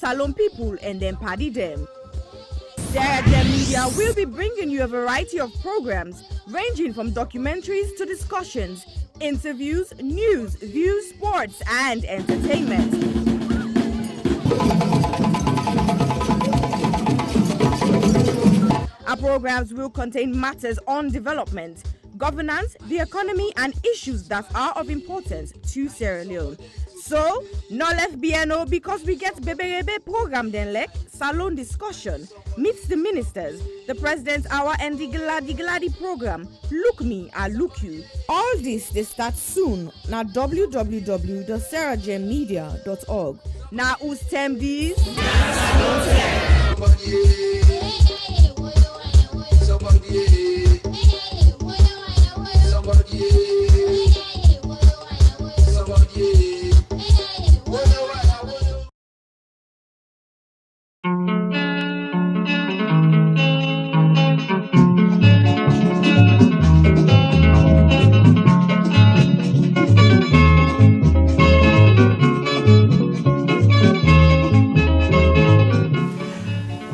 Salone people and then party them. Sierra Leone Media will be bringing you a variety of programs ranging from documentaries to discussions, interviews, news, views, sports, and entertainment. Our programs will contain matters on development, governance, the economy, and issues that are of importance to Sierra Leone. So, no left BNO because we get Beberebe program then like Salon discussion, meets the ministers, the president's hour and the Gladi program, Look Me, I Look You. All this they start soon na www.sierragemedia.org. Now who's tem these?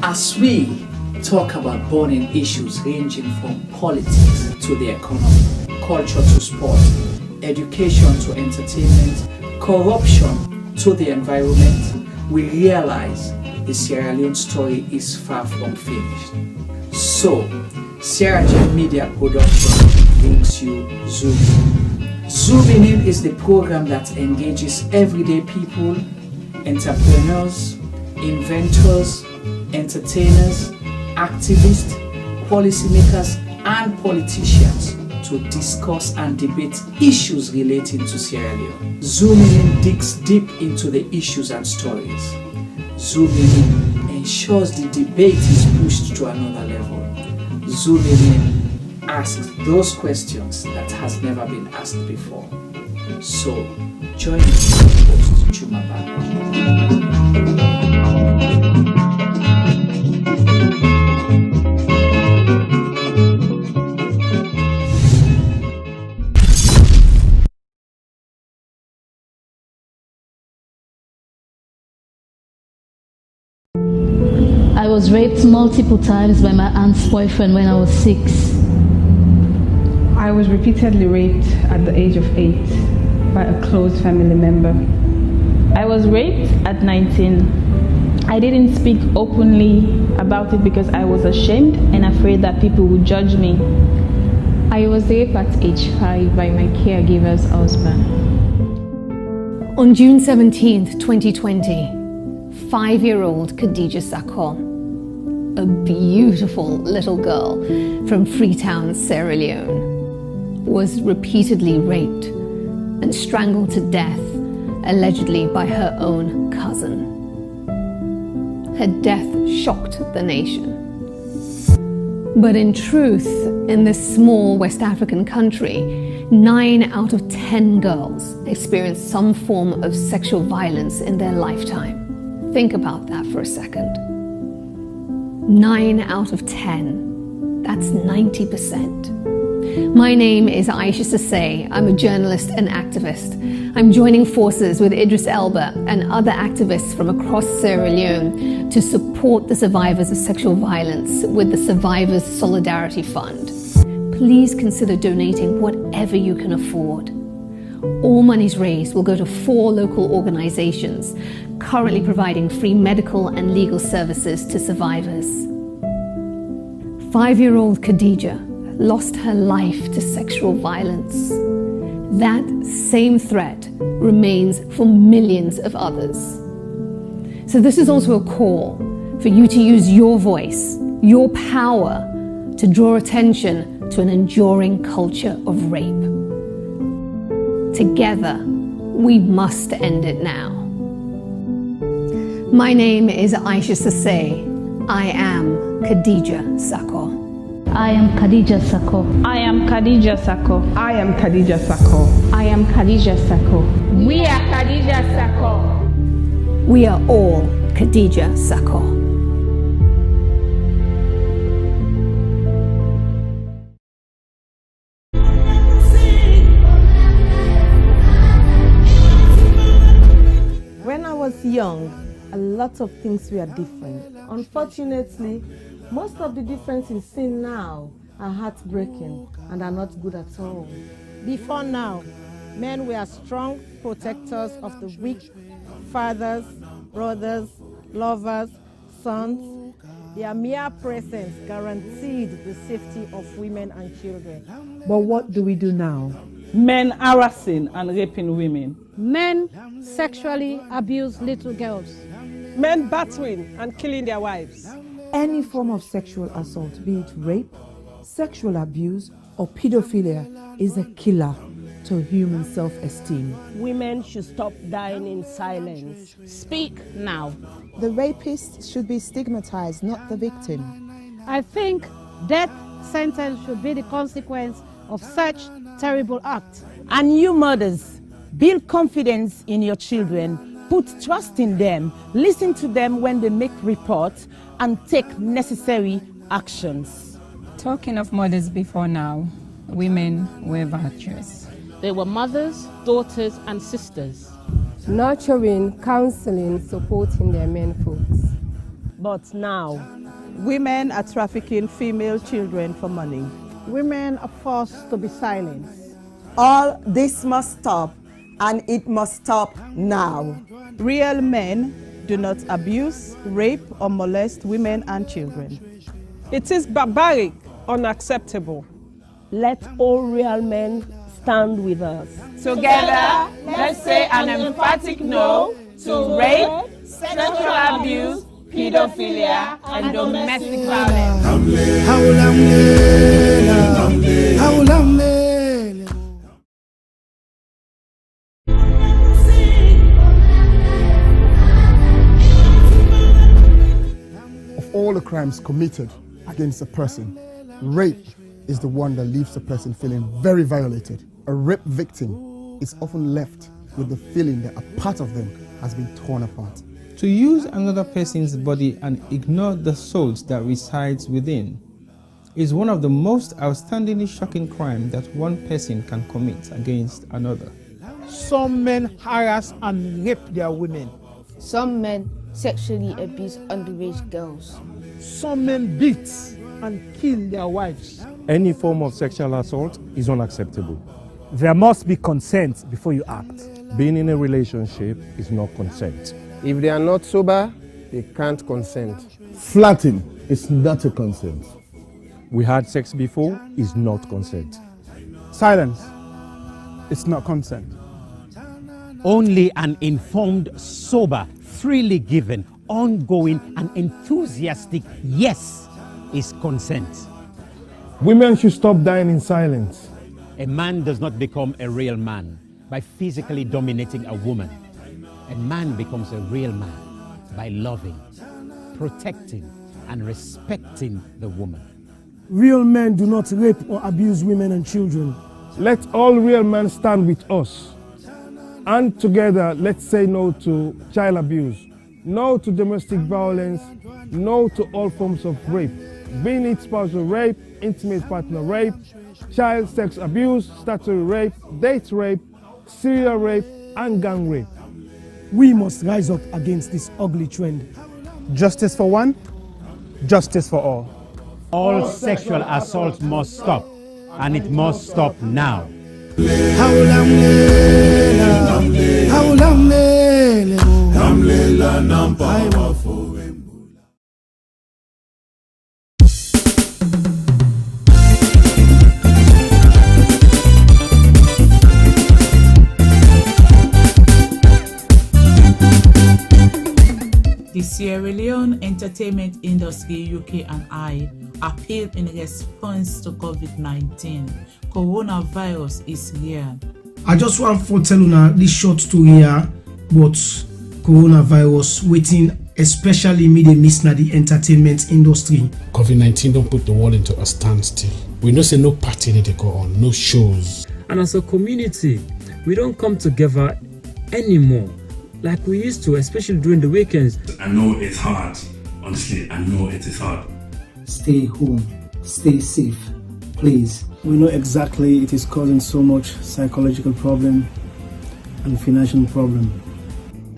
As we talk about burning issues ranging from politics to the economy, culture to sport, education to entertainment, corruption to the environment, we realize the Sierra Leone story is far from finished. So, Sierra Leone Media Production brings you Zoom In. Zoom In is the program that engages everyday people, entrepreneurs, inventors, entertainers, activists, policymakers, and politicians to discuss and debate issues relating to Sierra Leone. Zoom In digs deep into the issues and stories. Zoom In ensures the debate is pushed to another level. Zoom In asks those questions that has never been asked before. So, join me, host Chumaba. I was raped multiple times by my aunt's boyfriend when I was 6. I was repeatedly raped at the age of 8 by a close family member. I was raped at 19. I didn't speak openly about it because I was ashamed and afraid that people would judge me. I was raped at age 5 by my caregiver's husband. On June 17th, 2020, 5-year-old Khadija Sakho, a beautiful little girl from Freetown, Sierra Leone, was repeatedly raped and strangled to death, allegedly by her own cousin. Her death shocked the nation. But in truth, in this small West African country, 9 out of 10 girls experience some form of sexual violence in their lifetime. Think about that for a second. 9 out of 10. That's 90%. My name is Aisha Sase. I'm a journalist and activist. I'm joining forces with Idris Elba and other activists from across Sierra Leone to support the survivors of sexual violence with the Survivors Solidarity Fund. Please consider donating whatever you can afford. All monies raised will go to 4 local organizations currently providing free medical and legal services to survivors. 5-year-old Khadija lost her life to sexual violence. That same threat remains for millions of others. So this is also a call for you to use your voice, your power, to draw attention to an enduring culture of rape. Together, we must end it now. My name is Aisha Sase. I am Khadija Sakho. I am Khadija Sakho. I am Khadija Sakho. I am Khadija Sakho. I am Khadija Sakho. We are Khadija Sakho. We are all Khadija Sakho. When I was young, a lot of things were different. Unfortunately, most of the differences seen now are heartbreaking and are not good at all. Before now, men were strong protectors of the weak, fathers, brothers, lovers, sons. Their mere presence guaranteed the safety of women and children. But what do we do now? Men harassing and raping women. Men sexually abuse little girls. Men battering and killing their wives. Any form of sexual assault, be it rape, sexual abuse, or pedophilia, is a killer to human self-esteem. Women should stop dying in silence. Speak now. The rapist should be stigmatized, not the victim. I think death sentence should be the consequence of such terrible act. And you mothers, build confidence in your children, put trust in them, listen to them when they make reports, and take necessary actions. Talking of mothers before now, women were virtuous. They were mothers, daughters, and sisters. Nurturing, counseling, supporting their men folks. But now, women are trafficking female children for money. Women are forced to be silenced. All this must stop, and it must stop now. Real men do not abuse, rape, or molest women and children. It is barbaric, unacceptable. Let all real men stand with us. Together, let's say an emphatic no to rape, sexual abuse, pedophilia, and domestic violence. Of all the crimes committed against a person, rape is the one that leaves a person feeling very violated. A rape victim is often left with the feeling that a part of them has been torn apart. To use another person's body and ignore the soul that resides within is one of the most outstandingly shocking crimes that one person can commit against another. Some men harass and rape their women. Some men sexually abuse underage girls. Some men beat and kill their wives. Any form of sexual assault is unacceptable. There must be consent before you act. Being in a relationship is not consent. If they are not sober, they can't consent. Flirting is not a consent. We had sex before is not consent. Silence is not consent. Only an informed, sober, freely given, ongoing and enthusiastic yes is consent. Women should stop dying in silence. A man does not become a real man by physically dominating a woman. A man becomes a real man by loving, protecting, and respecting the woman. Real men do not rape or abuse women and children. Let all real men stand with us. And together, let's say no to child abuse, no to domestic violence, no to all forms of rape, being it spousal rape, intimate partner rape, child sex abuse, statutory rape, date rape, serial rape, and gang rape. We must rise up against this ugly trend. Justice for one, justice for all. All sexual assault must stop, and it must stop now. The Sierra Leone entertainment industry UK and I appeal in response to COVID-19. Coronavirus is real. I just want to tell you this short story here, but coronavirus waiting, especially me they miss na the entertainment industry. COVID-19 don't put the world into a standstill. We know say no party need to go on, no shows. And as a community, we don't come together anymore like we used to, especially during the weekends. I know it's hard. Honestly, I know it is hard. Stay home, stay safe, please. We know exactly it is causing so much psychological problem and financial problem.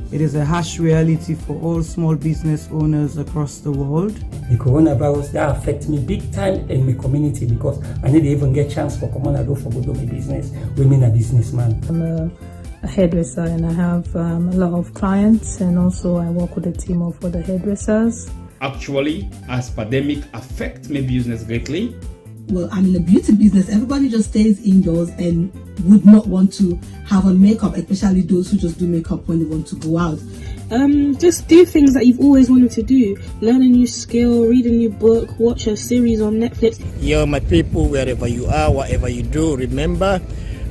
It is a harsh reality for all small business owners across the world. The coronavirus that affects me big time in my community because I need to even get chance for come on and do for go do my business. Women are businessman. I'm a hairdresser and I have a lot of clients, and also I work with a team of other hairdressers. Actually, as pandemic affect my business greatly. Well, I'm in a beauty business. Everybody just stays indoors and would not want to have on makeup, especially those who just do makeup when they want to go out. Just do things that you've always wanted to do. Learn a new skill, read a new book, watch a series on Netflix. Yo, my people, wherever you are, whatever you do, remember,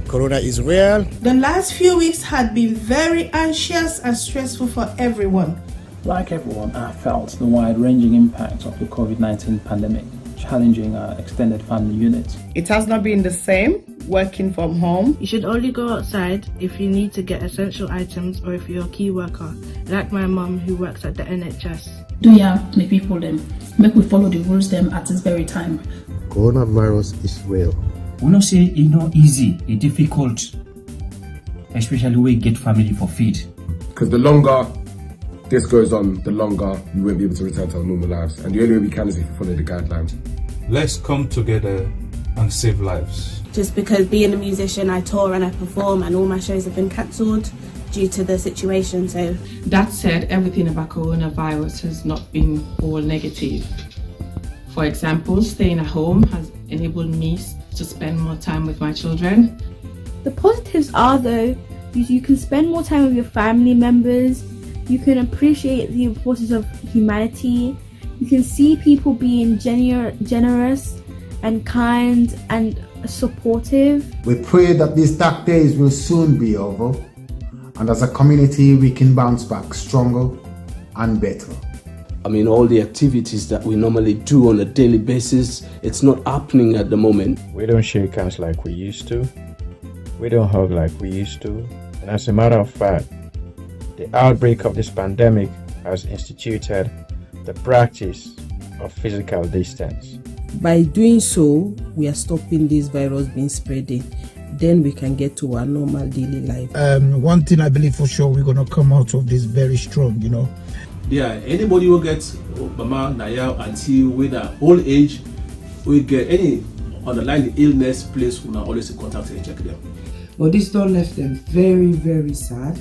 Corona is real. The last few weeks had been very anxious and stressful for everyone. Like everyone, I felt the wide-ranging impact of the COVID-19 pandemic, challenging our extended family unit. It has not been the same working from home. You should only go outside if you need to get essential items or if you're a key worker, like my mum who works at the NHS. Do ya, my people them, make we follow the rules them at this very time. Coronavirus is real. We don't say it's not easy, it's difficult, especially when we get family for feed. Because the longer this goes on, the longer we won't be able to return to our normal lives. And the only way we can is if we follow the guidelines. Let's come together and save lives. Just because being a musician, I tour and I perform and all my shows have been cancelled due to the situation. So that said, everything about coronavirus has not been all negative. For example, staying at home has enabled me to spend more time with my children. The positives are though, you can spend more time with your family members, you can appreciate the importance of humanity, you can see people being generous and kind and supportive. We pray that these dark days will soon be over, and as a community we can bounce back stronger and better. I mean, all the activities that we normally do on a daily basis, it's not happening at the moment. We don't shake hands like we used to. We don't hug like we used to. And as a matter of fact, the outbreak of this pandemic has instituted the practice of physical distance. By doing so, we are stopping this virus being spreading. Then we can get to our normal daily life. One thing I believe for sure, we're going to come out of this very strong, you know. Yeah, anybody who gets mama, naya, until with an old age, we get any underlying illness, please we always in contact and check them. But this don't left them very, very sad.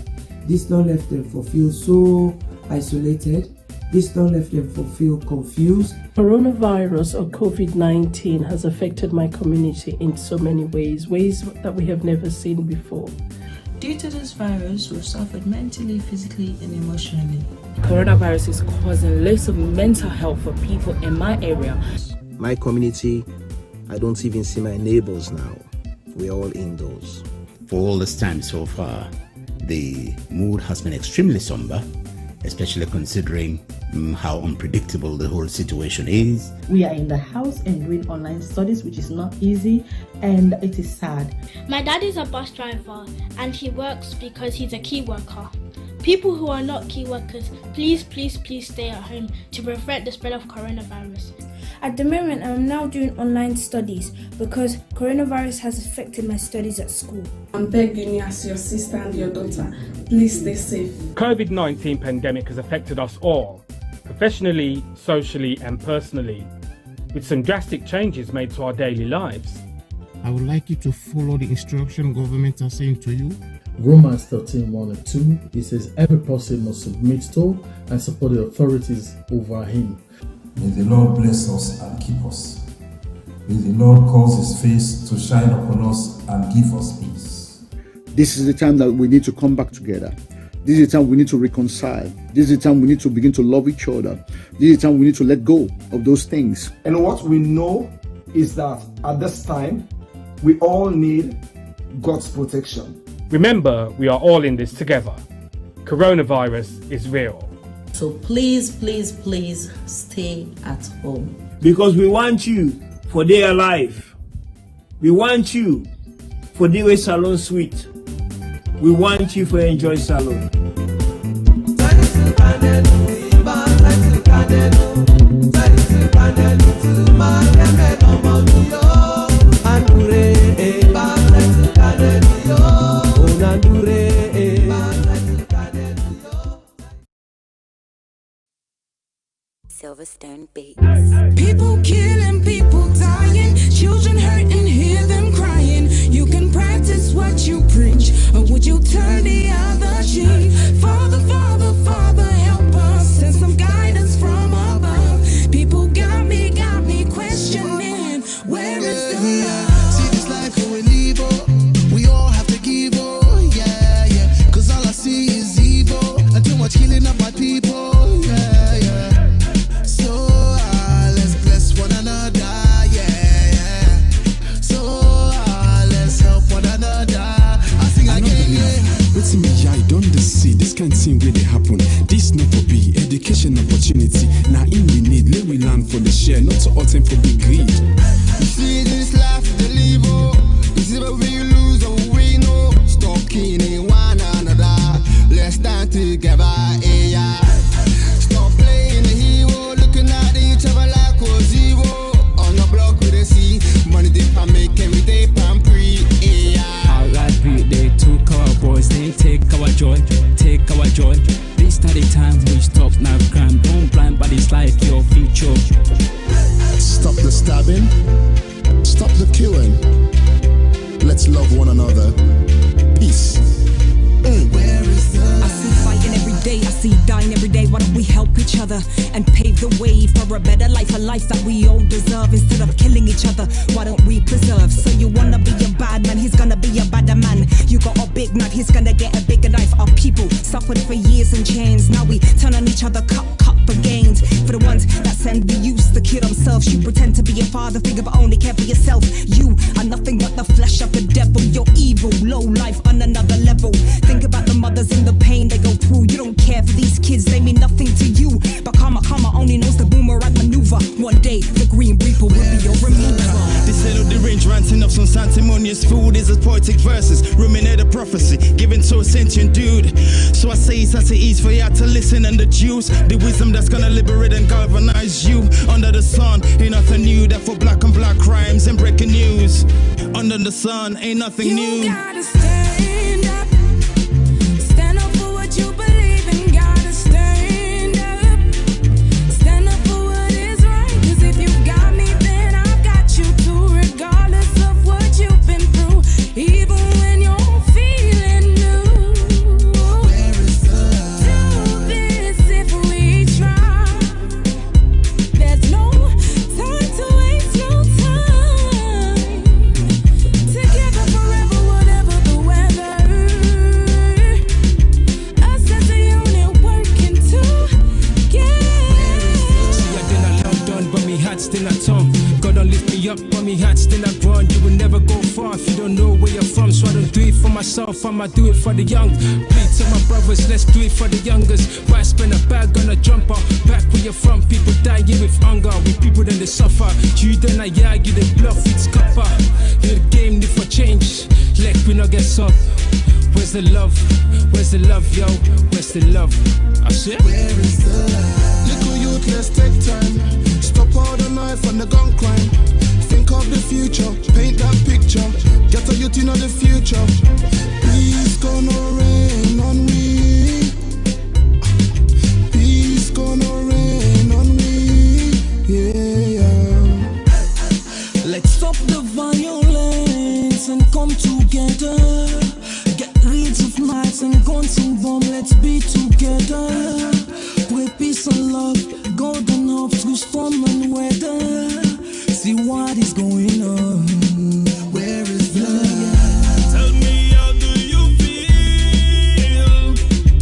This don't left them feel so isolated. This don't left them feel confused. Coronavirus or COVID-19 has affected my community in so many ways that we have never seen before. Due to this virus, we've suffered mentally, physically, and emotionally. Coronavirus is causing lots of mental health for people in my area. My community, I don't even see my neighbors now. We're all indoors. For all this time so far, the mood has been extremely somber, especially considering how unpredictable the whole situation is. We are in the house and doing online studies, which is not easy, and it is sad. My dad is a bus driver and he works because he's a key worker. People who are not key workers, please stay at home to prevent the spread of coronavirus. At the moment, I'm now doing online studies because coronavirus has affected my studies at school. I'm begging you as your sister and your daughter, please stay safe. COVID-19 pandemic has affected us all, professionally, socially and personally, with some drastic changes made to our daily lives. I would like you to follow the instruction government are saying to you. Romans 13:1 and 2, it says every person must submit to and support the authorities over him. May the Lord bless us and keep us. May the Lord cause his face to shine upon us and give us peace. This is the time that we need to come back together. This is the time we need to reconcile. This is the time we need to begin to love each other. This is the time we need to let go of those things. And what we know is that at this time, we all need God's protection. Remember, we are all in this together. Coronavirus is real. So please stay at home. Because we want you for their life. We want you for Dewey Salon Suite. We want you for Enjoy Salon. Nandure, Silverstone Beats. People killing, people dying, children hurt and hear them crying. You can practice what you preach, or would you turn the other cheek? Father, Father, Father, help us, send some guidance from above. People got me questioning, where is the love? See this life we live, oh, we all have to give, oh, yeah, yeah. Cause all I see is evil, and too much killing of my people, yeah, yeah. So let's bless one another, yeah, yeah. So let's help one another. I sing again, yeah. What's in me, I don't see this kind of thing where they happen. This not for be education opportunity. Now in we need, let we learn for the share, not to all time for big greed. You see this life they live, oh, is it where we lose or we know? Stop killing one another, let's stand together, yeah. Stop playing the hero, looking at each other like we're zero. On the block we they see, money they can make every day pan free, yeah. Alright, they took our boys, they take our joy, take our joy. This study time we stop now crime, don't blind bodies like your future. Stop the stabbing, stop the killing. Let's love one another. Peace. Where is the I see fighting every day, I see dying every day. Why don't we help each other and pave the way for a better life, a life that we all deserve? Instead of killing each other, why don't we preserve? So you wanna be a bad man, he's gonna be a badder man. You got a big nut, he's gonna get a bigger knife. Our people suffered for years in chains. Now we turn on each other, cut for gains. For the ones that send the youth to kill themselves, you pretend to be a father figure but only care for yourself. You are nothing but the flesh of the devil. You're evil, low life on another level. Think about the mothers in the pain they go through. You don't care for these kids, they mean nothing to you. But karma only knows the boomerang maneuver. One day the green reaper will be your remover. This head of the range ranting up some sanctimonious food is a poetic verses, ruminate a prophecy given to a sentient dude. So I say it's as it is for you to listen and deduce the wisdom that's gonna liberate and galvanize you. Under the sun ain't nothing new, that for black on black crimes and breaking news. Under the sun ain't nothing new. You gotta stand up, stand up for what you believe in. Gotta stand up, stand up for what is right. Cause if you got me, then I've got you too. Regardless of what you've been through, even when you're feeling new. Where is the love? Do this if we try. There's no time to waste, no time. Together forever, whatever the weather. Us as a unit working together. See, I did not love done, but me heart still at home. God don't lift me up, but me heart still at run. You will never go far if you don't know where you're from. So I don't do it for myself, I'ma do it for the young. Plead to my brothers, let's do it for the youngers. Why spend a bag on a jumper? Back where you're from, people dying with hunger. With people then they suffer. You then I argue, they bluff, it's copper. Hear the game need for change, like we not get up. Where's the love? Where's the love, yo? Where's the love? I said, where is the love? Little youth, let's take time. Stop all the knife and the gun crime. Think of the future, paint that picture. Get a youth in the future. Peace gonna rain on me. Peace gonna rain on me. Yeah. Let's stop the violence and come together. Get rid of knives and guns and bombs. Let's be together. Pray peace and love, golden hope through storm and weather. See what is going on. Where is the love? Tell me, how do you feel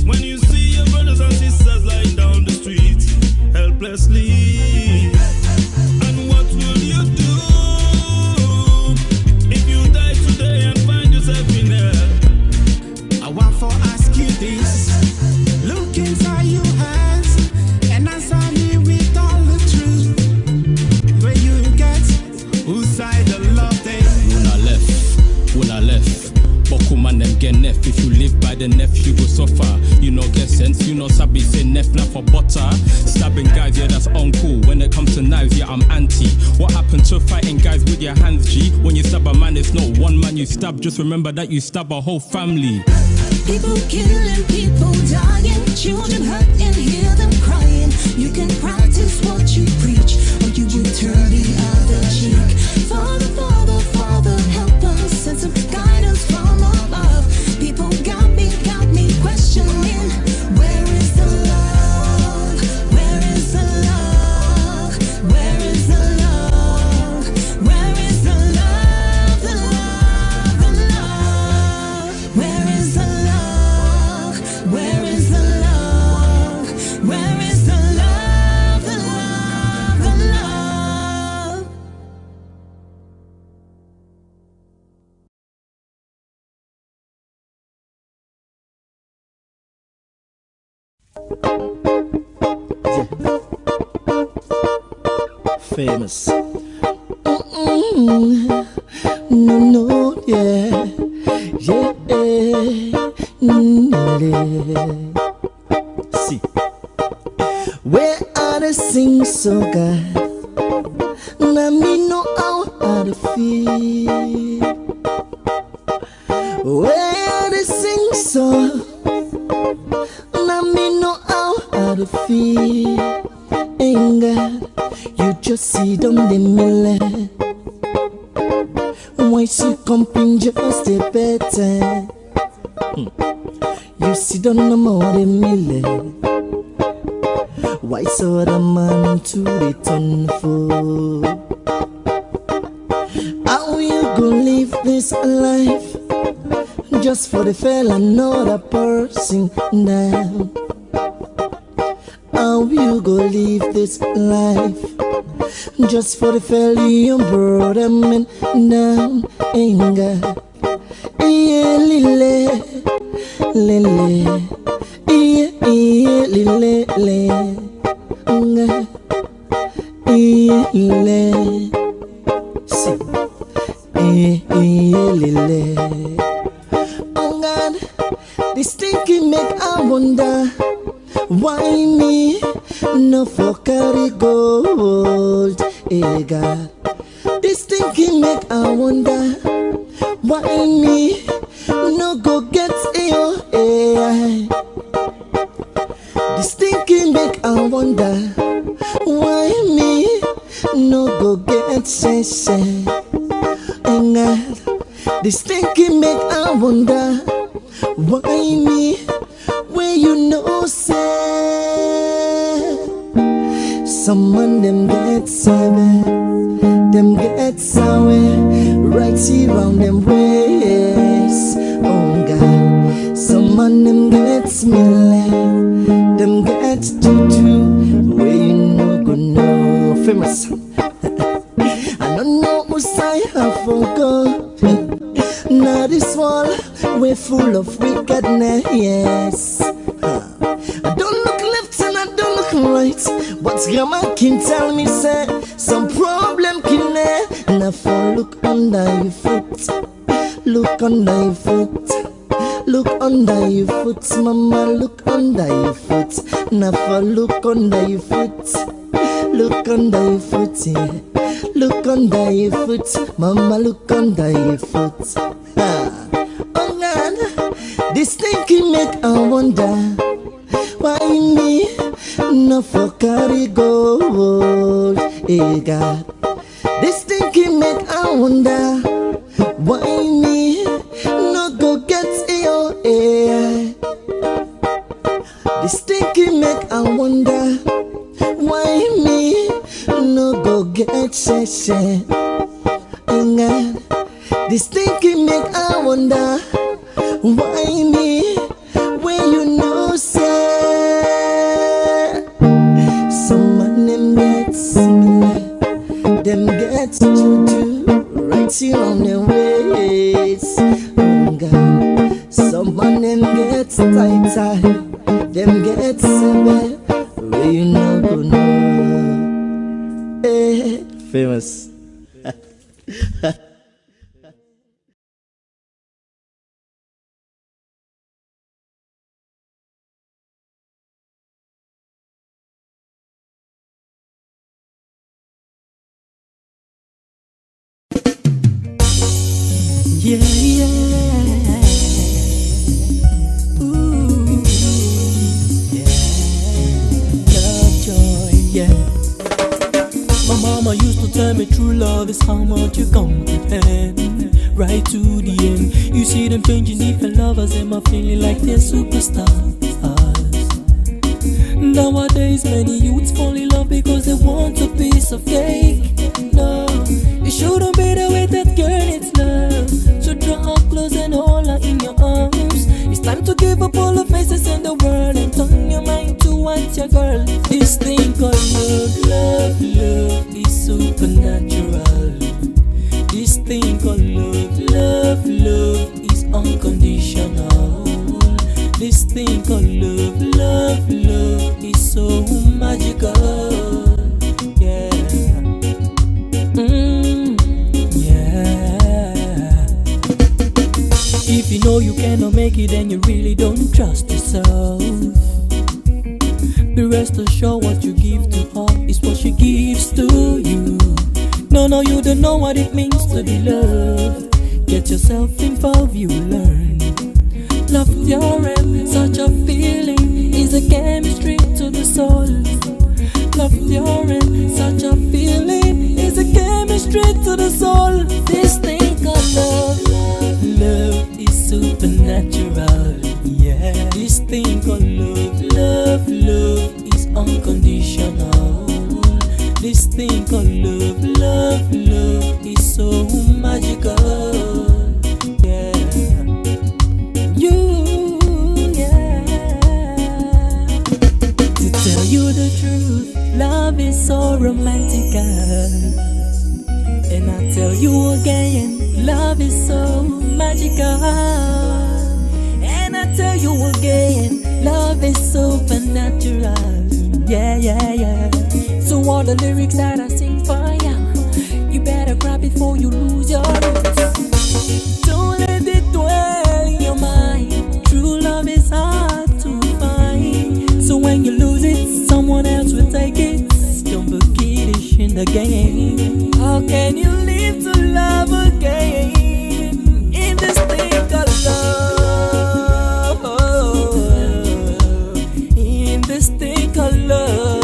when you see your brothers and sisters lying down the street helplessly? And what will you do if you die today and find yourself in hell? I want to ask you this. Look inside your eyes and answer me with all the truth. Where you get whose side the love they? When I left, Boku man them get nef. If you live by the nef, you go suffer. You know get sense, you know sabi say nef not for butter. Stabbing guys, yeah that's uncool. When it comes to knives, yeah I'm anti. What happened to fighting guys with your hands, G? When you stab a man, it's not one man you stab. Just remember that you stab a whole family. People killing, people dying, children hurt and hear them crying. You can practice what you preach, or you will turn the other cheek. Father, Father, Father, help us, send some guidance from above. People got me questioning, where is the love? Where is the love? Where is the love? Where is the love? The love, the love. Where is the love? Where is the love? Where is the love? The love, the love. Famous. No, no, yeah, yeah. See, where are the sing so good? Now me know how to feel. Where the sing so? Now me know how to feel. Ain't God, you just see them the millet. Why she comping just a better? You see them no more the millet. Why so the man to return for? How you go live this life just for the fella, another person now? How you go live this life just for the fella your brother man down? Ain't God, yeah, lily, lily, yeah, yeah, lily, lily, yeah, lily. See, yeah, yeah, lily. Oh God, this thinking make I wonder. Why me no for carry gold? Hey God, this thinking make I wonder. Why me no go get yo? Hey, this thinking make I wonder. Why me no go get say? And God, this thinking make I wonder. Why me? Where you know say some man them get savage, them get sour, right around them ways. Oh God, some man them get smelly, them get juju, where you know go know. Famous. I don't know who I have forgot. Now this wall we're full of wickedness, yes. I don't look left and I don't look right, but grandma can tell me say some problem can and I fall look under your foot, look under your foot, look under your foot, mama look under your foot, now fall look under your foot, look under your foot, yeah. Look under your foot, mama look under your foot. Oh God, this thinking make I wonder. Why me no for carry gold? Hey God, this thinking make I wonder. Why me no go get yo? Hey, this thinking make I wonder. Why me no go get shit? And God, this thinking make I wonder. Why me when you know say some man them get similar, them get juju right here on their ways. Oh God, some man them get tight, them get severe. Where you know go know. Hey, famous. Yeah, yeah. Ooh, yeah. Love, joy. Different lovers and my feeling like they're superstars. Nowadays many youths fall in love because they want a piece of cake. No, it shouldn't be the way that girl needs love. So draw her close and hold her in your arms. It's time to give up all the faces in the world and turn your mind towards your girl. This thing called love is supernatural. This thing called love is unconditional. This thing called love is so magical. Yeah. Yeah. If you know you cannot make it, then you really don't trust yourself. Be rest assured what you give to her is what she gives to you. No, you don't know what it means to be loved. Get yourself involved, you learn. Love theorem, such a feeling is a chemistry to the soul. Love theorem, such a feeling is a chemistry to the soul. This thing called love is supernatural. Yeah, this thing called love is unconditional. This thing called love is so magical. Yeah, to tell you the truth, love is so romantic. And I tell you again, love is so magical. And I tell you again, love is supernatural. Yeah. So all the lyrics that I sing for ya, you better grab before you lose your roots. Don't let it dwell in your mind. True love is hard to find. So when you lose it, someone else will take it. Don't be kiddish in the game. How can you live to love again in this thing called love? In this thing called love.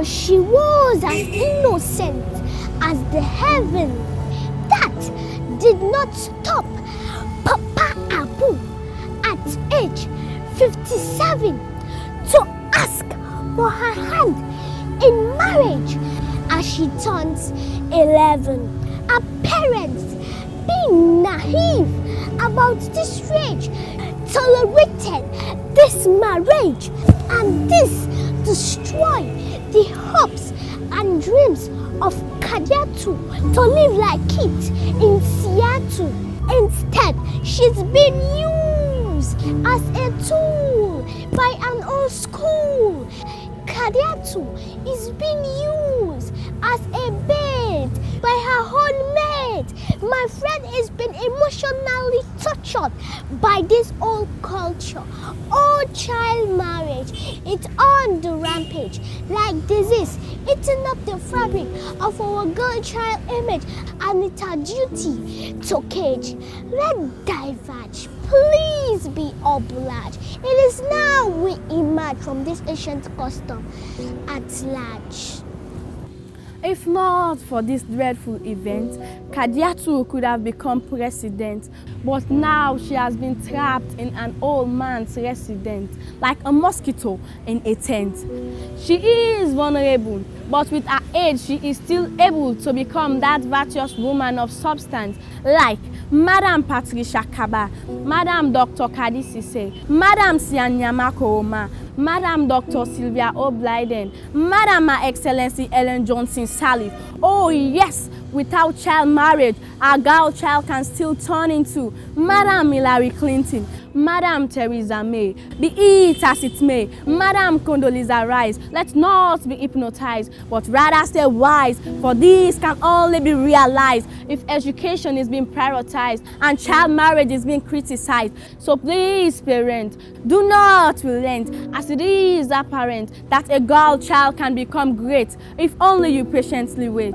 She was as innocent as the heaven. That did not stop Papa Abu at age 57 to ask for her hand in marriage as she turns 11. Her parents, being naive about this rage, tolerated this marriage, and this destroyed the hopes and dreams of Kadiatu to live like it in Seattle. Instead, she's been used as a tool by an old school. Kadiatu is being used as a bait by her own mate. My friend is being emotionally tortured by this old culture. Old child marriage, it's on the rampage like disease, eating up the fabric of our girl child image, and it's our duty to cage. Let's diverge. Please be obliged. It is now we emerge from this ancient custom at large. If not for this dreadful event, Kadiatu could have become president, but now she has been trapped in an old man's residence, like a mosquito in a tent. She is vulnerable, but with her age, she is still able to become that virtuous woman of substance, like Madam Patricia Kaba, Madam Dr. Kadi Sise, Madam Sianyama Kooma, Madam Dr. Sylvia O'Blyden, Madam Her Excellency Ellen Johnson Sirleaf. Oh yes, without child marriage, our girl child can still turn into Madam Hillary Clinton, Madam Theresa May. Be it as it may, Madam Condoleezza Rice, let's not be hypnotized, but rather stay wise, for this can only be realized if education is being prioritized and child marriage is being criticized. So please, parents, do not relent, as it is apparent that a girl child can become great if only you patiently wait.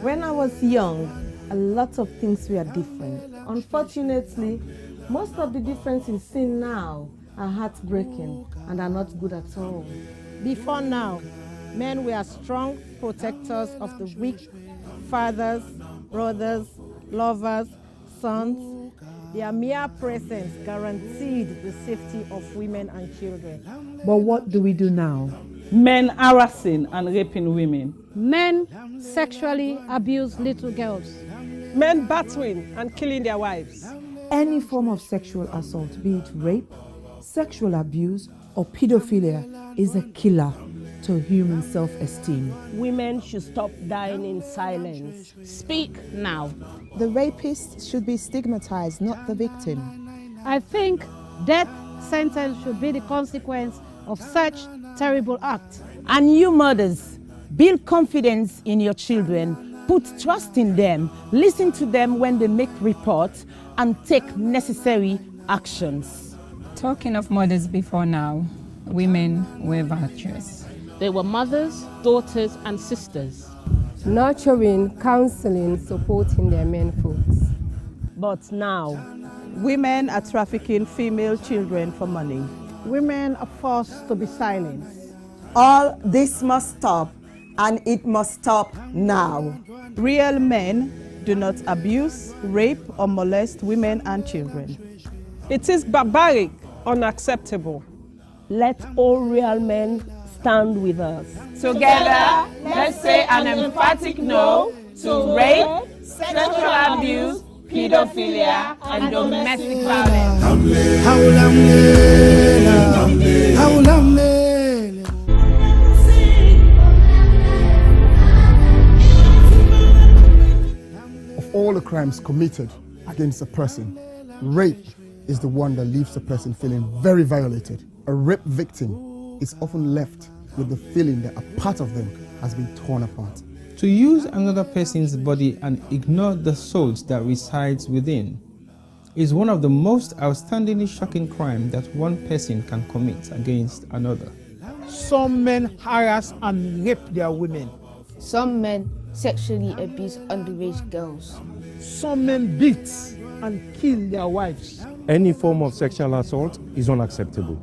When I was young, a lot of things were different. Unfortunately, most of the differences seen now are heartbreaking and are not good at all. Before now, men were strong protectors of the weak, fathers, brothers, lovers, sons. Their mere presence guaranteed the safety of women and children. But what do we do now? Men harassing and raping women. Men sexually abuse little girls. Men battering and killing their wives. Any form of sexual assault, be it rape, sexual abuse, or pedophilia, is a killer to human self-esteem. Women should stop dying in silence. Speak now. The rapist should be stigmatized, not the victim. I think death sentence should be the consequence of such terrible act. And you mothers, build confidence in your children, put trust in them, listen to them when they make reports, and take necessary actions. Talking of mothers before now, women were virtuous. They were mothers, daughters, and sisters. Nurturing, counseling, supporting their men folks. But now, women are trafficking female children for money. Women are forced to be silent. All this must stop, and it must stop now. Real men do not abuse, rape, or molest women and children. It is barbaric, unacceptable. Let all real men stand with us. Together, let's say an emphatic no to rape, sexual abuse, pedophilia, and domestic violence. Of all the crimes committed against a person, rape is the one that leaves a person feeling very violated. A rape victim is often left with the feeling that a part of them has been torn apart. To use another person's body and ignore the soul that resides within is one of the most outstandingly shocking crimes that one person can commit against another. Some men harass and rape their women. Some men sexually abuse underage girls. Some men beat and kill their wives. Any form of sexual assault is unacceptable.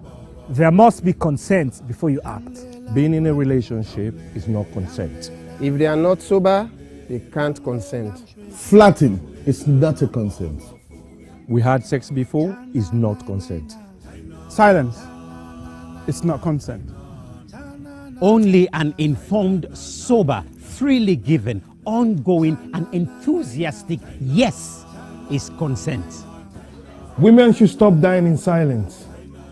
There must be consent before you act. Being in a relationship is not consent. If they are not sober, they can't consent. Flirting is not a consent. We had sex before is not consent. Silence is not consent. Only an informed, sober, freely given, ongoing and enthusiastic yes is consent. Women should stop dying in silence.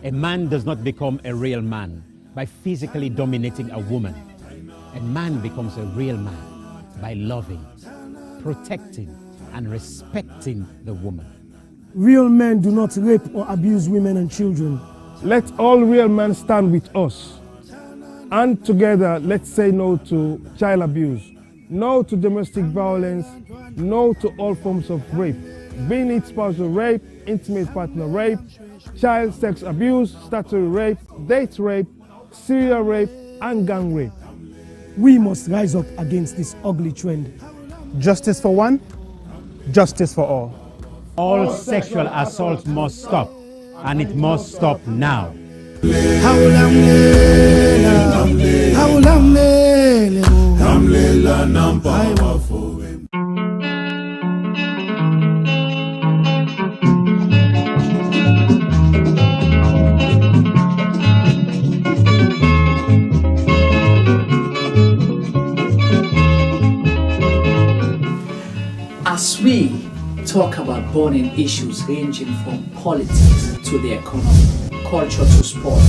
A man does not become a real man by physically dominating a woman. A man becomes a real man by loving, protecting, and respecting the woman. Real men do not rape or abuse women and children. Let all real men stand with us. And together, let's say no to child abuse, no to domestic violence, no to all forms of rape, being it spousal rape, intimate partner rape, child sex abuse, statutory rape, date rape, serial rape, and gang rape. We must rise up against this ugly trend. Justice for one, justice for all. All sexual assault must stop, and it must stop now. As we talk about burning issues ranging from politics to the economy, culture to sport,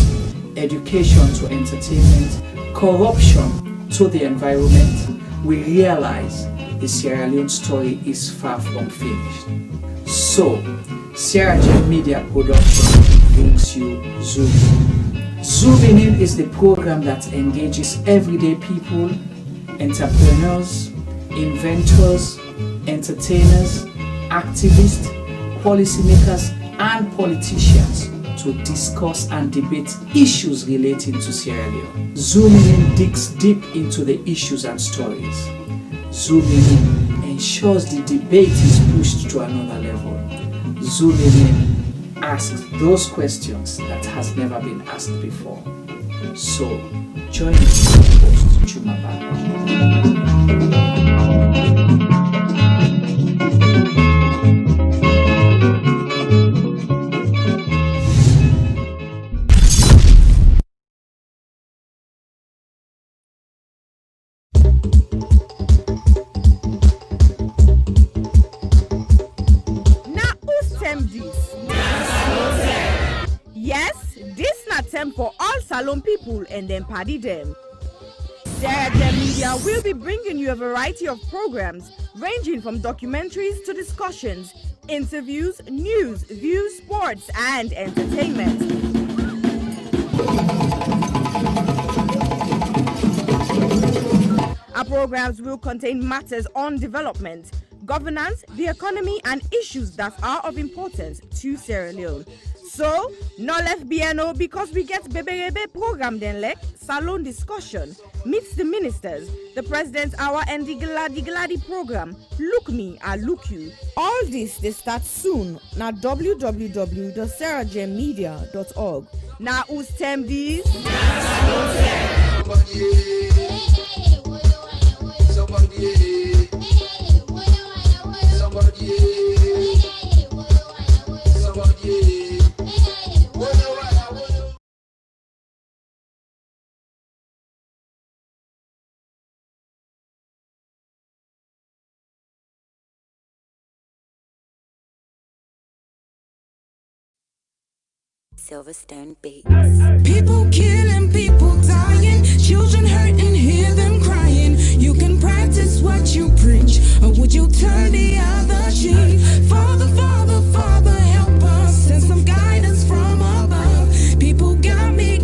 education to entertainment, corruption to the environment, we realize the Sierra Leone story is far from finished. So, Sierra Leone Media Production brings you Zoom In. Zooming In is the program that engages everyday people, entrepreneurs, inventors, entertainers, activists, policymakers, and politicians to discuss and debate issues relating to Sierra Leone. Zooming In digs deep into the issues and stories. Zooming In ensures the debate is pushed to another level. Zooming In asks those questions that has never been asked before. So, join me, host Chumaba. Yes, this na term for all Salon people and them party them. Sierra Leone Media will be bringing you a variety of programs ranging from documentaries to discussions, interviews, news, views, sports, and entertainment. Our programs will contain matters on development, governance, the economy, and issues that are of importance to Sierra Leone. So, no left BNO because we get Bebe program then like Salon discussion, meets the ministers, the President's Hour, and the Gladi program. Look me, I look you. All this they start soon na www.sierragemedia.org. Now who's term these? Silverstone Beats. People killing, people dying, children hurt and hear them crying. You can practice what you preach, or would you turn the other cheek? Father, Father, Father, help us, send some guidance from above. People got me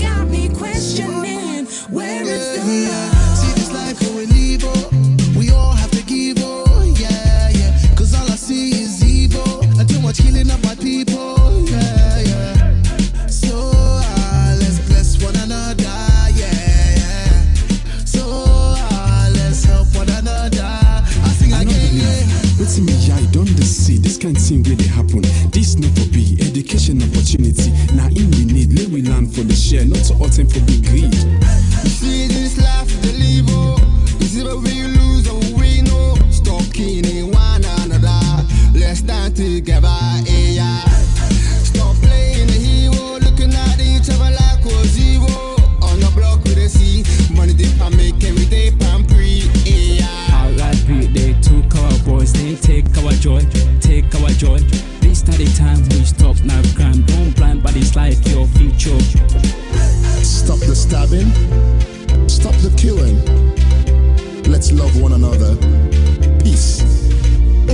questioning, where is the love? See this life going evil, we all have to give, oh yeah, yeah. Cause all I see is evil, and too much killing of my people, yeah, yeah. So let's bless one another, yeah, yeah. So let's help one another. I sing again, yeah. What's in me, I don't see this kind of thing really happen. This not for be education opportunity. Now in we need, let we learn for the share, not to all time for big greed. You see this life to live, oh. Is it where we lose or we know? Stop killing one another. Let's stand together, yeah. Stop playing the hero, looking at each other like we're zero. On the block with the sea, money they can make every day pan free, yeah. Alright, they took our boys, they take our joy, take our joy. This not the time we stop now crime. Don't blind bodies like your future. Stop the stabbing, stop the killing. Let's love one another. Peace. I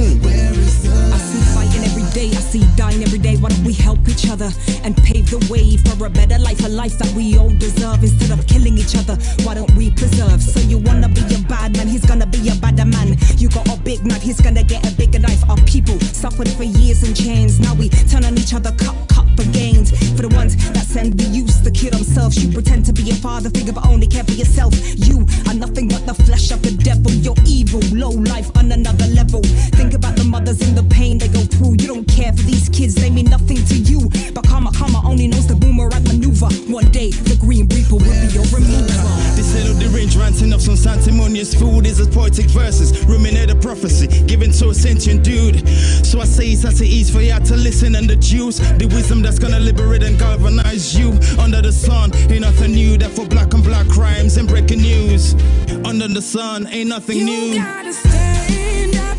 see fighting every day, I see dying every day. Why don't we help each other? together and pave the way for a better life, a life that we all deserve. Instead of killing each other, why don't we preserve? So you wanna be a bad man, he's gonna be a badder man. You got a big knife, he's gonna get a bigger knife. Our people suffered for years in chains. Now we turn on each other, cut for gains. For the ones that send the youth to kill themselves, you pretend to be a father figure but only care for yourself. You are nothing but the flesh of the devil. You're evil, low life on another level. Think about the mothers in the pain they go through. You don't care for these kids, they mean nothing to you. But karma only knows the boomerang maneuver. One day the green reaper will be your remover. This head of the range ranting up some sanctimonious food is as poetic verses, ruminate a prophecy given to a sentient dude. So I say it's as it is for you to listen and deduce the wisdom that's gonna liberate and galvanize you. Under the sun ain't nothing new, that for black on black crimes and breaking news. Under the sun ain't nothing new. You gotta stand up.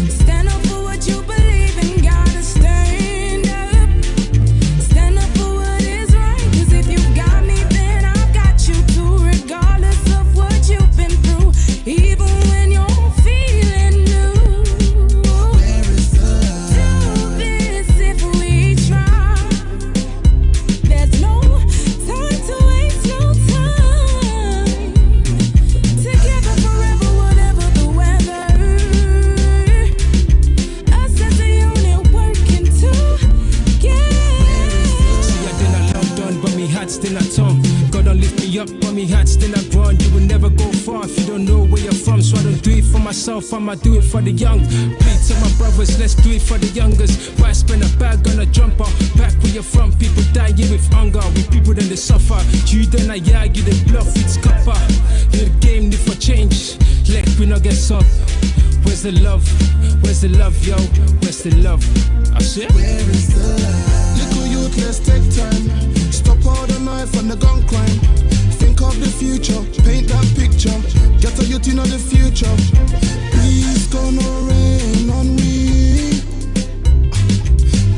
Stand up for what you believe in. Gotta stand up. Stand up for what is right. 'Cause if you got me, then I've got you too. Regardless of what you've been through, even when you're feeling new. Where is the love? Do this if we try. There's no time to waste, no time. Together forever, whatever the weather. Us as a unit working together. See, I did not love done, but me heart still not tongue. God don't lift me up, but me heart still not grown. You will never go far if you don't know where you're from. So I don't do it for myself, I'ma do it for the young. Plead to my brothers, let's do it for the youngers. Why spend a bag on a jumper? Back where you're from, people dying with hunger. With people then they suffer. You then I argue, they bluff, it's copper. The game need for change, let we not get up. Where's the love? Where's the love, yo? Where's the love? I said, Where is the love? Little youth, let's take time. Stop all the knife and the gun crime. Think of the future, paint that picture. Get a youth in the future. Peace gonna rain on me.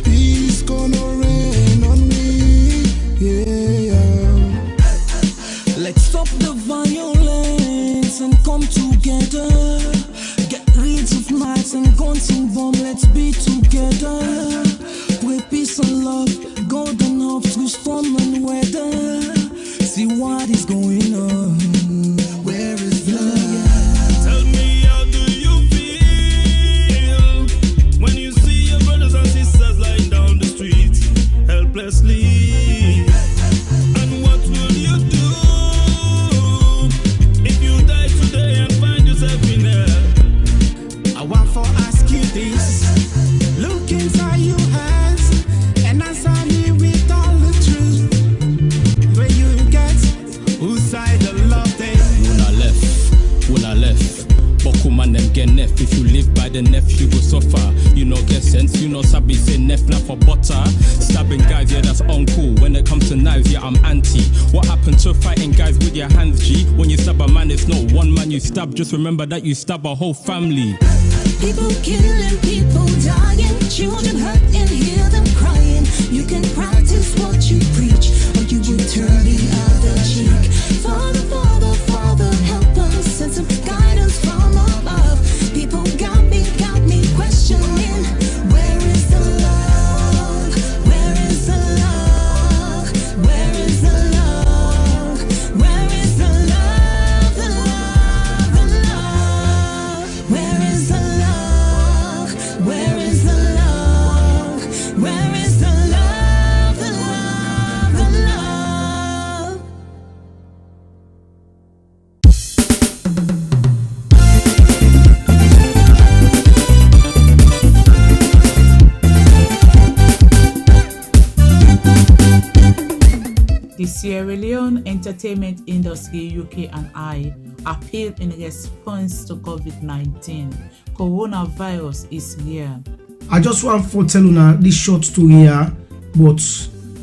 Peace gonna rain on me. Yeah. Let's stop the violence and come together. Get rid of knives and guns and bombs, let's be together. Pray peace and love, golden hope through storm and weather. See what is going on. Where is the love? Tell me, how do you feel when you see your brothers and sisters lying down the street helplessly? And what will you do if you die today and find yourself in hell? I want to ask you this. Look inside your eyes and answer me with all the truth. Where you get, whose side the love they? When I left, Boku man them get nef. If you live by the nef, you go suffer. You know get sense, you know sabi say nef not for butter. Stabbing guys, yeah that's uncool. When it comes to knives, yeah I'm anti. What happened to fighting guys with your hands, G? When you stab a man, it's not one man you stab. Just remember that you stab a whole family. People killing, people dying, children hurt and hear them crying. You can practice what you preach, or you will turn the other cheek. Father, Father, Father, help us, send some guidance from above. People got me questioning. Where is the love? Where is the love? Where is the love? Where is the love? The love, the love. Where is the love? Where is the love? Where is the love? The love, the love. The Sierra Leone entertainment industry UK and I appeal in response to COVID-19. Coronavirus is here. I just want to tell you this short story here, but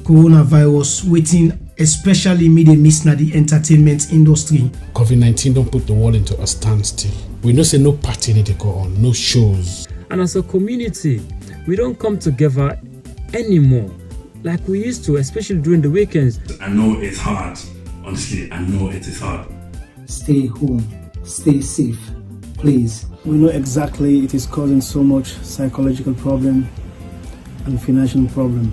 coronavirus waiting, especially me they miss na the entertainment industry. COVID-19 don't put the world into a standstill. We know say no party need to go on, no shows. And as a community, we don't come together anymore like we used to, especially during the weekends. I know it's hard. Honestly, I know it is hard. Stay home, stay safe, please. We know exactly it is causing so much psychological problem and financial problem.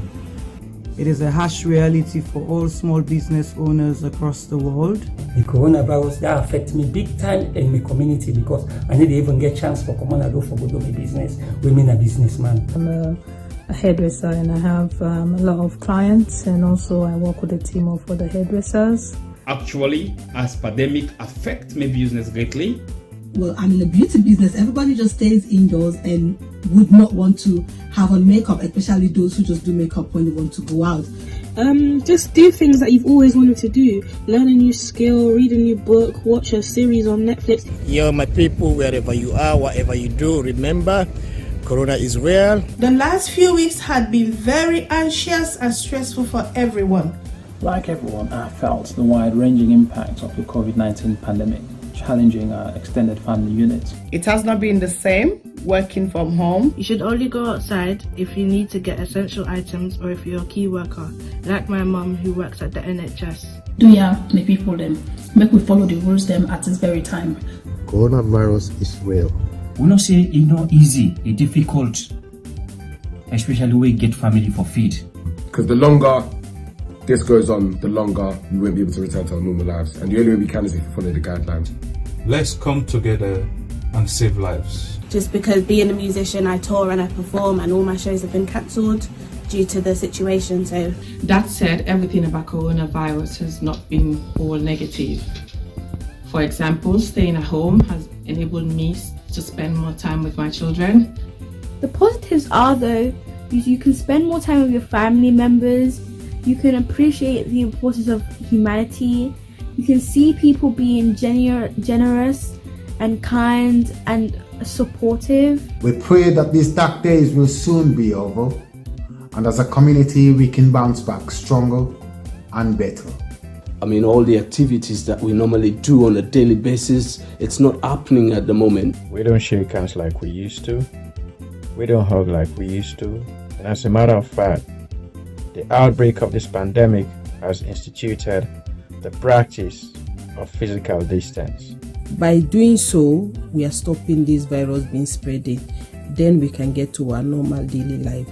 It is a harsh reality for all small business owners across the world. The coronavirus that affects me big time in my community because I need to even get chance for come on and do for good my business. We mean a businessman. I'm a hairdresser and I have a lot of clients, and also I work with a team of other hairdressers. Actually, as pandemic affect my business greatly. Well, I'm in a beauty business. Everybody just stays indoors and would not want to have on makeup, especially those who just do makeup when they want to go out. Just do things that you've always wanted to do. Learn a new skill, read a new book, watch a series on Netflix. Yo, my people, wherever you are, whatever you do, remember, Corona is real. The last few weeks had been very anxious and stressful for everyone. Like everyone, I felt the wide-ranging impact of the COVID-19 pandemic, challenging our extended family unit. It has not been the same working from home. You should only go outside if you need to get essential items or if you're a key worker, like my mum who works at the NHS. Do ya, my people them, make we follow the rules them at this very time. Coronavirus is real. We not say it's not easy, it's difficult, especially when you get family for feed. Because the longer this goes on, the longer we won't be able to return to our normal lives. And the only way we can is if we follow the guidelines. Let's come together and save lives. Just because being a musician, I tour and I perform and all my shows have been cancelled due to the situation. So that said, everything about coronavirus has not been all negative. For example, staying at home has enabled me to spend more time with my children. The positives are though, you can spend more time with your family members, you can appreciate the importance of humanity, you can see people being generous and kind and supportive. We pray that these dark days will soon be over, and as a community we can bounce back stronger and better. I mean, all the activities that we normally do on a daily basis, it's not happening at the moment. We don't shake hands like we used to. We don't hug like we used to. And as a matter of fact, the outbreak of this pandemic has instituted the practice of physical distance. By doing so, we are stopping this virus being spreading. Then we can get to our normal daily life.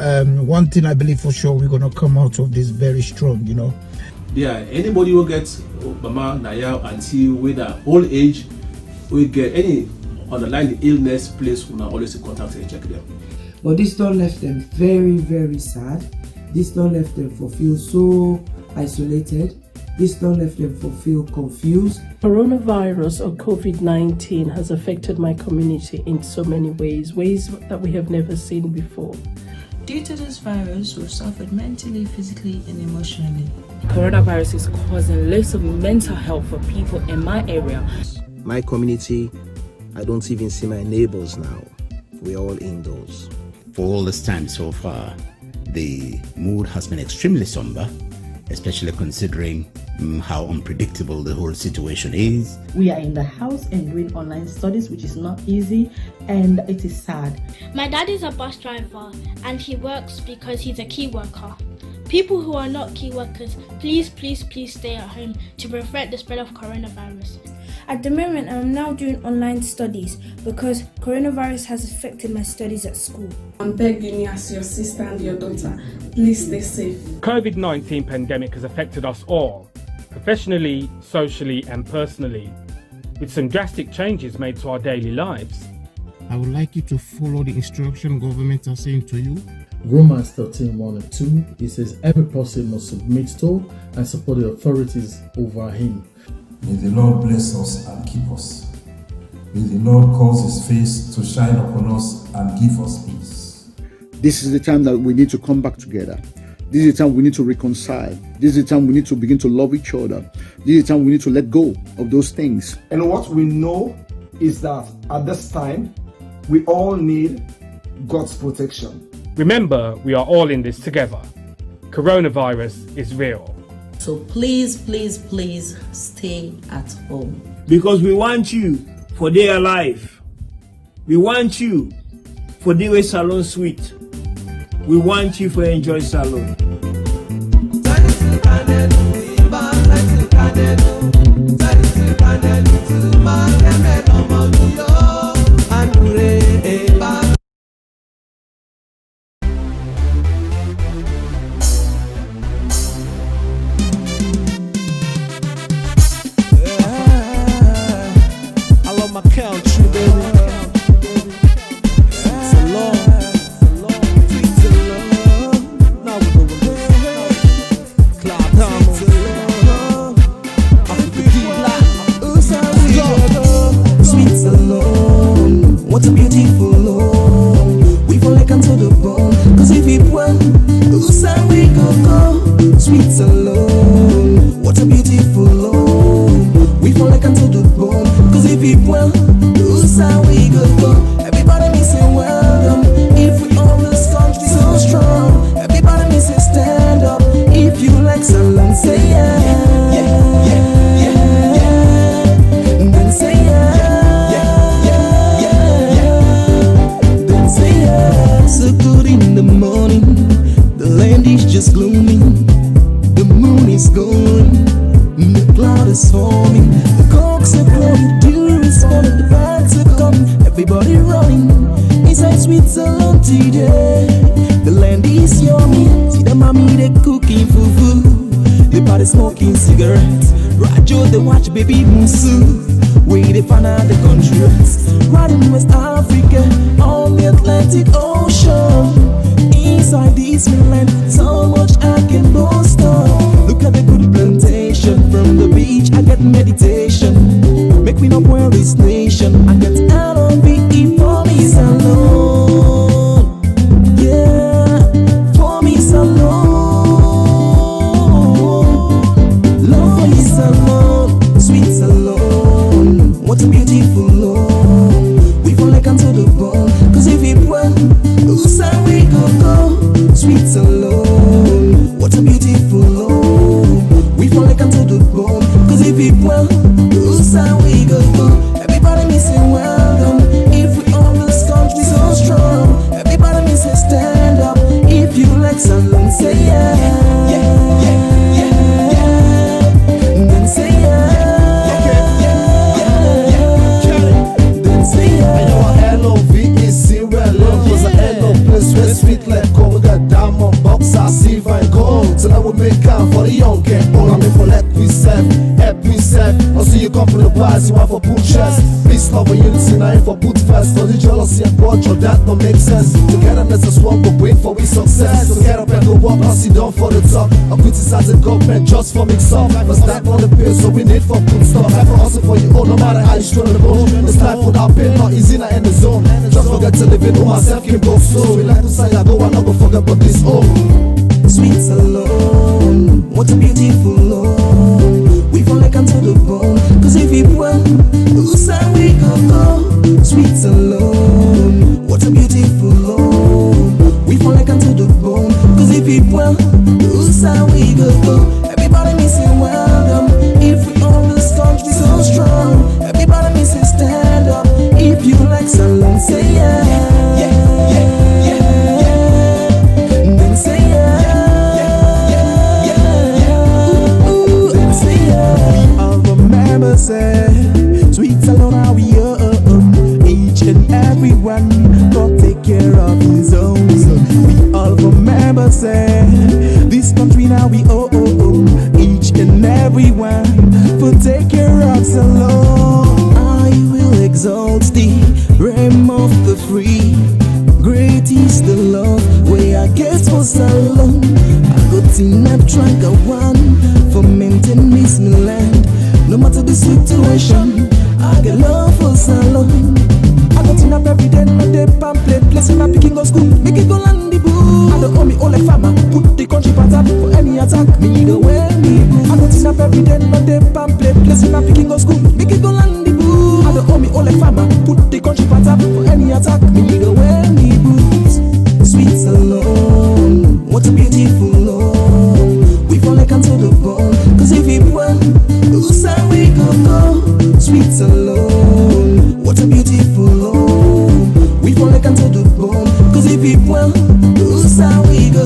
One thing I believe for sure, we're going to come out of this very strong, you know. Yeah, anybody who gets mama, naya, auntie, whether old age, we get any underlying illness, please we always in contact and check them. But this don't left them very, very sad. This don't left them for feel so isolated. This don't left them for feel confused. Coronavirus or COVID-19 has affected my community in so many ways that we have never seen before. Due to this virus, we've suffered mentally, physically, and emotionally. Coronavirus is causing lots of mental health for people in my area. My community, I don't even see my neighbors now. We're all indoors. For all this time so far, the mood has been extremely somber, especially considering how unpredictable the whole situation is. We are in the house and doing online studies, which is not easy, and it is sad. My dad is a bus driver and he works because he's a key worker. People who are not key workers, please stay at home to prevent the spread of coronavirus. At the moment, I'm now doing online studies because coronavirus has affected my studies at school. I'm begging you as your sister and your daughter, please stay safe. COVID-19 pandemic has affected us all, professionally, socially and personally, with some drastic changes made to our daily lives. I would like you to follow the instruction government are saying to you. Romans 13:1 and 2, it says every person must submit to and support the authorities over him. May the Lord bless us and keep us. May the Lord cause his face to shine upon us and give us peace. This is the time that we need to come back together. This is the time we need to reconcile. This is the time we need to begin to love each other. This is the time we need to let go of those things. And what we know is that at this time, we all need God's protection. Remember, we are all in this together. Coronavirus is real. So please stay at home. Because we want you for their life. We want you for the salon suite. We want you for enjoy salon. Switzerland today. The land is yummy. See the mommy they cooking fufu. The party smoking cigarettes. Rajo they watch baby musu. We they find out the countries. Right in West Africa, on the Atlantic Ocean. Inside this land, so much I can boast of. Look at the good plantation. From the beach I get meditation. Make me not wear this nation. I get L-O-V-E for me alone. Yeah, for me alone. Love is alone, sweet alone. What a beautiful love. We fall like unto the bone. Cause if it went, who's how we go? Sweet alone. What a beautiful love. We fall like unto the bone. Cause if it went, who's how we go? Everybody me say welcome. If we all this country so strong. Everybody me say stand up. If you like salon, say yeah. Yeah, yeah, yeah, yeah. Then say Sierra Leone was a hello place where sweet like gold. We got diamond, boxer, silver and gold. So that we make time for the young and old. I'm in for let we serve, help we serve. Also you come from the bars, you want for put chest. Peace, love and unity, now for put first. For the jealousy and culture, that don't make sense. Togetherness is one, but wait for we success. So get up and go walk, not sit down for the top. I criticize the government just for mix up. But stack on the pills, so we need for good stuff. Life for hustle for you all, no matter how you struggle the bone. This life without pain, not easy, not in the zone. Just forget to live it on myself, can go slow. We like to say I go, I not go forget about this home. Sweet alone, what a beautiful love. We fall like unto the bone. Cause if it went, who's how we go? Sweet alone, what a beautiful love. We fall like unto the bone. Cause if it went, who's how we go? Everybody me say welcome. If we all this country so strong. Everybody me say stand up. If you like salon, say yeah. Yeah, yeah, yeah, yeah. Then say yeah. Say, sweet alone how we each and everyone God take care of his own. We all remember say, this country now we each and everyone for take care of us alone. I will exalt thee, realm of the free. Great is the love where I get for so long. I got in a track of one for maintain this my land. No matter the situation, I get love for so long. I got enough every day, no day, pamphlet. Place in my picking go school, make it go land the boo. I don't owe me all like farmer, put the country pattern for any attack. Me the way me boo. I got enough every day, no day, pamphlet. Place in my picking go school, make it go land the boo. I don't owe me all like farmer, put the country pattern for any attack. Me the way me boo. Sweet alone, what a beautiful love. We fall like unto the bone. Cause if it went, who's how we go? Sweet alone, what a beautiful love. We fall like unto the bone. Cause if it went, who's how we go?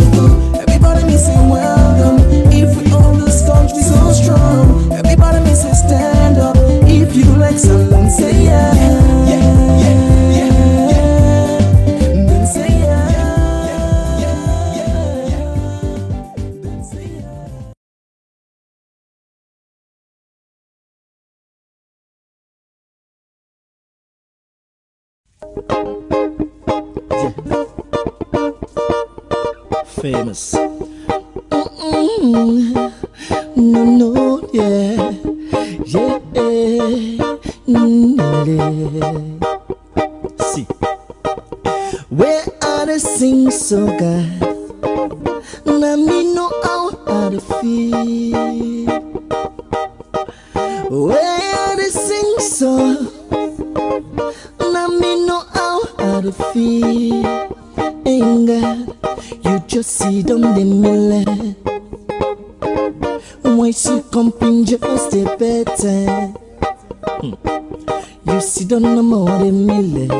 Everybody me say welcome. If we all this country so strong. Everybody me say stand up. If you like salon, say yeah. Yeah, yeah, yeah, yeah. Then say yeah. Famous. No, yeah, yeah, See, where are the sing so good? Now me know how to feel. Where are the sing so? Now me know how to feel. Ain't God, you just see them the millet. Why she comping just a better? You see them no more the millet.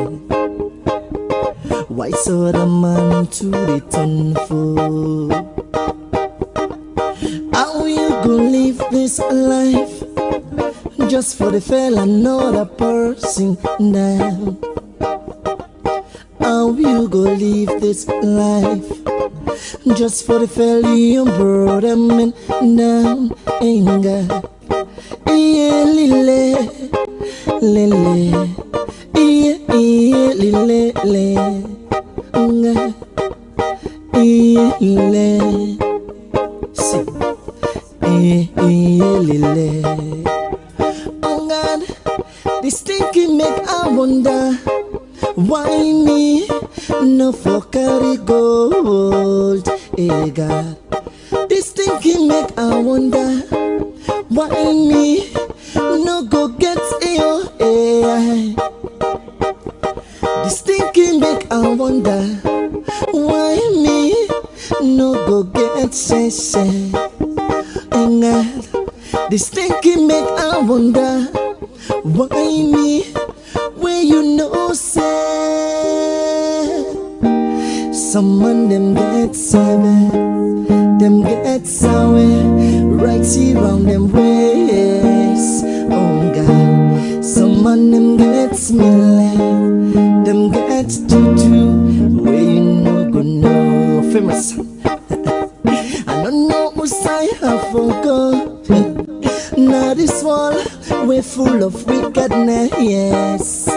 Why so the man to return for? How will you go live this life just for the fella another person down? how you go live this life? Just for the felly and brought them in down anger. Yeah, lile, lile, yeah, lile, lile, yeah, lile. See, yeah, lile. Oh God, this thinking make I wonder why me no for carry gold. Hey God, this thinking make I wonder why me no go get AI. This thinking make I wonder why me no go get say. And God, this thinking make I wonder why me when you know say some man them get seven, them get sour, right around them ways. Oh God, some man them get smelly, them get to where you no go know. Famous. I don't know who I have forgot. Now this wall we're full of wickedness. Yes. I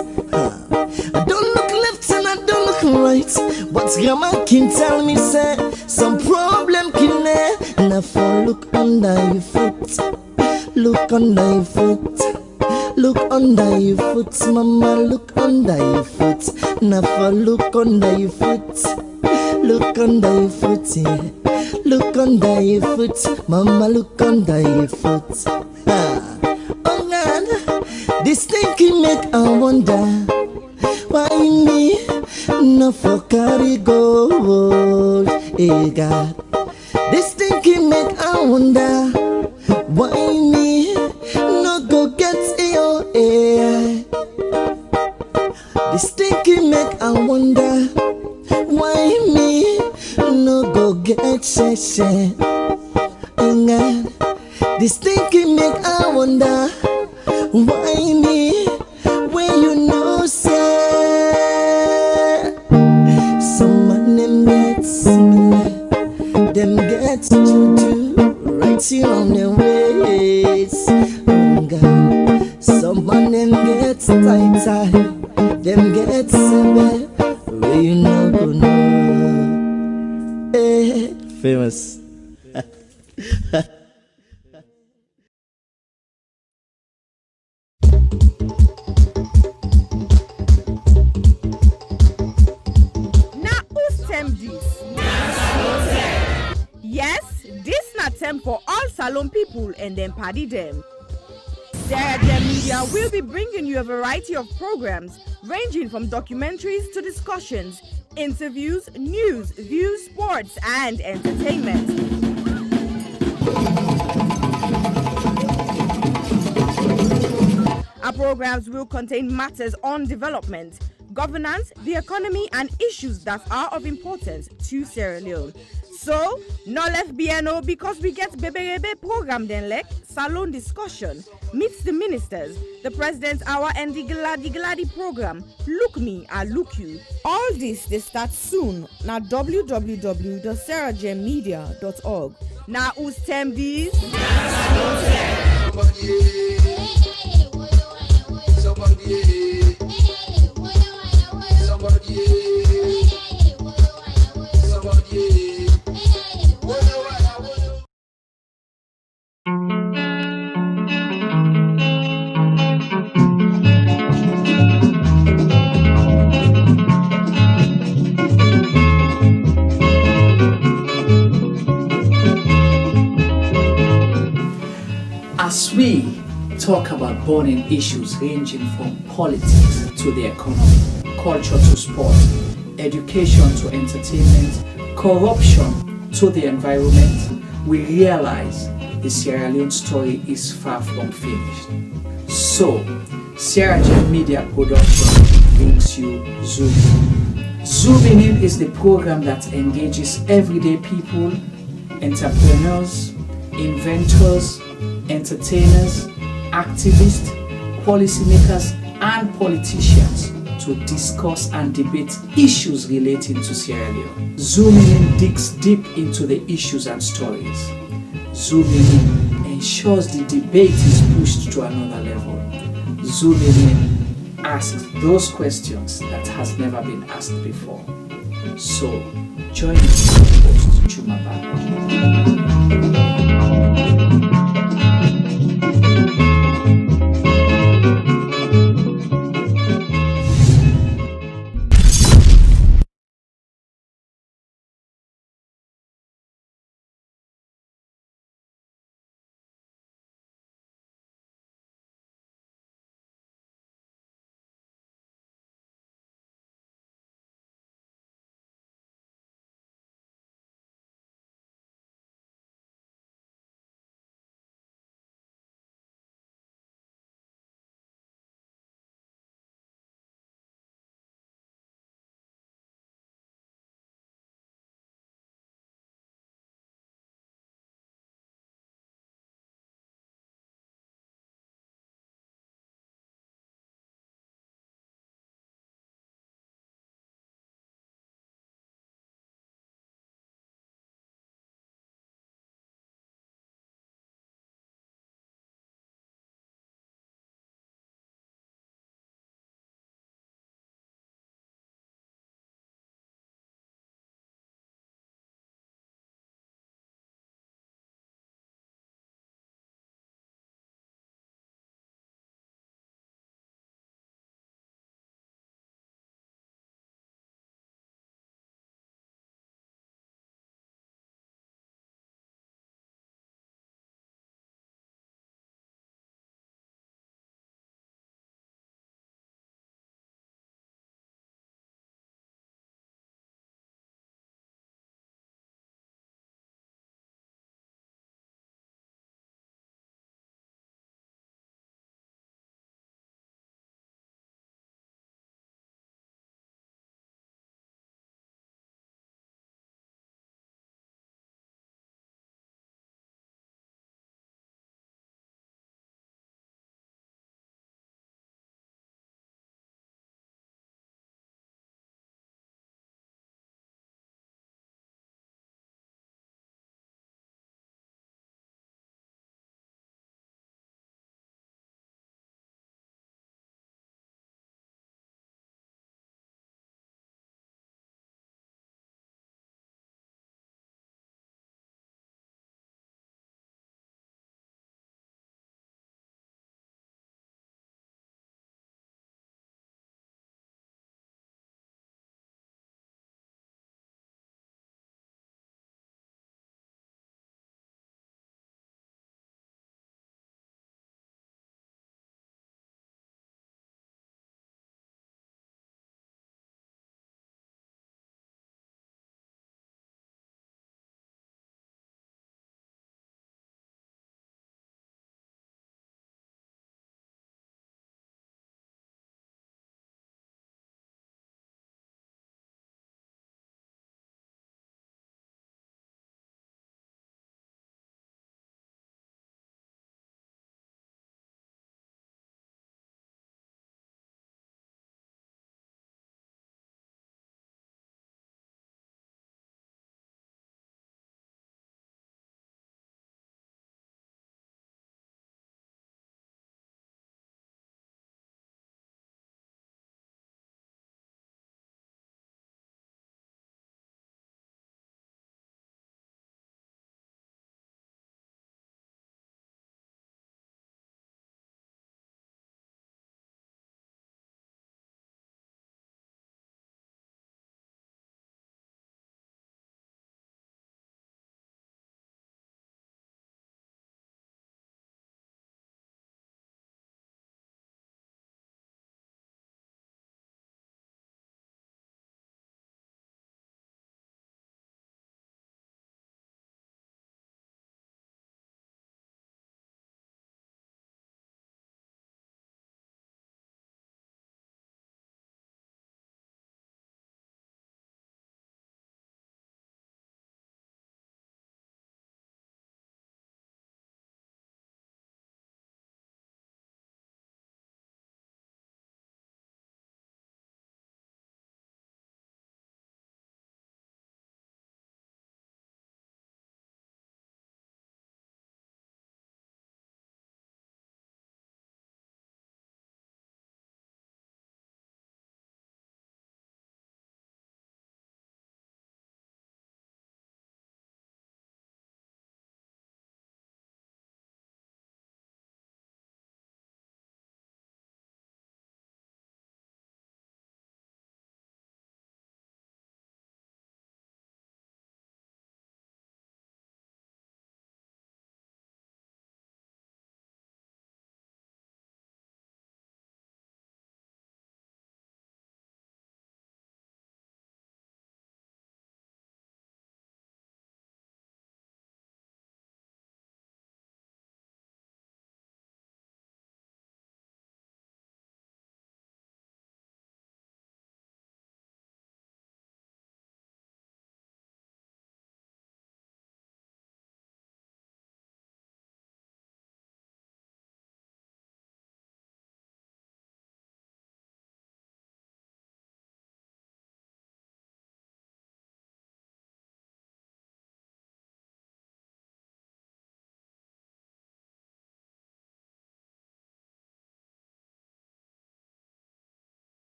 don't look left and I don't look right, but grandma can tell me say some problem can there. Now for look under your foot, look under your foot, look under your foot, mama look under your foot. Now for look under your foot, look under your foot, yeah. Look under your foot, mama look under your foot. Oh God, this thinking make I wonder why me no for carry gold. Hey God, this thinking make I wonder why me no go get AI. This thinking make I wonder why me no go get say. And God, this thinking make I wonder why me when you know say some man them get similar, them get to right here on their ways. Oh God, some man them get tight, them get seven, where you no go know. Hey, famous. Yes, this na term for all Salon people and them party them. Sierra Leone Media will be bringing you a variety of programs ranging from documentaries to discussions, interviews, news, views, sports, and entertainment. Our programs will contain matters on development, governance, the economy, and issues that are of importance to Sierra Leone. So, no left BNO because we get Bebe program then like Salon discussion, meets the ministers, the president's hour, and the Gladi program. Look me, I look you. All this they start soon na www.sierragemedia.org. Now who's term these? As we talk about burning issues ranging from politics to the economy, culture to sport, education to entertainment, corruption to the environment, we realize the Sierra Leone story is far from finished. So, Sierra Leone Media Production brings you Zoom. Zooming In is the program that engages everyday people, entrepreneurs, inventors, entertainers, activists, policymakers, and politicians to discuss and debate issues relating to Sierra Leone. Zooming in digs deep into the issues and stories. Zooming in ensures the debate is pushed to another level. Zooming in asks those questions that has never been asked before. So, join me, host Chumaba.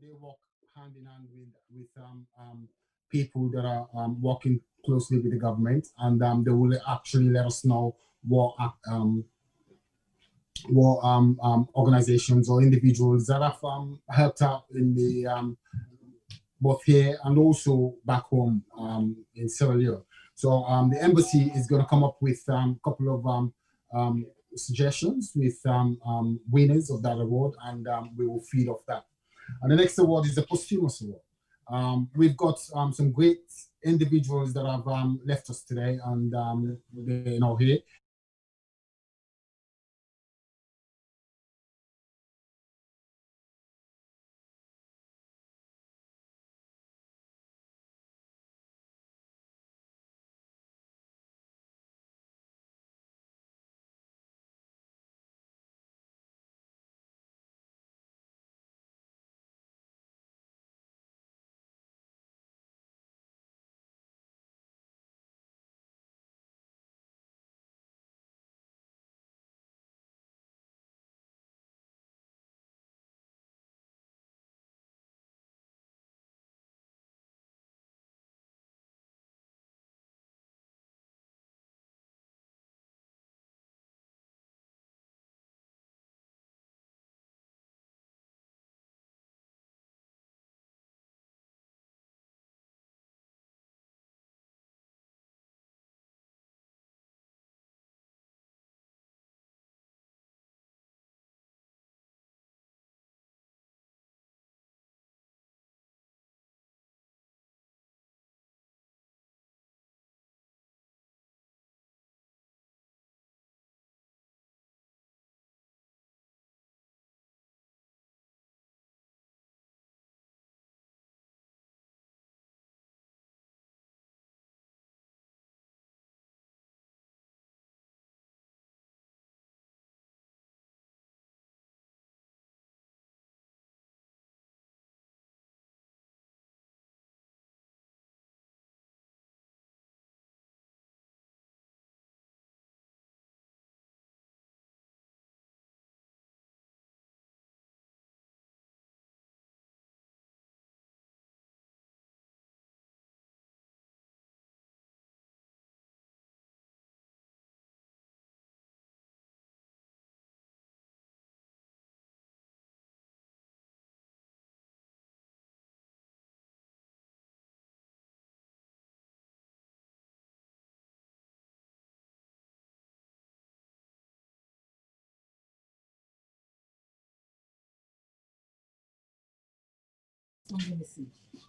they work hand in hand with people that are working closely with the government, and they will actually let us know what organizations or individuals that have helped out in the both here and also back home in Sierra Leone. So the embassy is going to come up with a couple of suggestions with winners of that award, and we will feed off that. And the next award is the posthumous award. We've got some great individuals that have left us today, and they're now here.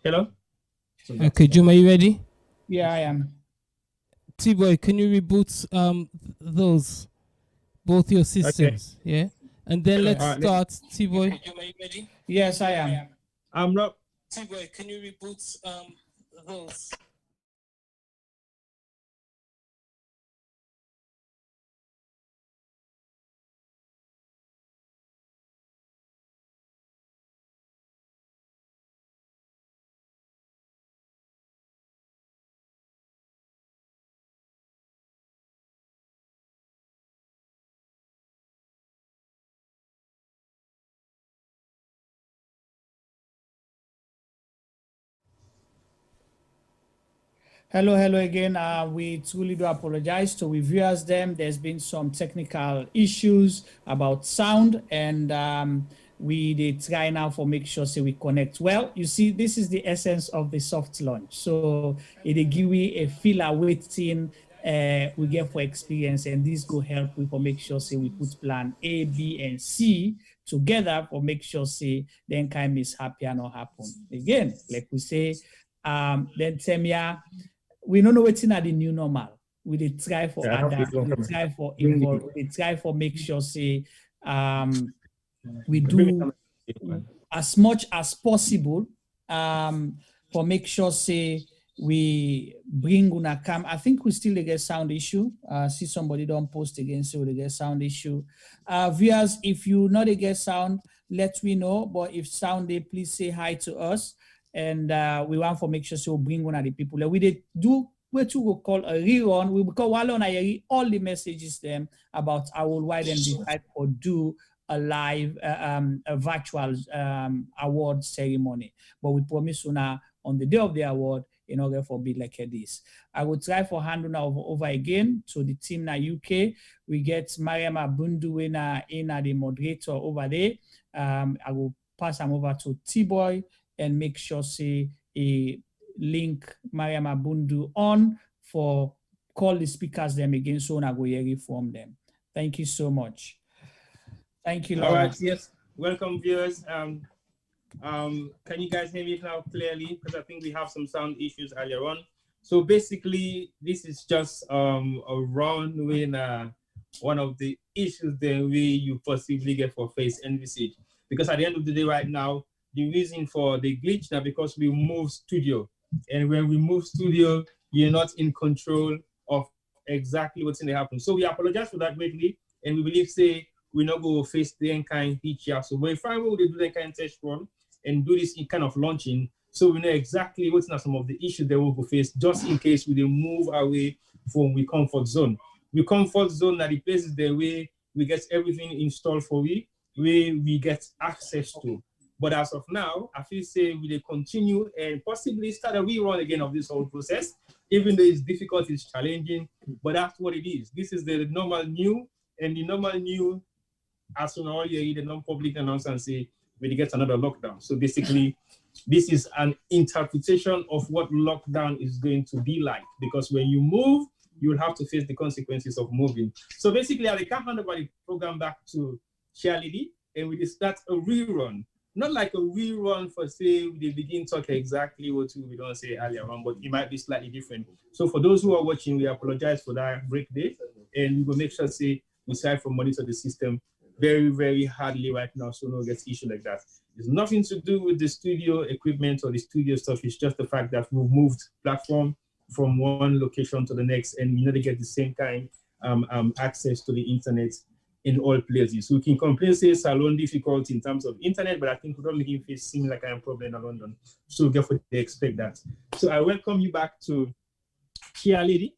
Hello? Okay, Juma, you ready? Yeah, I am. T-Boy, can you reboot those, both your systems? Okay. Yeah? And then let's start, T-Boy. Okay, Juma, you ready? Yes, I am. I'm not. T-Boy, can you reboot those? Hello again. We truly do apologize to reviewers. There's been some technical issues about sound, and we did try now for make sure we connect well. You see, this is the essence of the soft launch. So it give we a feel awaiting we get for experience, and this go help we for make sure we put plan A, B, and C together for make sure then kind mishap not happen again. Like we say, then Temia. We don't know what's in the new normal. We did try for adapt, we try for involve, we try for make sure we do as much as possible for make sure we bring una cam. I think we still get sound issue. See somebody don't post again, so we get sound issue. Viewers, if you not get sound, let me know. But if sound day, please say hi to us. And we want to make sure we bring one of the people. We did do what we will call a rerun. We will call all the messages them about AWOL, why them decide or do a live, a virtual award ceremony. But we promise Una on the day of the award in order for be like this. I will try for handing over again to the team na UK. We get Mariam Abundu in the moderator over there. I will pass them over to T-Boy and make sure say a link Mariam Abundu on for call the speakers them again so I go hear from them. Thank you so much. Thank you, Laura. All right, yes. Welcome, viewers. Can you guys hear me now clearly? Because I think we have some sound issues earlier on. So basically, this is just a run with one of the issues that you possibly get for face envisage. Because at the end of the day right now, the reason for the glitch now because we move studio. And when we move studio, you're not in control of exactly what's going to happen. So we apologize for that greatly. And we believe, say, we're not going to face the kind hitch here. So we're fine to do the kind of test run and do this in kind of launching. So we know exactly what's some of the issues that we'll go face just in case we move away from the comfort zone. We comfort zone are the places that we get everything installed for we get access to. But as of now, I feel say we will continue and possibly start a rerun again of this whole process, even though it's difficult, it's challenging, but that's what it is. This is the normal new, and the normal new, as soon as you read the non-public announcement say, we get another lockdown. So basically, this is an interpretation of what lockdown is going to be like, because when you move, you will have to face the consequences of moving. So basically, I can't hand over the program back to Charlie, and we start a rerun. Not like a rerun for say they begin talk exactly what we don't say earlier on, but it might be slightly different. So for those who are watching, we apologize for that break day, and we will make sure say we try to monitor the system very, very hardly right now, so no gets issue like that. It's nothing to do with the studio equipment or the studio stuff. It's just the fact that we've moved platform from one location to the next, and we need to get the same kind access to the internet in all places. So we can complain, say, Salon difficult in terms of internet, but I think we don't make him face similar kind of problem in London. So therefore, they expect that. So I welcome you back to Chia Lady.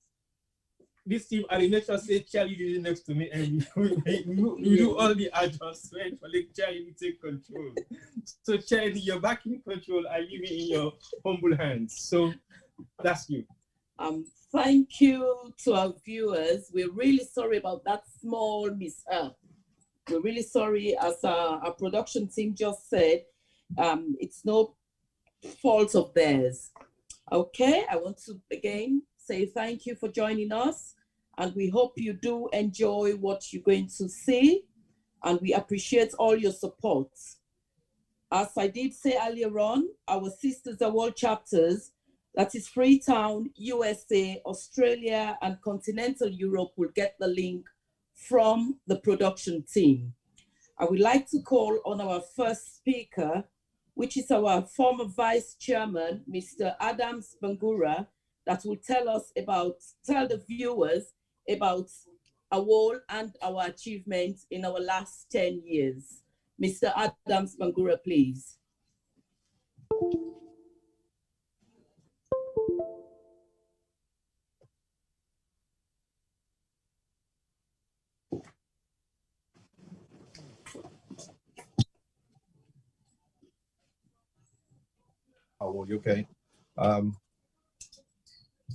This team, I make sure say Chia Lady is next to me, and we do all the adjustments for like Chia Lady take control. So Chia Lady, you're back in control. I leave it in your humble hands. So that's you. Thank you to our viewers. We're really sorry about that small mishap. We're really sorry, as our production team just said, it's no fault of theirs. Okay, I want to again say thank you for joining us, and we hope you do enjoy what you're going to see, and we appreciate all your support. As I did say earlier on, our sisters AWOL chapters, that is Freetown, USA, Australia, and continental Europe, will get the link from the production team. I would like to call on our first speaker, which is our former Vice Chairman, Mr. Adams Bangura, that will tell the viewers about AWOL and our achievements in our last 10 years. Mr. Adams Bangura, please. AWOL-UK.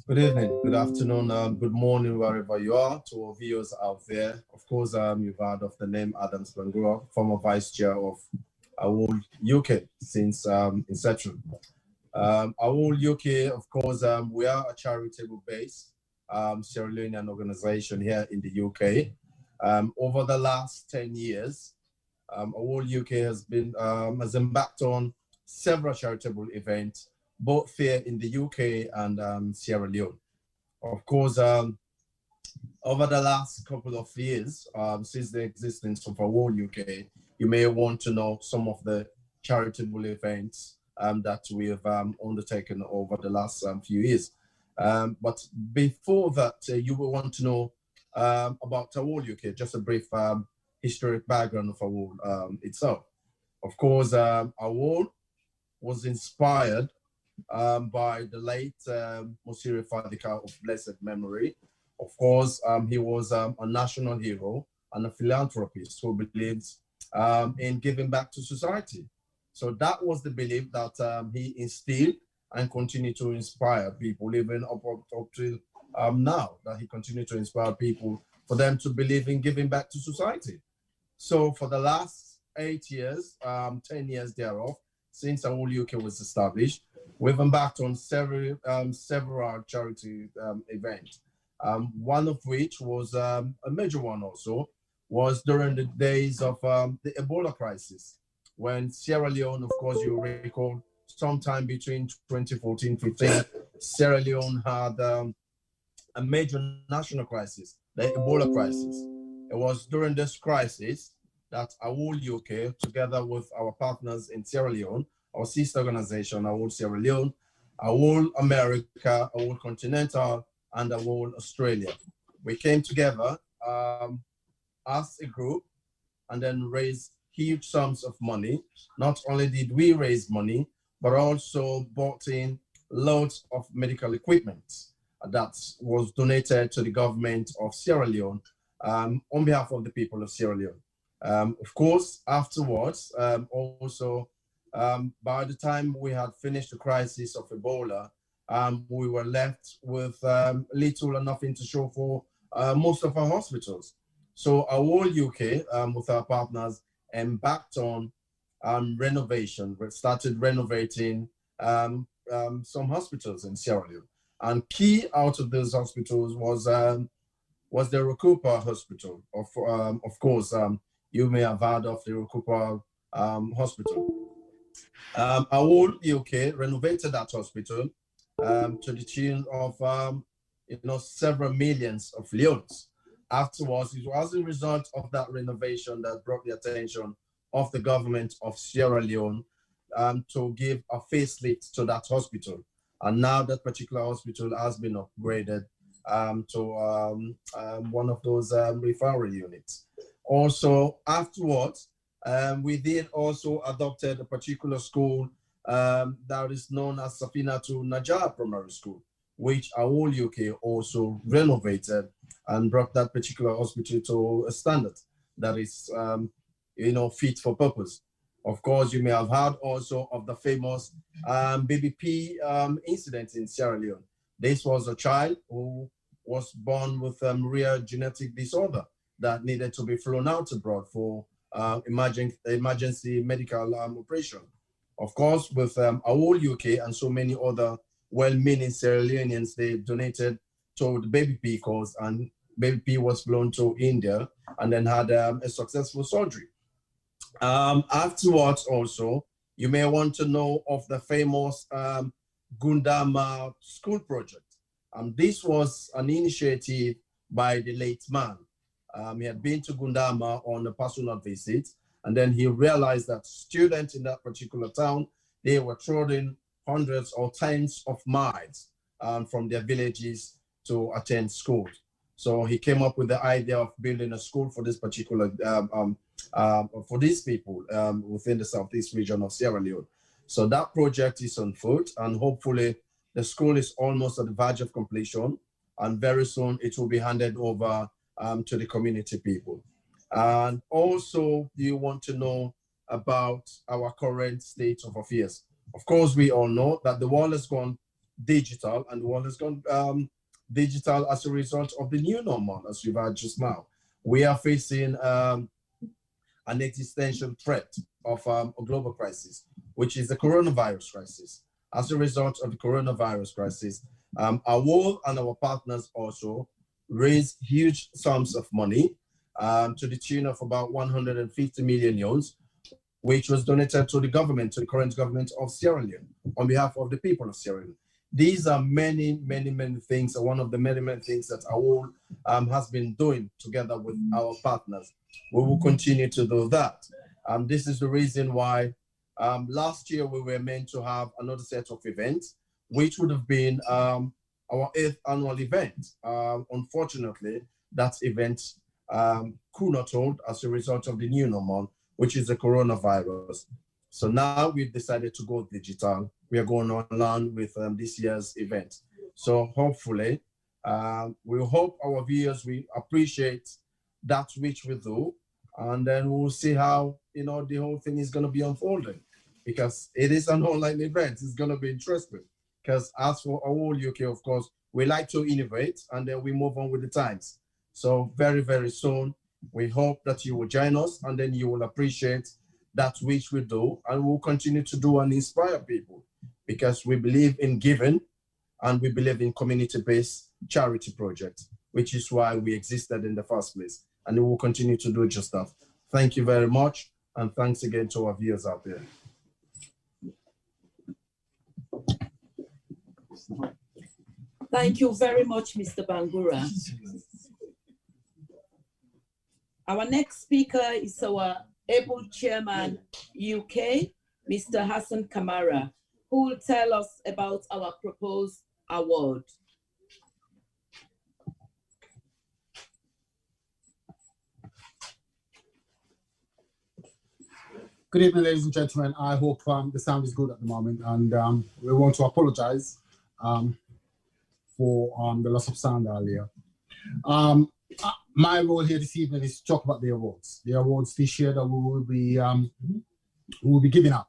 Good evening, good afternoon, good morning, wherever you are, to our viewers out there. Of course, you've heard of the name Adams Bangura, former Vice Chair of AWOL-UK since inception. AWOL-UK, of course, we are a charitable-based Sierra Leonean organization here in the UK. Over the last 10 years, AWOL-UK has embarked on several charitable events, both here in the UK and Sierra Leone. Of course, over the last couple of years, since the existence of AWOL-UK, you may want to know some of the charitable events that we have undertaken over the last few years. But before that, you will want to know about AWOL-UK, just a brief historic background of AWOL itself. Of course, AWOL was inspired by the late Monsieur Fadika of blessed memory. Of course, he was a national hero and a philanthropist who believes in giving back to society. So that was the belief that he instilled and continued to inspire people, even up till now, that he continued to inspire people for them to believe in giving back to society. So for the last 8 years, 10 years thereof, since AWOL-UK was established, we've embarked on several charity events. One of which was a major one also, was during the days of the Ebola crisis, when Sierra Leone, of course, you recall, sometime between 2014-15, Sierra Leone had a major national crisis, the Ebola crisis. It was during this crisis that AWOL-UK, together with our partners in Sierra Leone, our sister organization, AWOL Sierra Leone, AWOL America, AWOL Continental, and AWOL Australia, we came together as a group and then raised huge sums of money. Not only did we raise money, but also bought in loads of medical equipment that was donated to the government of Sierra Leone on behalf of the people of Sierra Leone. Of course, afterwards, by the time we had finished the crisis of Ebola, we were left with little or nothing to show for most of our hospitals. So AWOL-UK, with our partners, embarked on renovation. We started renovating some hospitals in Sierra Leone. And key out of those hospitals was the Rukupa Hospital. Of course, you may have heard of the Rukupa Hospital. AWOL-UK renovated that hospital to the tune of several millions of leones. Afterwards, it was a result of that renovation that brought the attention of the government of Sierra Leone to give a facelift to that hospital. And now that particular hospital has been upgraded to one of those referral units. Also, afterwards, we then also adopted a particular school that is known as Safinatu Najjar Primary School, which AWOL-UK also renovated and brought that particular hospital to a standard that is, fit for purpose. Of course, you may have heard also of the famous BBP incident in Sierra Leone. This was a child who was born with a rare genetic disorder that needed to be flown out abroad for emergency medical operation. Of course, with AWOL-UK and so many other well-meaning Sierra Leoneans, they donated to the Baby P cause, and Baby P was flown to India and then had a successful surgery. Afterwards, also, you may want to know of the famous Gundama School Project. This was an initiative by the late man. He had been to Gundama on a personal visit, and then he realized that students in that particular town, they were trotting hundreds or tens of miles from their villages to attend school. So he came up with the idea of building a school for this particular, for these people within the southeast region of Sierra Leone. So that project is on foot, and hopefully the school is almost at the verge of completion, and very soon it will be handed over to the community people. And also, you want to know about our current state of affairs. Of course, we all know that the world has gone digital, and the world has gone digital as a result of the new normal, as we've had just now. We are facing an existential threat of a global crisis, which is the coronavirus crisis. As a result of the coronavirus crisis, AWOL and our partners also raised huge sums of money to the tune of about 150 million euros, which was donated to the government, to the current government of Sierra Leone, on behalf of the people of Sierra Leone. These are many, many, many things, and one of the many, many things that AWOL has been doing together with our partners. We will continue to do that. This is the reason why last year we were meant to have another set of events, which would have been our 8th annual event. Unfortunately, that event could not hold as a result of the new normal, which is the coronavirus. So now we've decided to go digital. We are going online with this year's event. So hopefully, we hope our viewers will appreciate that which we do, and then we'll see how, you know, the whole thing is going to be unfolding, because it is an online event. It's going to be interesting, because as for AWOL-UK, of course, we like to innovate and then we move on with the times. So very, very soon, we hope that you will join us, and then you will appreciate that which we do, and we'll continue to do and inspire people, because we believe in giving and we believe in community-based charity projects, which is why we existed in the first place. And we will continue to do just that. Thank you very much. And thanks again to our viewers out there. Thank you very much, Mr. Bangura. Our next speaker is our AWOL Chairman UK, Mr. Hassan Kamara, who will tell us about our proposed award. Good evening, ladies and gentlemen. I hope the sound is good at the moment, and we want to apologize for the loss of sound earlier. My role here this evening is to talk about the awards. The awards this year that we will be giving out.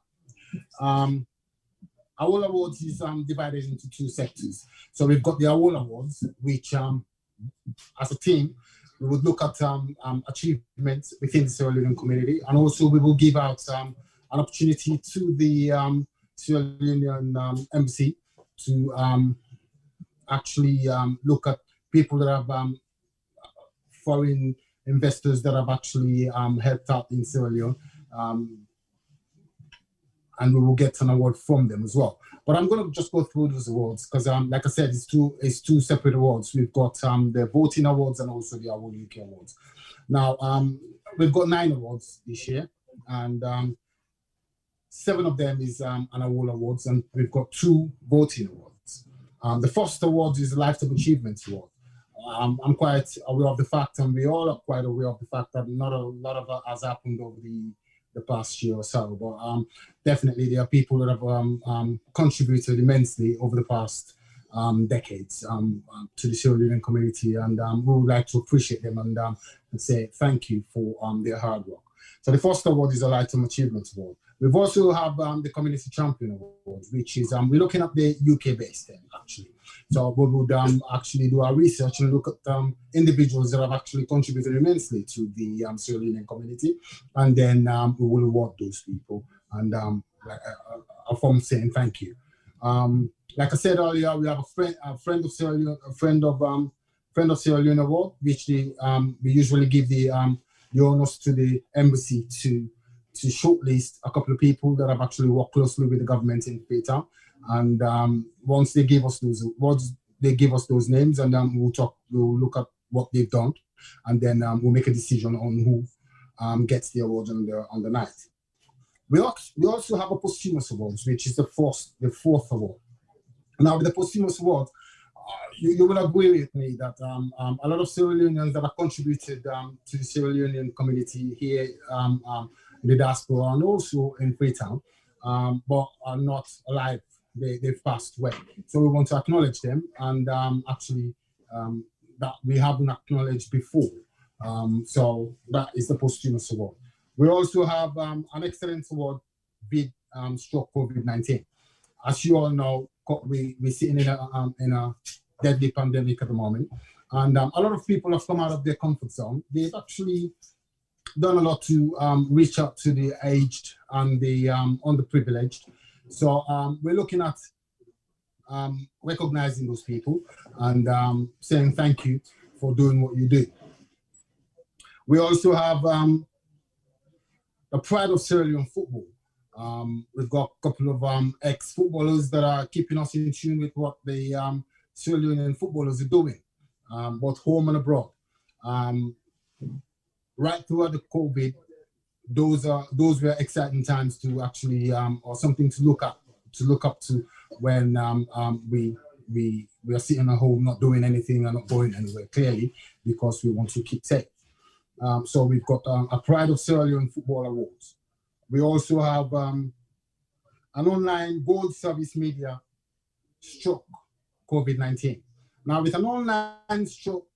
AWOL Awards is divided into two sectors. So we've got the AWOL Awards, which as a team, we would look at achievements within the Sierra Leone community, and also we will give out an opportunity to the Sierra Leonean embassy to actually look at people that have foreign investors that have actually helped out in Sierra Leone, and we will get an award from them as well. But I'm going to just go through those awards because, like I said, it's two separate awards. We've got the voting awards and also the AWOL-UK awards. Now, we've got 9 awards this year, and 7 of them is an AWOL awards, and we've got 2 voting awards. The first award is the Lifetime Achievement Award. I'm quite aware of the fact, and we all are quite aware of the fact that not a lot of it has happened over the past year or so, but definitely there are people that have contributed immensely over the past decades to the Sierra Leone community, and we would like to appreciate them and say thank you for their hard work. So the first award is a Lifetime Achievement Award. We've also have the Community Champion Award, which is we're looking at the UK-based actually. So we would actually do our research and look at individuals that have actually contributed immensely to the Sierra Leone community, and then we will award those people and a form saying thank you. Like I said earlier, we have a friend of Sierra Leone award, which we usually give the honors to the embassy to shortlist a couple of people that have actually worked closely with the government in Freetown. And once they give us those names, and we'll look at what they've done, and then we'll make a decision on who gets the award on the night. We also have a posthumous award, which is the fourth award. Now, with the posthumous award, you will agree with me that a lot of Sierra Leoneans that have contributed to the Sierra Leonean community here in the diaspora and also in Freetown, but are not alive. They've passed away. So we want to acknowledge them, and actually that we haven't acknowledged before. So that is the posthumous award. We also have an excellence award with stroke COVID-19. As you all know, we're sitting in a deadly pandemic at the moment, and a lot of people have come out of their comfort zone. They've actually done a lot to reach out to the aged and the underprivileged. So we're looking at recognizing those people and saying thank you for doing what you do. We also have the pride of Sierra Leone football. We've got a couple of ex-footballers that are keeping us in tune with what the Sierra Leonean footballers are doing, both home and abroad. Right throughout the COVID, those were exciting times to actually, or something to look up to when we are sitting at home, not doing anything and not going anywhere, clearly, because we want to keep safe. So we've got a Pride of Sierra Leone Football Awards. We also have an online gold service media stroke COVID-19. Now, with an online stroke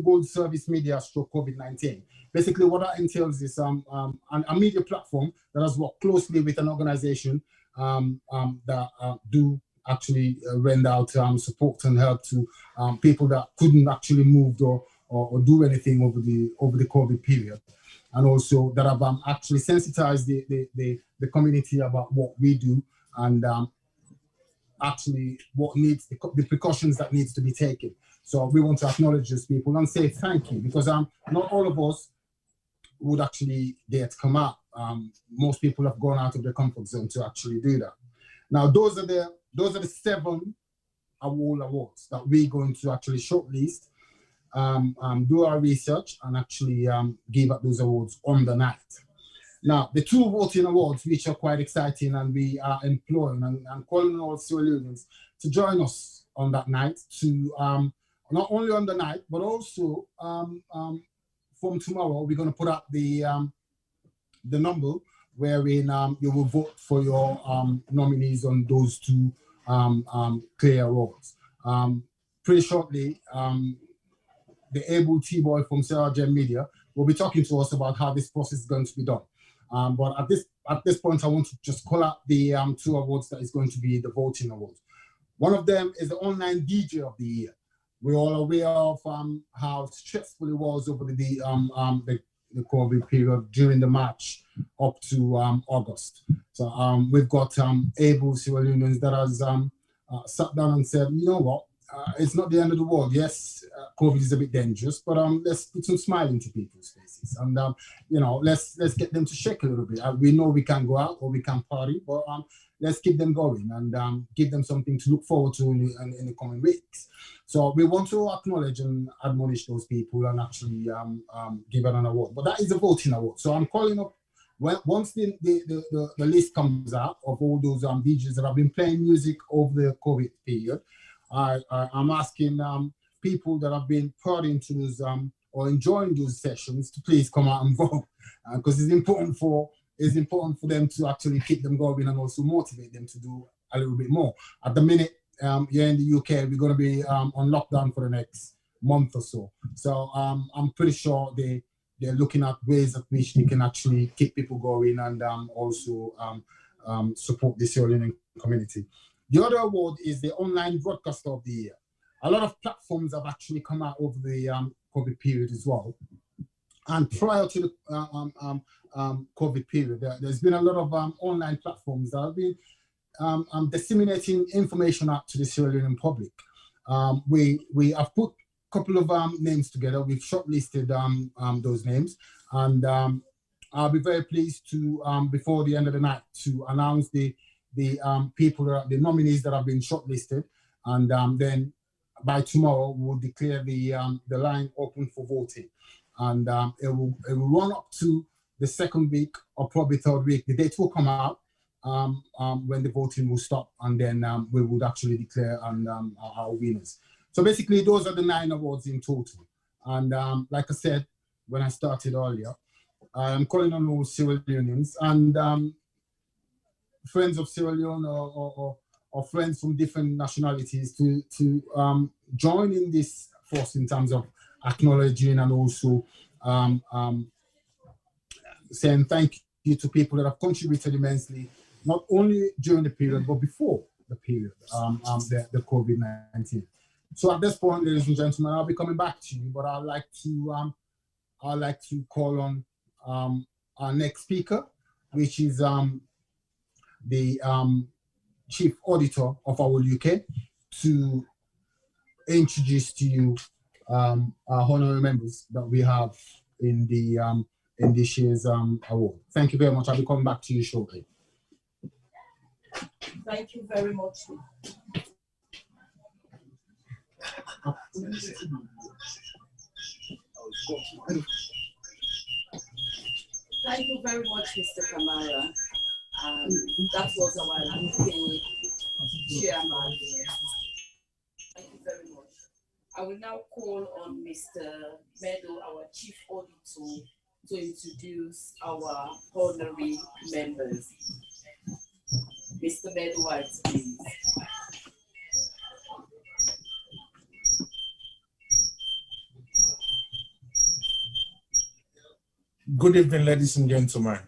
gold service media stroke COVID-19. Basically, what that entails is a media platform that has worked closely with an organization that do actually render out support and help to people that couldn't actually move or do anything over the COVID period, and also that have actually sensitized the community about what we do and actually what needs the precautions that needs to be taken. So we want to acknowledge those people and say thank you, because not all of us would actually dare to come out. Most people have gone out of their comfort zone to actually do that. Now, those are the 7 AWOL awards that we're going to actually shortlist, do our research, and actually give out those awards on the night. Now, the 2 voting awards, which are quite exciting, and we are employing and calling on all Sierra Leoneans to join us on that night, to not only on the night, but also from tomorrow, we're going to put up the number wherein you will vote for your nominees on those 2 clear awards. Pretty shortly, the able T-boy from Sierra Leone Media will be talking to us about how this process is going to be done. But at this point, I want to just call out the 2 awards that is going to be the voting awards. One of them is the online DJ of the year. We're all aware of how stressful it was over the COVID period during the March up to August. So we've got able Sierra Leoneans that has sat down and said, you know what, it's not the end of the world. Yes, COVID is a bit dangerous, but let's put some smile into people's faces, and let's get them to shake a little bit. We know we can go out or we can party, but let's keep them going and give them something to look forward to in the coming weeks. So we want to acknowledge and admonish those people and actually give them an award. But that is a voting award. So I'm calling up, once the list comes out of all those DJs that have been playing music over the COVID period, I'm asking people that have been partying to those or enjoying those sessions to please come out and vote, because it's important for them to actually keep them going and also motivate them to do a little bit more. At the minute, here in the UK, we're going to be on lockdown for the next month or so. So I'm pretty sure they're looking at ways at which they can actually keep people going and also support the Sierra Leone community. The other award is the online broadcaster of the year. A lot of platforms have actually come out over the COVID period as well. And prior to the COVID period, there's been a lot of online platforms that have been disseminating information out to the Sierra Leonean public. We have put a couple of names together. We've shortlisted those names, and I'll be very pleased to, before the end of the night, to announce the people, the nominees that have been shortlisted, and then by tomorrow we'll declare the line open for voting, and it will run up to the 2nd week or probably 3rd week. The date will come out when the voting will stop, and then we would actually declare our winners. So basically, those are the 9 awards in total. And like I said when I started earlier, I'm calling on all Sierra Leoneans and friends of Sierra Leone or friends from different nationalities to join in this force in terms of acknowledging and also saying thank you to people that have contributed immensely, not only during the period, but before the period, the COVID-19. So at this point, ladies and gentlemen, I'll be coming back to you, but I'd like to call on our next speaker, which is the Chief Auditor of AWOL-UK, to introduce to you our honorary members that we have in this year's award. Thank you very much. I'll be coming back to you shortly. Thank you very much. Thank you very much, Mr. Kamara. That was our UK chairman. Thank you very much. I will now call on Mr. Meadow, our Chief Auditor, to introduce our honorary members. Mr. Meadow, please. Good evening, ladies and gentlemen.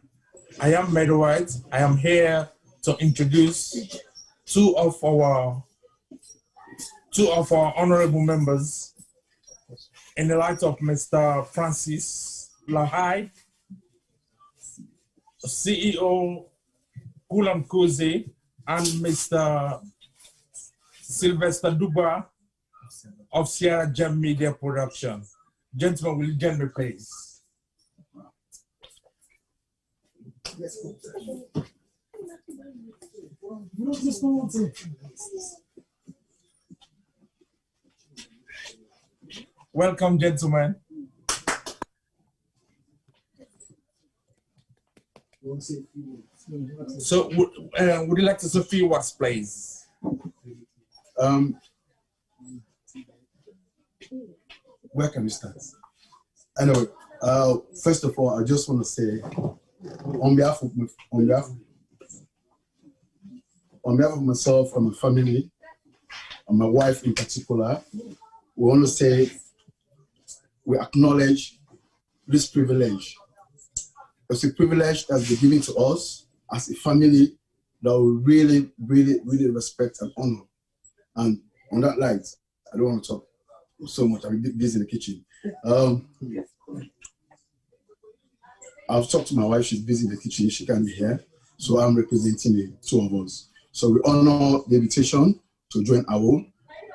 I am Mary White. I am here to introduce two of our honorable members in the light of Mr. Francis Lahai, CEO Kulam Koze, and Mr. Sylvester Duba of Sierra Gem Media Production. Gentlemen, will you join me, please? Welcome, gentlemen. So, would you like to say a few words, please? Where can we start? Anyway, first of all, I just want to say, on behalf of myself and my family, and my wife in particular, we want to say we acknowledge this privilege. It's a privilege that's been given to us as a family that we really, really, really respect and honor. And on that light, I don't want to talk so much. I'm busy in the kitchen. I've talked to my wife. She's busy in the kitchen. She can't be here. So I'm representing the two of us. So we honor the invitation to join AWOL.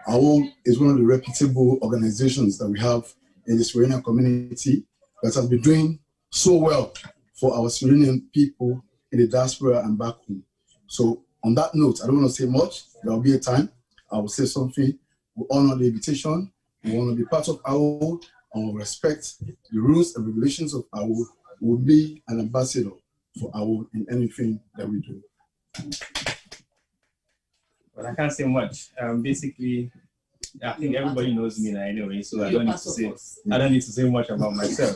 AWOL is one of the reputable organizations that we have in the Sierra Leone community that has been doing so well for our Sierra Leonean people in the diaspora and back home. So on that note, I don't want to say much. There will be a time I will say something. We honor the invitation. We want to be part of AWOL and we respect the rules and regulations of AWOL. We will be an ambassador for AWOL in anything that we do. Well, I can't say much. Basically, I think everybody knows me now anyway, so I don't need to say much about myself.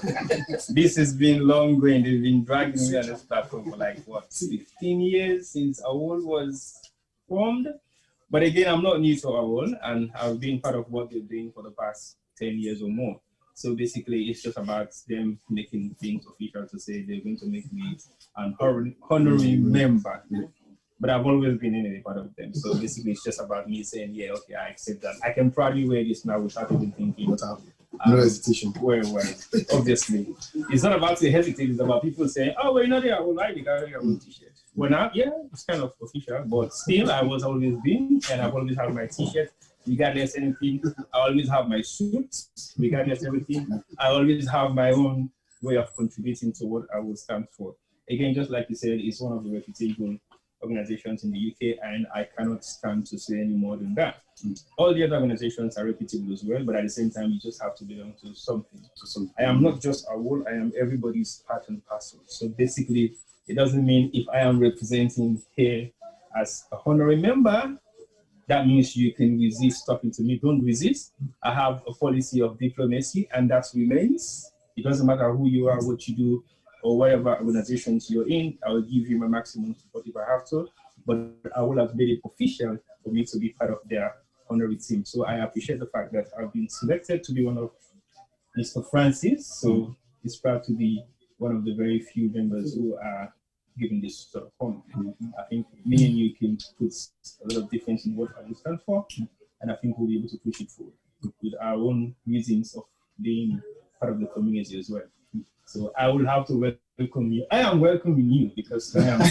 This has been long going. They've been dragging me on this platform for like what, 15 years since AWOL was formed. But again, I'm not new to AWOL, and I've been part of what they're doing for the past 10 years or more. So basically, it's just about them making things official to say they're going to make me an honorary member. But I've always been in a part of them. So basically, it's just about me saying, yeah, okay, I accept that. I can proudly wear this now without even thinking. No hesitation. Well, obviously. It's not about to hesitate. It's about people saying, oh, well, you know, I will like it. I wear your t-shirt. Well, now, yeah, it's kind of official. But still, I was always been, and I've always had my t-shirt. Regardless anything, I always have my suit. Regardless everything, I always have my own way of contributing to what I will stand for. Again, just like you said, it's one of the reputable organizations in the UK, and I cannot stand to say any more than that. All the other organizations are reputable as well, but at the same time, you just have to belong to something. I am not just AWOL, I am everybody's part and parcel. So basically, it doesn't mean if I am representing here as a honorary member, that means you can resist talking to me. Don't resist. I have a policy of diplomacy, and that remains. It doesn't matter who you are, what you do, or whatever organizations you're in. I will give you my maximum support if I have to, but I will have made it official for me to be part of their honorary team. So I appreciate the fact that I've been selected to be one of Mr. Francis. So it's proud to be one of the very few members who are given this sort of honor. I think me and you can put a lot of difference in what I will stand for, and I think we'll be able to push it forward with our own reasons of being part of the community as well. So I will have to welcome you. I am welcoming you because I am.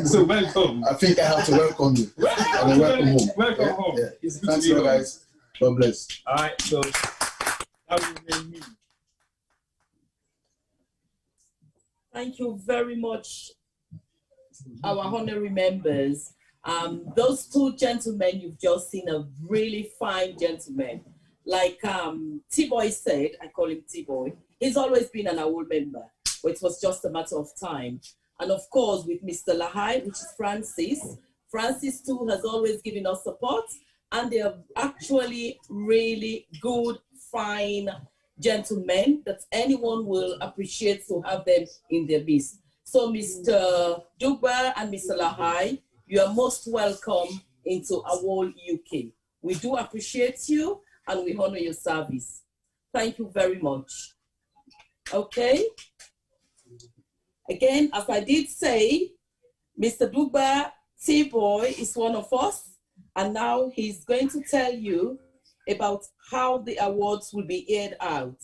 So welcome. I think I have to welcome you. And welcome home. Welcome home. Yeah. It's good Thanks, to be guys. God bless. All right. So that will be me. Thank you very much, our honorary members. Those two gentlemen you've just seen are really fine gentlemen. Like T-Boy said, I call him T-Boy, he's always been an AWOL member, but it was just a matter of time. And of course, with Mr. Lahai, which is Francis too has always given us support, and they are actually really good, fine gentlemen that anyone will appreciate to have them in their midst. So Mr. Dugba and Mr. Lahai, you are most welcome into AWOL-UK. We do appreciate you and we honor your service. Thank you very much. Okay. Again, as I did say, Mr. Dugba T-Boy is one of us, and now he's going to tell you about how the awards will be aired out.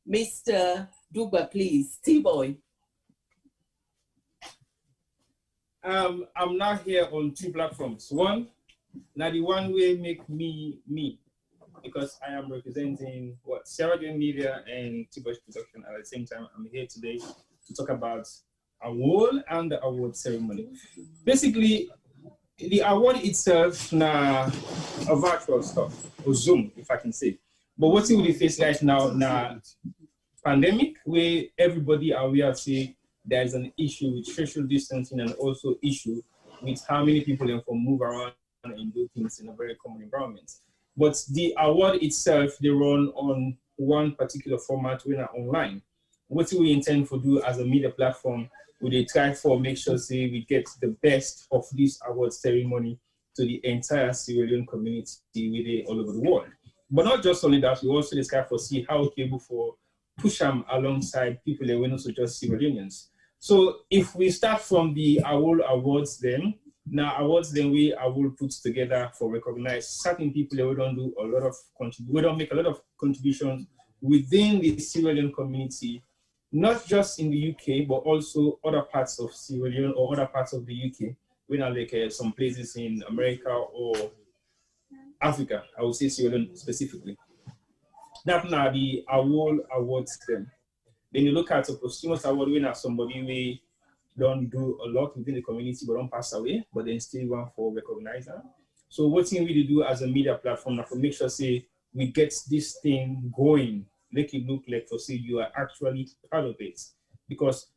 Mr. Dugba, please. T-Boy. I'm now here on two platforms. One, now the one way make me me, because I am representing what Sierra Leone Media and T-Boy Production at the same time. I'm here today to talk about AWOL and the award ceremony. Basically, the award itself na a virtual stuff, or Zoom, if I can say. But what we face right now na pandemic, where everybody are aware say there is an issue with social distancing and also issue with how many people can move around and do things in a very common environment. But the award itself, they run on one particular format when are online. What we intend to do as a media platform, we try for make sure say we get the best of this award ceremony to the entire Sierra Leone community all over the world. But not just only that, we also try for see how we can able for push them alongside people that we not just Sierra Leoneans. So if we start from the AWOL awards then, now awards then we AWOL puts together for recognize certain people that we don't do a lot of we don't make a lot of contributions within the Sierra Leone community, not just in the UK, but also other parts of Sierra Leone or other parts of the UK. We now like some places in America or Africa, I would say Sierra Leone specifically. That's now the AWOL awards then. Then you look at a posthumous award winner, somebody we don't do a lot within the community, but don't pass away, but then still want for recognizer. So what we really do as a media platform now for make sure say we get this thing going, make it look like for say you are actually part of it. Because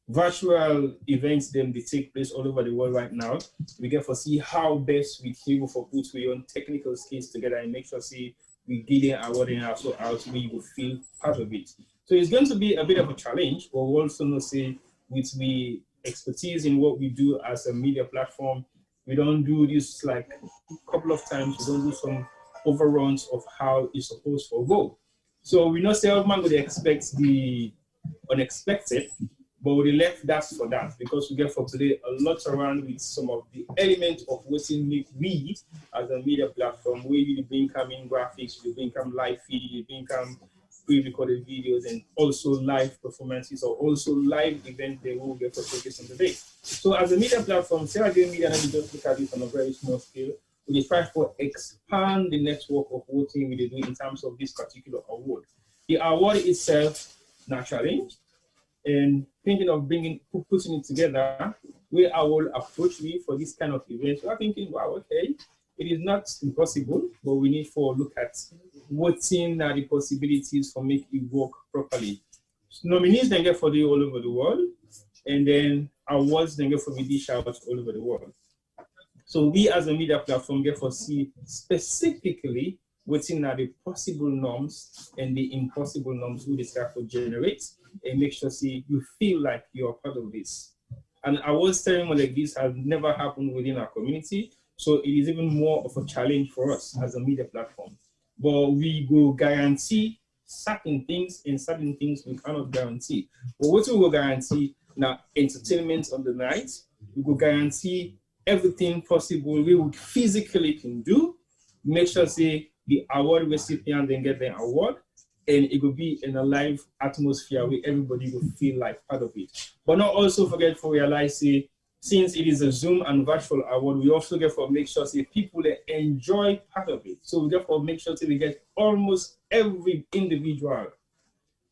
virtual events then they take place all over the world right now. We get to see how best we able for put we on technical skills together and make sure see we get an award and also out where you will feel part of it. So it's going to be a bit of a challenge, but we also know say with the expertise in what we do as a media platform, we don't do this like a couple of times, we don't do some overruns of how it's supposed to go. So we know say man would expect the unexpected, but we left that for that because we get for play a lot around with some of the elements of what we as a media platform, where you bring in graphics, you bring live feed, you bring pre-recorded videos, and also live performances or also live events they will get for focus on the day. So as a media platform, Sierra Leone Media, we just look at it on a very small scale. We try to expand the network of what we do in terms of this particular award. The award itself, not challenge, and thinking of putting it together, where I will approach me for this kind of event. So I'm thinking, wow, okay, it is not impossible, but we need to look at what's in the possibilities for make it work properly. So nominees then get for the all over the world, and then awards then get for the dish out all over the world. So we as a media platform get for see specifically what's in the possible norms and the impossible norms we decide to generate and make sure see you feel like you're part of this. An award ceremony like this has never happened within our community, so it is even more of a challenge for us as a media platform. But we go guarantee certain things and certain things we cannot guarantee. But what we will guarantee now, entertainment on the night, we will guarantee everything possible we would physically can do, make sure say the award recipient then get the award, and it will be in a live atmosphere where everybody will feel like part of it. But not also forget to realize say, since it is a Zoom and virtual award, we also get for make sure say people that enjoy part of it. So we therefore make sure that we get almost every individual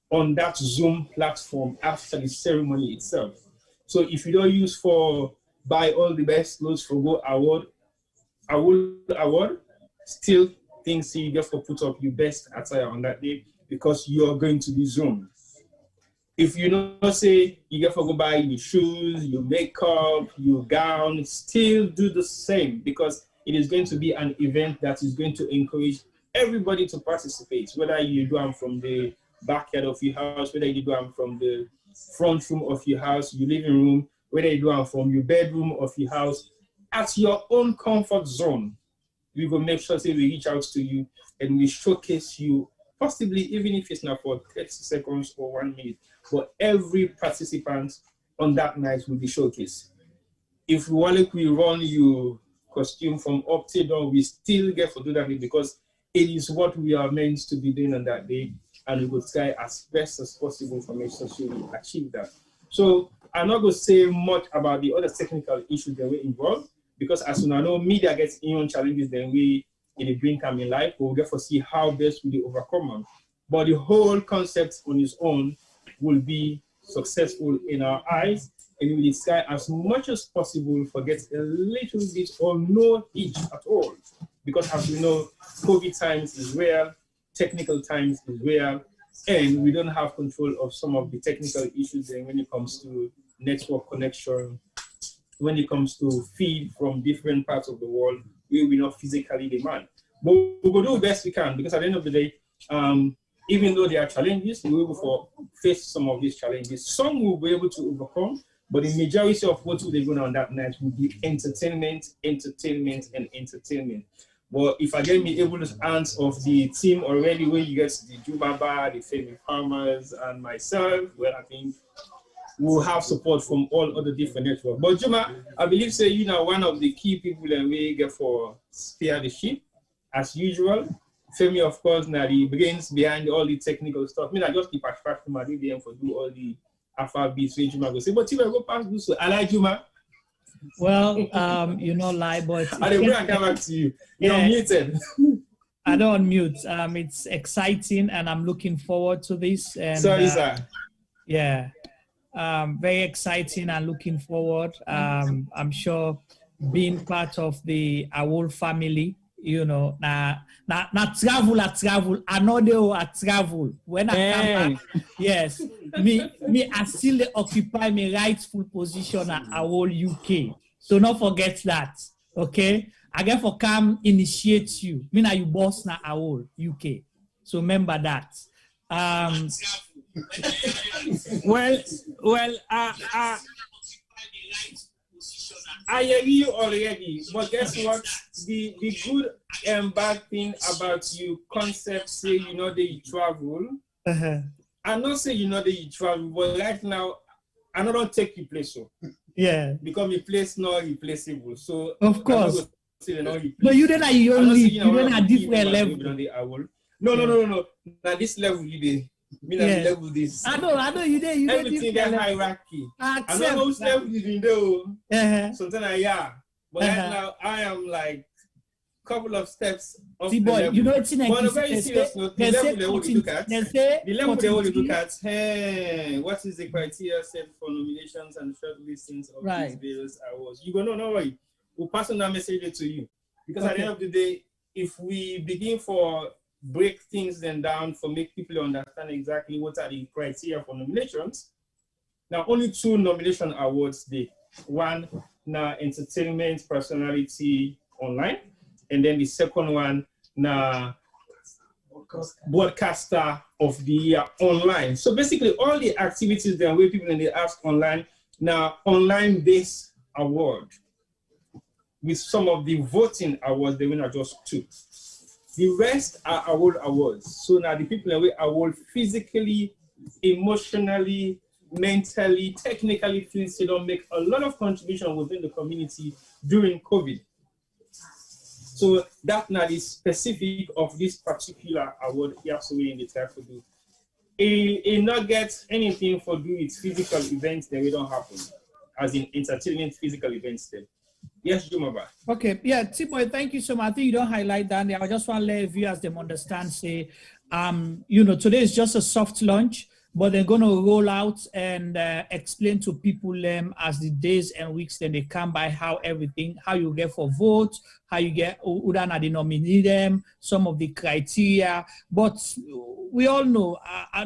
on that Zoom platform after the ceremony itself. So if you don't use for buy all the best clothes for go award, still things you get for put up your best attire on that day because you're going to be Zoom. If you don't say you get for go buy your shoes, your makeup, your gown, still do the same because it is going to be an event that is going to encourage everybody to participate, whether you do them from the backyard of your house, whether you do them from the front room of your house, your living room, whether you do them from your bedroom of your house, at your own comfort zone. We will make sure that we reach out to you and we showcase you, possibly even if it's not for 30 seconds or 1 minute, but every participant on that night will be showcased. If we run your costume from up to down, we still get to do that because it is what we are meant to be doing on that day, and we will try as best as possible to make sure we achieve that. So I'm not going to say much about the other technical issues that were involved, because as you know, media gets own challenges than we in the green coming life, but we'll get to see how best we overcome them. But the whole concept on its own will be successful in our eyes, and we will try as much as possible to get a little bit or no hitch at all. Because as we know, COVID times is real, technical times is real, and we don't have control of some of the technical issues when it comes to network connection, when it comes to feed from different parts of the world, we will not physically demand. But we will do the best we can, because at the end of the day, even though there are challenges, we will face some of these challenges. Some will be able to overcome, but the majority of what will be going on that night will be entertainment, entertainment, and entertainment. But if I get me able to answer of the team already, where you get the Jubaba, the Femi Farmers, and myself, well, I think we'll have support from all other different networks. But Juma, I believe say you know one of the key people that we get for steer the ship, as usual. Femi, of course, now the brains behind all the technical stuff. I mean, I just keep a track to my DM for do all the alphabets. So Juma go say, but Tima go past do so. I like Juma. Well, you know, lie, but I will come back to you. You're muted. I don't unmute. It's exciting, and I'm looking forward to this. And, sorry, sir. Yeah, very exciting and looking forward. I'm sure being part of the AWOL family, you know, travel. Another travel. When I come back, yes, me, I still occupy my rightful position at AWOL-UK. So not forget that, okay? I get for come initiate you. Me na you boss na AWOL-UK. So remember that. I hear you already, but guess what? The good and bad thing about you concept say you know that you travel. I'm not saying you know that you travel, but right now I don't take your place so. Yeah. Because your place not replaceable. So of course. No, you don't have your own you don't have different level. No. Now this level you did. Me yeah. Level this. I know you did. Everything that hierarchy. I don't know which level you do. Sometimes but right now I am like a couple of steps off the level. You know it's in on a very serious note, the level they will look at. The level they will look at. Hey, what is the criteria set for nominations and short listings of these various awards? You go no worry. We'll pass on that message to you. Because at the end of the day, if we begin for break things then down for make people understand exactly what are the criteria for nominations. Now, only 2 nomination awards there. One, now entertainment personality online, and then the second one, now broadcaster of the year online. So basically, all the activities that where people in the ask online, now online-based award. With some of the voting awards, they winner just 2. The rest are AWOL awards. So now the people that we AWOL physically, emotionally, mentally, technically feels they don't make a lot of contribution within the community during COVID. So that now is specific of this particular award you have to win the try to do. It not get anything for do with physical events that we don't happen, as in entertainment physical events then. Yes, Jumaba. Okay, yeah, T-Boy, thank you so much. I think you don't highlight that there. I just want to let viewers them understand, say, you know, today is just a soft launch, but they're going to roll out and explain to people as the days and weeks then they come by how you get for votes, how you get who they nominate them, some of the criteria. But we all know,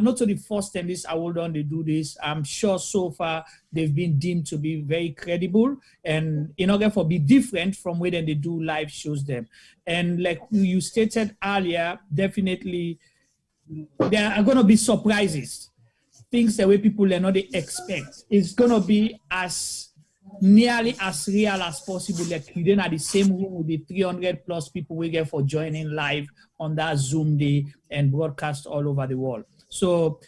not to the first time this award on they do this, I'm sure so far they've been deemed to be very credible and in order for be different from where they do live shows them. And like you stated earlier, definitely there are going to be surprises. Things the way people are not they expect. It's gonna be as nearly as real as possible. Like you then at the same room with the 300 plus people we get for joining live on that Zoom day and broadcast all over the world. So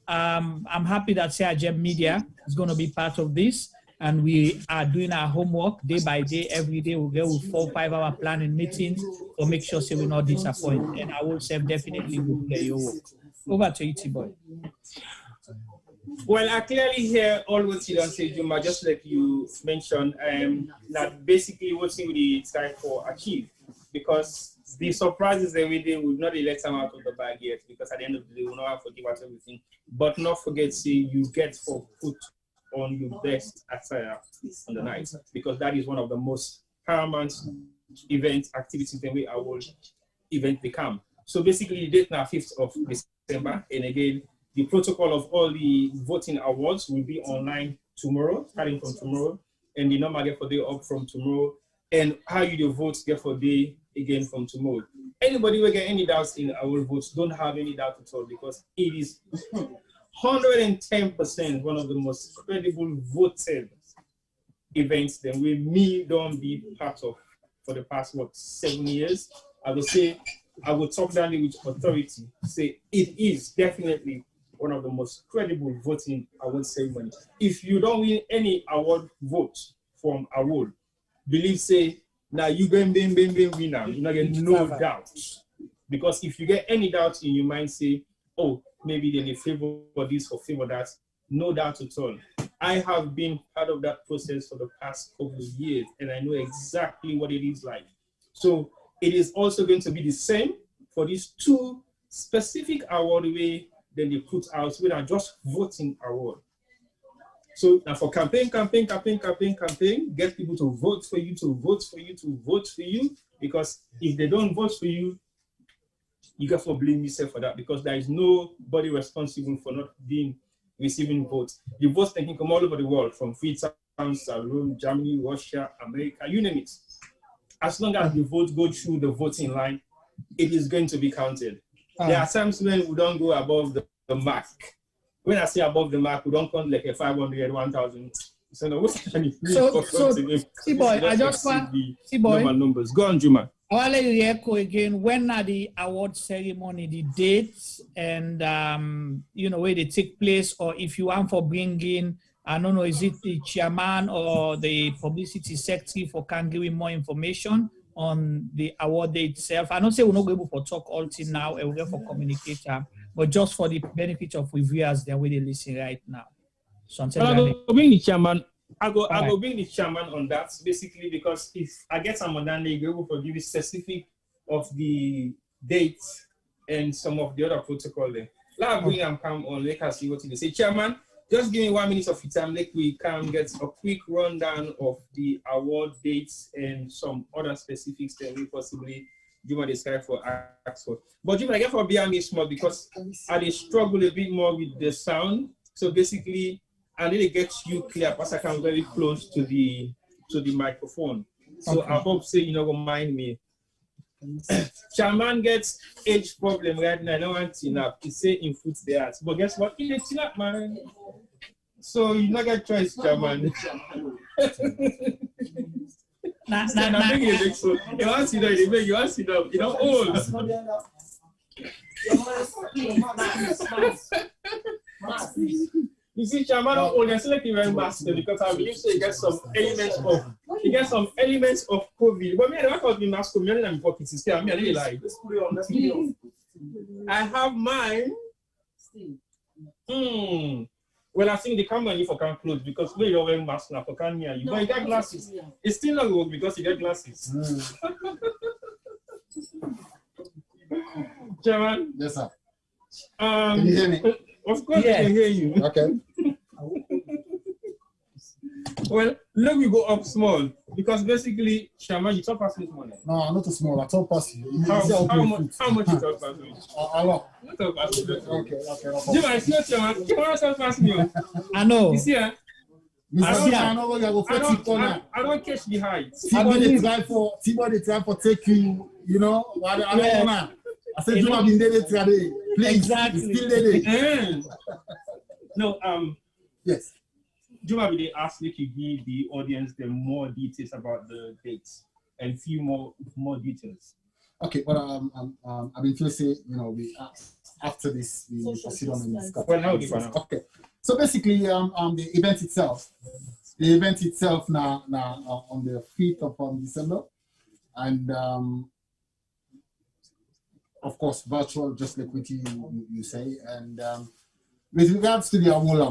I'm happy that Sierra Gem Media is going to be part of this. And we are doing our homework day by day. Every day we'll go with 4 or 5 hour planning meetings to make sure we will not disappoint. And I will say definitely will play your work. Over to you, T-Boy. Well, I clearly hear all what you don't say, Juma, just like you mentioned, that basically what we try for achieve, because the surprises every day will not let them out of the bag yet, because at the end of the day, we'll not forgive us everything, but not forget, see, you get for put on your best attire on the night, because that is one of the most paramount event activities the way our event become. So basically, the date now 5th of December, and again, the protocol of all the voting awards will be online tomorrow, starting from tomorrow, and the number get for day up from tomorrow, and how you do vote get for day again from tomorrow. Anybody will get any doubts in our votes, don't have any doubt at all, because it is 110% one of the most credible voted events that we don't be part of for the past 7 years. I would say, I would talk down with authority, say it is definitely one of the most credible voting award ceremony. If you don't win any award vote from award, believe say now you going winner, you're not getting no doubt. Because if you get any doubt in your mind, say, oh, maybe they favor this or favor that, no doubt at all. I have been part of that process for the past couple of years, and I know exactly what it is like. So it is also going to be the same for these 2 specific award way then they put out, we are just voting award. So now for campaign, get people to vote for you, because if they don't vote for you, you got to blame yourself for that, because there is nobody responsible for not receiving votes. The votes can come all over the world, from Freetown, Salone, Germany, Russia, America, you name it. As long as the votes go through the voting line, it is going to be counted. There are times when we don't go above the mark. When I say above the mark, we don't count like a 500, 1,000. So T-Boy, I just want normal numbers. Go on, Juma. I want to let you echo again. When are the award ceremony, the dates, and where they take place, or if you want for bringing, I don't know, is it the chairman or the publicity secretary for can give me more information on the award day itself? I don't say we're not able to talk all till now, and we're going for communicator, but just for the benefit of reviewers, they're where they listen right now. So I'll bring the chairman. I go bring the chairman on that, basically, because if I get someone that they go for give you specific of the dates and some of the other protocol there. Let bring them come on, let us see what they say. Chairman, just give me 1 minute of your time, like we can get a quick rundown of the award dates and some other specifics that we possibly Juma describe for Axford. But Juma, I get for behind me small because I struggle a bit more with the sound. So basically, I need to get you clear because I come very close to the microphone. So okay. I hope say you don't mind me. Chairman gets age problem right now. I don't want enough. He say in foot the arts. But guess what? He ain't up, man. So you not get choice, Chairman. You want to see that? You want to see that? You know, old. You see, Chairman, old and selective very master because I believe so. You get some elements of COVID. But me, I don't call me mask. Me, I don't pocket system. I really like. I have mine. Well, I think the camera you for can close because we don't wear mask now for can hear you. But you got glasses. It's still not work because you got glasses. Chairman. Yes, sir. Can you hear me? Of course, I can hear you. Okay. Well, let me go up small because basically, Chairman, you talk past me this morning. No, not too small. I talk past you. How much you talk past me? A lot. You talk past me. Okay. Jim, I see you, Chairman. You want to talk past me? I know. You see, I don't catch the height. T-body try for take you, you know. I don't know. I said, you have been there today. Please, exactly. Still there. No, yes. Juma, they asked me to give the audience the more details about the dates and few more details. Okay, but I mean, to say, we after this, we proceed on and discuss. Okay, so basically, the event itself now on the 5th of December, and of course, virtual, just like what you say, and with regards to the AWOL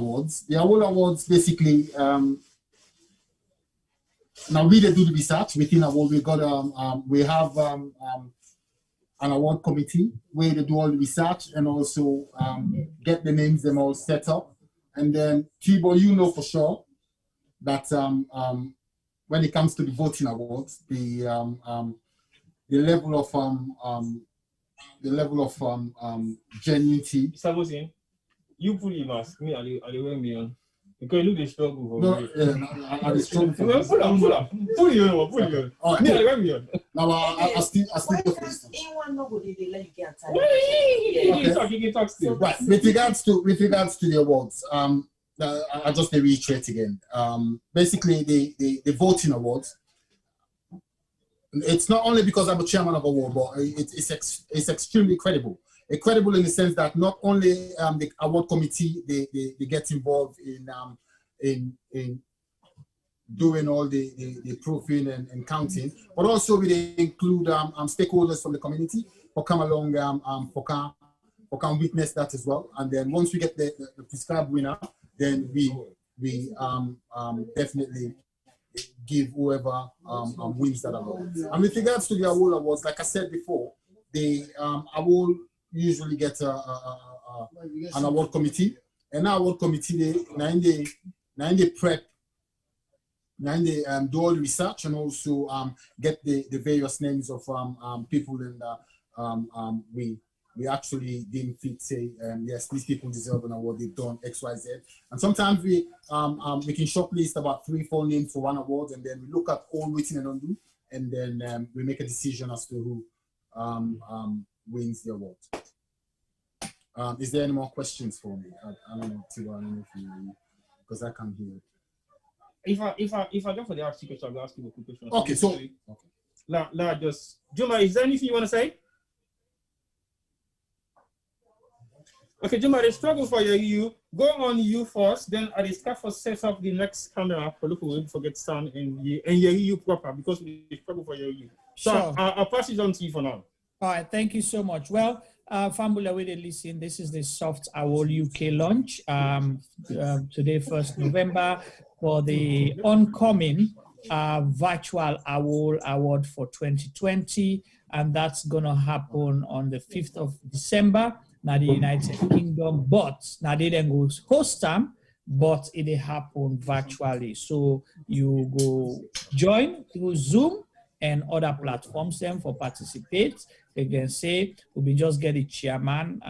Awards basically. Now we do the research within AWOL. We have an award committee where they do all the research and also get the names them all set up. And then Tibo, you know for sure that when it comes to the voting awards, the level of genuinity. Supposing you put your mask, me, I'll wear me on. Because you look the struggle. No, I struggle. Pull you on. All right, me, I'll wear me on. Now I still go for instance. You can talk still. Right. With regards to the awards, I just reiterate again. Basically, the voting awards. It's not only because I'm a chairman of award, but it's extremely credible. Credible in the sense that not only the award committee they get involved in doing all the proofing and counting, but also we include stakeholders from the community who come along for can witness that as well. And then once we get the prescribed winner, then we definitely give whoever wins that award. And with regards to the AWOL Awards, like I said before, the AWOL usually get an award committee, and our award committee they prep, they do all the research and also get the various names of people, and we actually didn't fit say yes, these people deserve an award, they've done XYZ, and sometimes we can shortlist about 3-4 names for one award, and then we look at all written and undo, and then we make a decision as to who wins the award. Is there any more questions for me? I don't know, Tibo, I don't know if you, because I can't hear. If I go for the ask you question, I'll ask you a quick question. Okay, so okay. Just Juma, is there anything you want to say? Okay, Juma, the struggle for you. Go on you first, then I discuss for set up the next camera for look we forget sound and you proper because we struggle for you. So Sure. I'll pass it on to you for now. All right, thank you so much. Well, Fambula, we did listen. This is the Soft AWOL-UK launch today, 1st November, for the oncoming virtual AWOL Award for 2020, and that's gonna happen on the 5th of December. Now the United Kingdom, but now they then go host them, but it happen virtually. So you go join through Zoom and other platforms then for participate. They can say we just get the chairman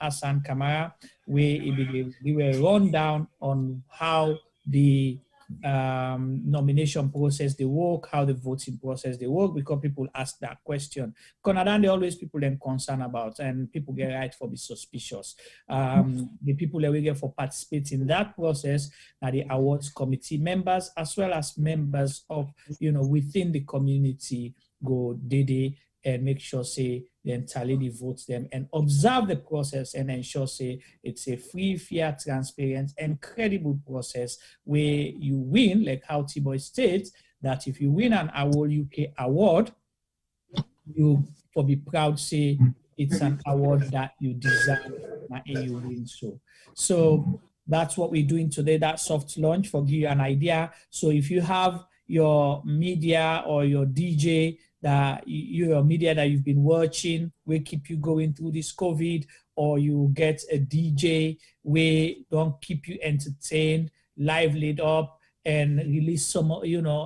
Hassan Kamara, where he will run down on how the nomination process they work, how the voting process they work, because people ask that question. Canada, they always people then concerned about, and people get right for be suspicious. The people that we get for participating in that process are the awards committee members, as well as members of, within the community go day and make sure say then tally the votes them and observe the process and ensure say it's a free, fair, transparent, and credible process where you win, like how T-Boy states, that if you win an AWOL-UK award, you for be proud say it's an award that you deserve and you win so. So that's what we're doing today, that soft launch, for give you an idea. So if you have your media or your DJ your media that you've been watching will keep you going through this COVID, or you get a DJ where don't keep you entertained, livelied up, and release some,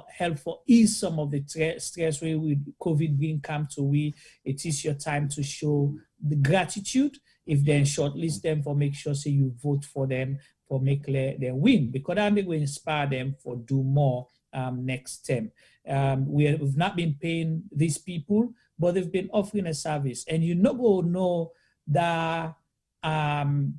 help for ease some of the stress where with COVID being come to we. It is your time to show the gratitude. If then shortlist them for make sure say you vote for them for make them win, because that will inspire them for do more next term. We've not been paying these people, but they've been offering a service, and go know that online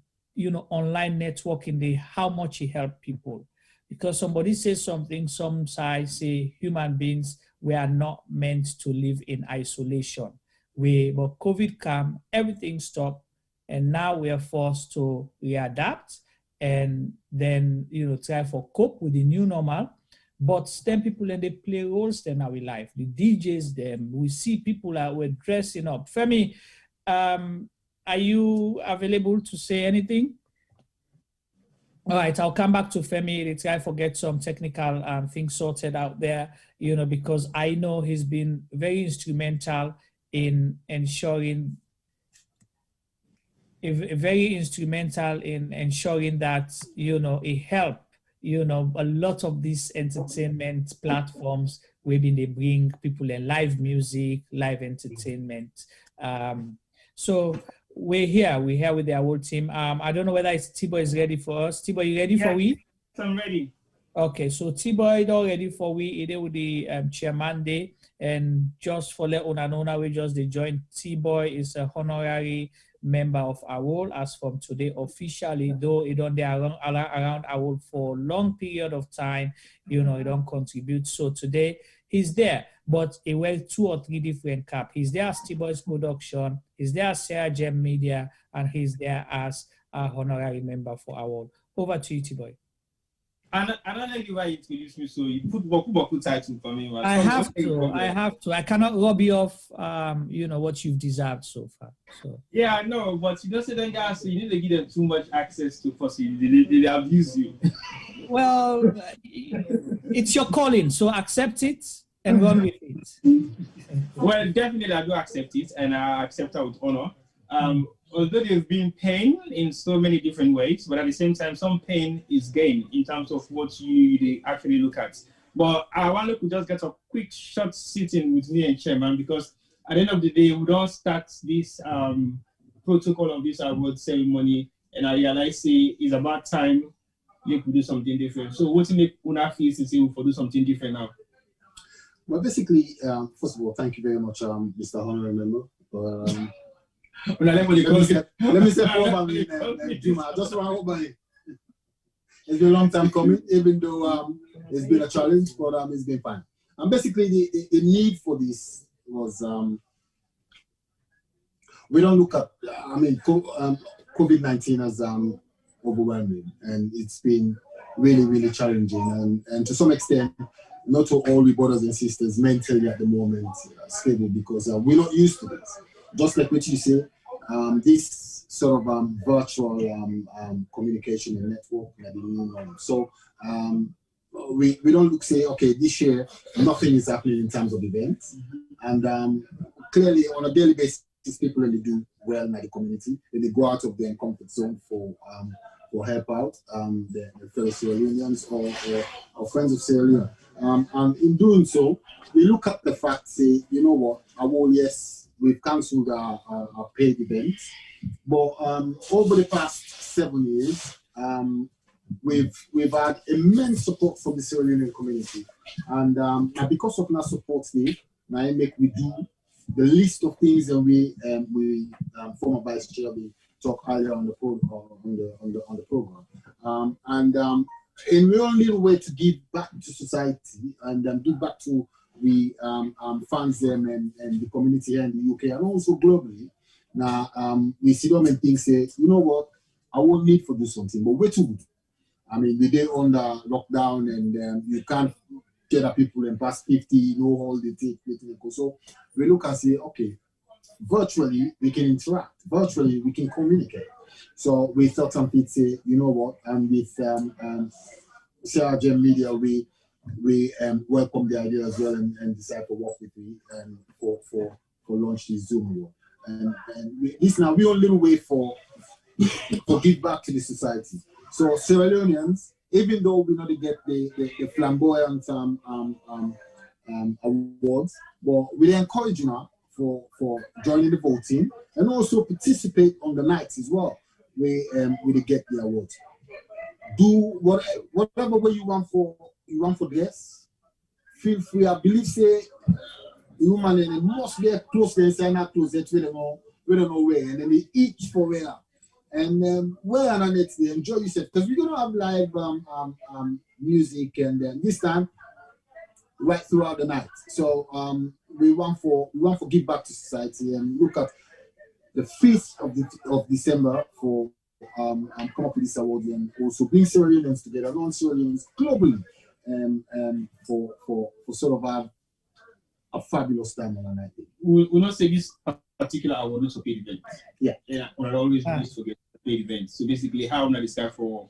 networking, how much it help people, because somebody says something, some side say human beings, we are not meant to live in isolation. But COVID came, everything stopped, and now we are forced to readapt and then, try for cope with the new normal. But then people, and they play roles in our life. The DJs, them, we see people we're dressing up. Femi, are you available to say anything? All right, I'll come back to Femi. Let's try to get some technical things sorted out there, because I know he's been very instrumental in ensuring that, it helped, a lot of these entertainment platforms where they bring people in live music, live entertainment. So we're here with the AWOL team. I don't know whether T-Boy is ready for us. T-Boy, you ready for we? I'm ready. Okay, so T-Boy all ready for we. It with the chairman day, and just for let una we just joined. T-Boy is a honorary member of AWOL as from today officially, though he don't there around AWOL for a long period of time, he don't contribute. So today he's there, but he wears 2 or 3 different caps. He's there as T-Boy's production, he's there as Sierra Gem Media, and he's there as a honorary member for AWOL. Over to you, T-Boy. I don't know why you introduced me, so you put Boku title for me. I have to. I cannot rob you off, what you've deserved so far. So. Yeah, I know, but you don't say that guys, so you need to give them too much access to possibly they abuse you. Well, it's your calling, so accept it and run with it. Well, definitely I do accept it, and I accept it with honor. Although there's been pain in so many different ways, but at the same time, some pain is gain in terms of what they actually look at. But I want to just get a quick short sitting with me and Chairman, because at the end of the day, we don't start this protocol of this award ceremony, and I realize it's about time you could do something different. So what's in the Una feels to say we'll do something different now? Well, basically, first of all, thank you very much, Mr. Honorary Member. Let me say formally, Juma, just want to open it. It's been a long time coming, even though it's been a challenge, but it's been fine. And basically, the need for this was, we don't look at, COVID-19 as overwhelming, and it's been really, really challenging. And to some extent, not to all we brothers and sisters mentally at the moment stable, because we're not used to this. Just like what you say, this sort of virtual communication and network. So we don't say, okay, this year nothing is happening in terms of events. And clearly on a daily basis, people really do well in the community. They go out of their comfort zone for help out the fellow Sierra Leoneans or friends of Sierra Leone. And in doing so, we look at the fact, say, you know what, yes, we've cancelled our paid events, but over the past 7 years, we've had immense support from the Sierra Leone community, and because of that support, we do the list of things that we former Vice Chair talked earlier on the program, in the only way to give back to society and give back to we fans them and the community here in the UK and also globally. Now we see them and think, say, you know what, I won't need to do something, but we're too good. We did under lockdown, and you can't get at people and past 50, no holiday take. So we look and say, okay, virtually we can interact, virtually we can communicate. So we thought something, say, you know what, and with Sierra Gem Media, we welcome the idea as well and decide to work with me for launch this Zoom work. And this now we only way for give back to the society. So Sierra Leoneans, even though we not get the flamboyant awards, but we encourage you now for joining the voting and also participate on the nights as well. We get the awards. Do whatever way you want for this. Feel free. I believe say human and it must be close to the not close we don't know where, and then they each for where. And where and next day enjoy yourself, because we're gonna have live music and this time right throughout the night. So we want for give back to society and look at the 5th of December for come up with this award and also bring Sierra Leoneans together, non-Sierra Leoneans globally, for sort of a fabulous time on a night. We not say this particular award not to paid events. Yeah. Yeah, or always used to get paid events. So basically, how not decide for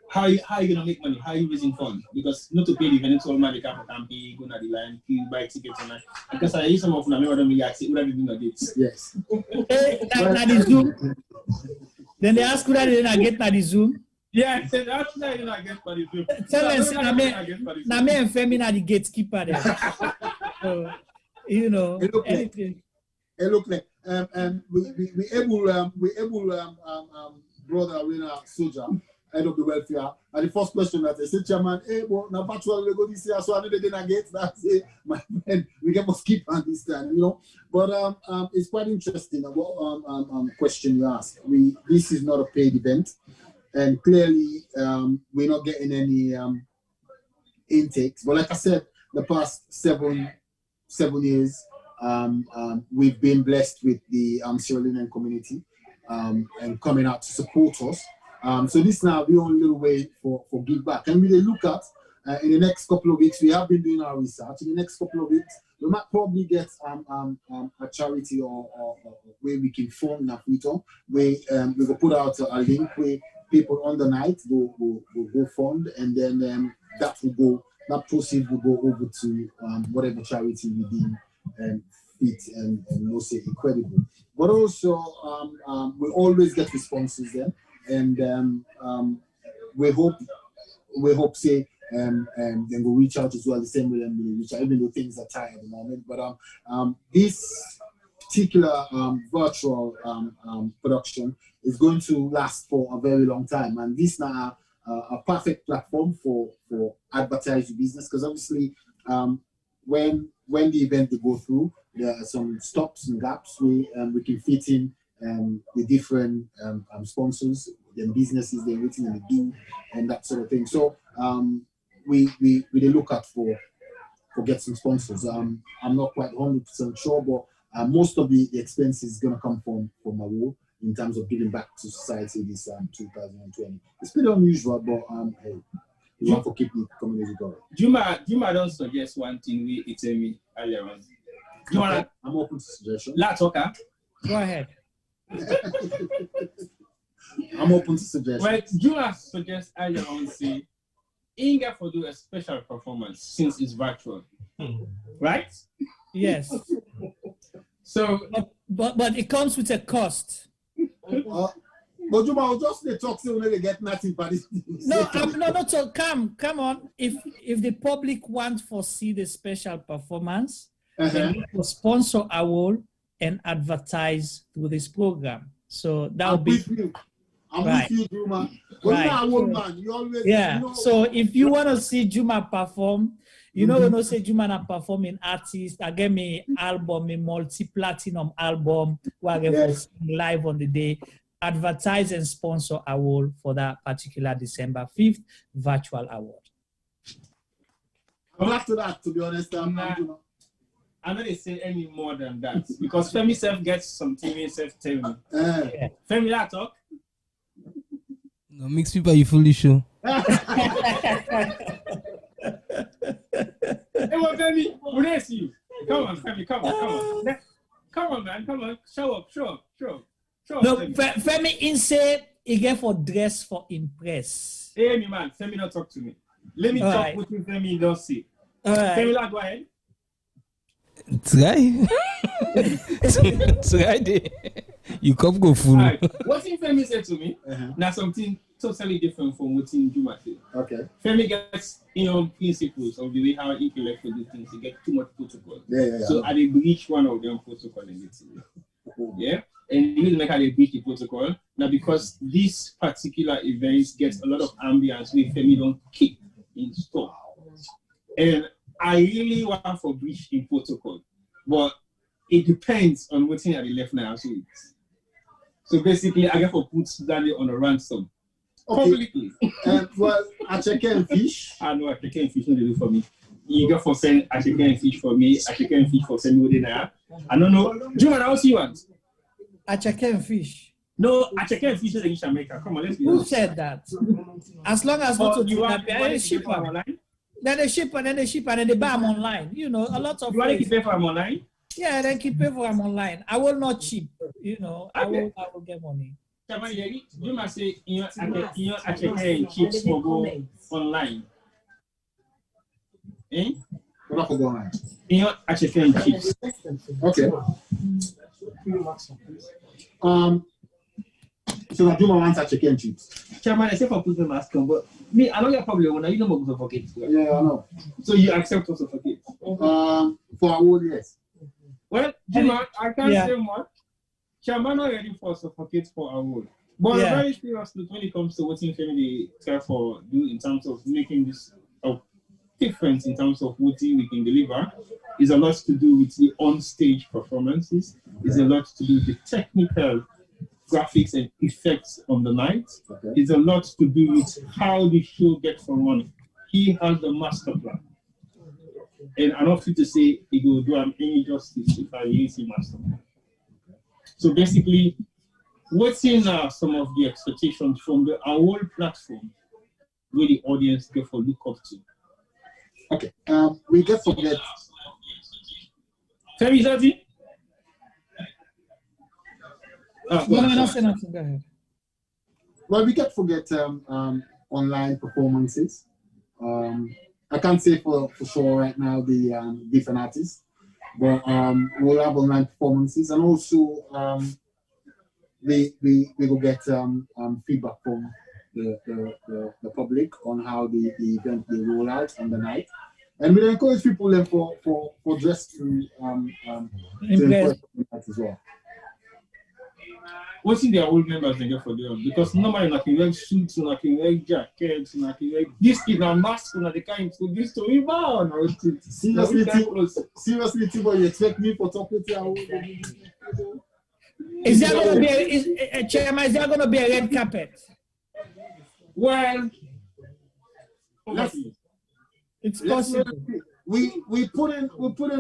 how you gonna make money, how you raising funds? Because not to pay the event, it's all money come for campaign, go to the line, you buy tickets and that. Because I use some of them, I don't know what are doing dates. Yes. Now the Zoom. Then they ask whether they didn't get the Zoom. Yeah, that's not you get for the Zoom. Tell them, now me and Femi are the gatekeeper there. So, you know, anything. Hey, look, we able brother Arena Soldier, head of the welfare. And the first question that they said, Chairman, hey, well, now virtual we go this year, so I know they didn't get that. Say, my friend, we get must keep on this time, you know. But it's quite interesting about question you asked. This is not a paid event, and clearly we're not getting any intakes. But like I said, the past seven years, we've been blessed with the Sierra Leonean community and coming out to support us. So this now the only little way for give back. And we look at in the next couple of weeks, we have been doing our research. In the next couple of weeks, we might probably get a charity or where we can fund Nafuto, where we will put out a link where people on the night will fund, and then that proceed will go over to whatever charity we deem fit and say incredible. But also we always get responses there, and we hope say then we'll reach out as well the same way that we reach out, even though things are tight at the moment. But this particular virtual production is going to last for a very long time, and this now a perfect platform for advertising business, because obviously when the event they go through, there are some stops and gaps we can fit in the different sponsors, the businesses they're waiting and they do, and that sort of thing. So we look at for get some sponsors. I'm not quite 100% sure, but most of the expenses is going to come from AWOL in terms of giving back to society this 2020. It's pretty unusual, but hey, we want to keep the community going. Juma don't suggest one thing we tell me earlier on. Okay. I'm open to suggestions. Let's talk. Go ahead. I'm open to suggestions. Well, Juma suggests earlier on, say, Inga for do a special performance since it's virtual, right? Yes. So, but it comes with a cost. But Juma will just talk so they get nothing but this. No. So come on. If the public wants to see the special performance, then we will sponsor AWOL and advertise through this program. So that will be. I'm with you, Juma. Right. AWOL man, you always. Yeah. You know. So if you want to see Juma perform, you know, when I say Juma na performing artist, I get me album, a multi-platinum album, where I get live on the day. Advertise and sponsor AWOL for that particular December 5th virtual award. I'm after that, to be honest. I'm not going to say any more than that, because Femi self gets some TV self tell me. Femi, that talk? No, mix people, you foolish show. Hey, well, Femi, we see you. Come on, Femi, come on. Come on, man, come on. Show up. No, Femi inside he get for dress for impress. Hey, me man, Femi not talk to me. Let me talk with you, Femi. Don't see. Femi, go ahead. Try. You come go full. Right. What Femi said to me, now something totally different from what Juma said. Okay. Femi gets principles of the way how he can for do things. He get too much protocol. So I did breach one of them protocol in the team. Yeah. And you make how they breach the protocol. Now because this particular event gets a lot of ambience we Femi don't keep in store. And I really want for breach in protocol. But it depends on what's in the left now. So basically I get for put Stanley on a ransom. Okay. Publicly. Well, I check in fish. I know I check in fish, no they do for me. you go for send a chicken and fish for me, a chicken and fish for send me dinner. I don't know. Juma, how you want? A chicken and fish. No, a chicken and fish in Jamaica. Come on, let's be Who honest. said that? As long as not you to want they ship them online? Then they ship and then they ship and then they buy them online. You know, a lot of you want to keep pay for them online? Yeah, then keep pay for them online. I will not cheap. You know, okay. I will get money. You must say you a chicken and chips for go online. Eh? What go online? You a chicken and chips. Okay. So I do my wants a chicken chips. Chairman, I say for put the mask on, but me, I know your problem when you know more for kids. Yeah, I know. So you accept also for kids? For AWOL, yes. Well, Juma, I can't say much. Chairman already for suffocate for AWOL. But I'm very serious when it comes to what family care for do in terms of making this difference in terms of what we can deliver. Is a lot to do with the on-stage performances. Is a lot to do with the technical graphics and effects on the night. Okay. It's a lot to do with how the show gets running. He has the master plan. And I'm not fit to say he will do any justice if I use his master plan. So basically, what's in some of the expectations from the AWOL platform where the audience get for look up to? Okay, we get forget. Tell me something. Go ahead. Well, we get forget online performances. I can't say for sure right now the different artists, but we'll have online performances, and also we will get feedback from the public on how the event will roll out on the night, and we encourage people then for dress to impress as well. What's in their old members they get for them? Because normally I can wear suits, and I can wear jackets, and I can wear this kid and mask, and they can't do this to me now. Seriously, Tibo, you expect me for talking to you? Is there going to be Chairman? Is there going to be a red carpet? Well, it's possible. We put in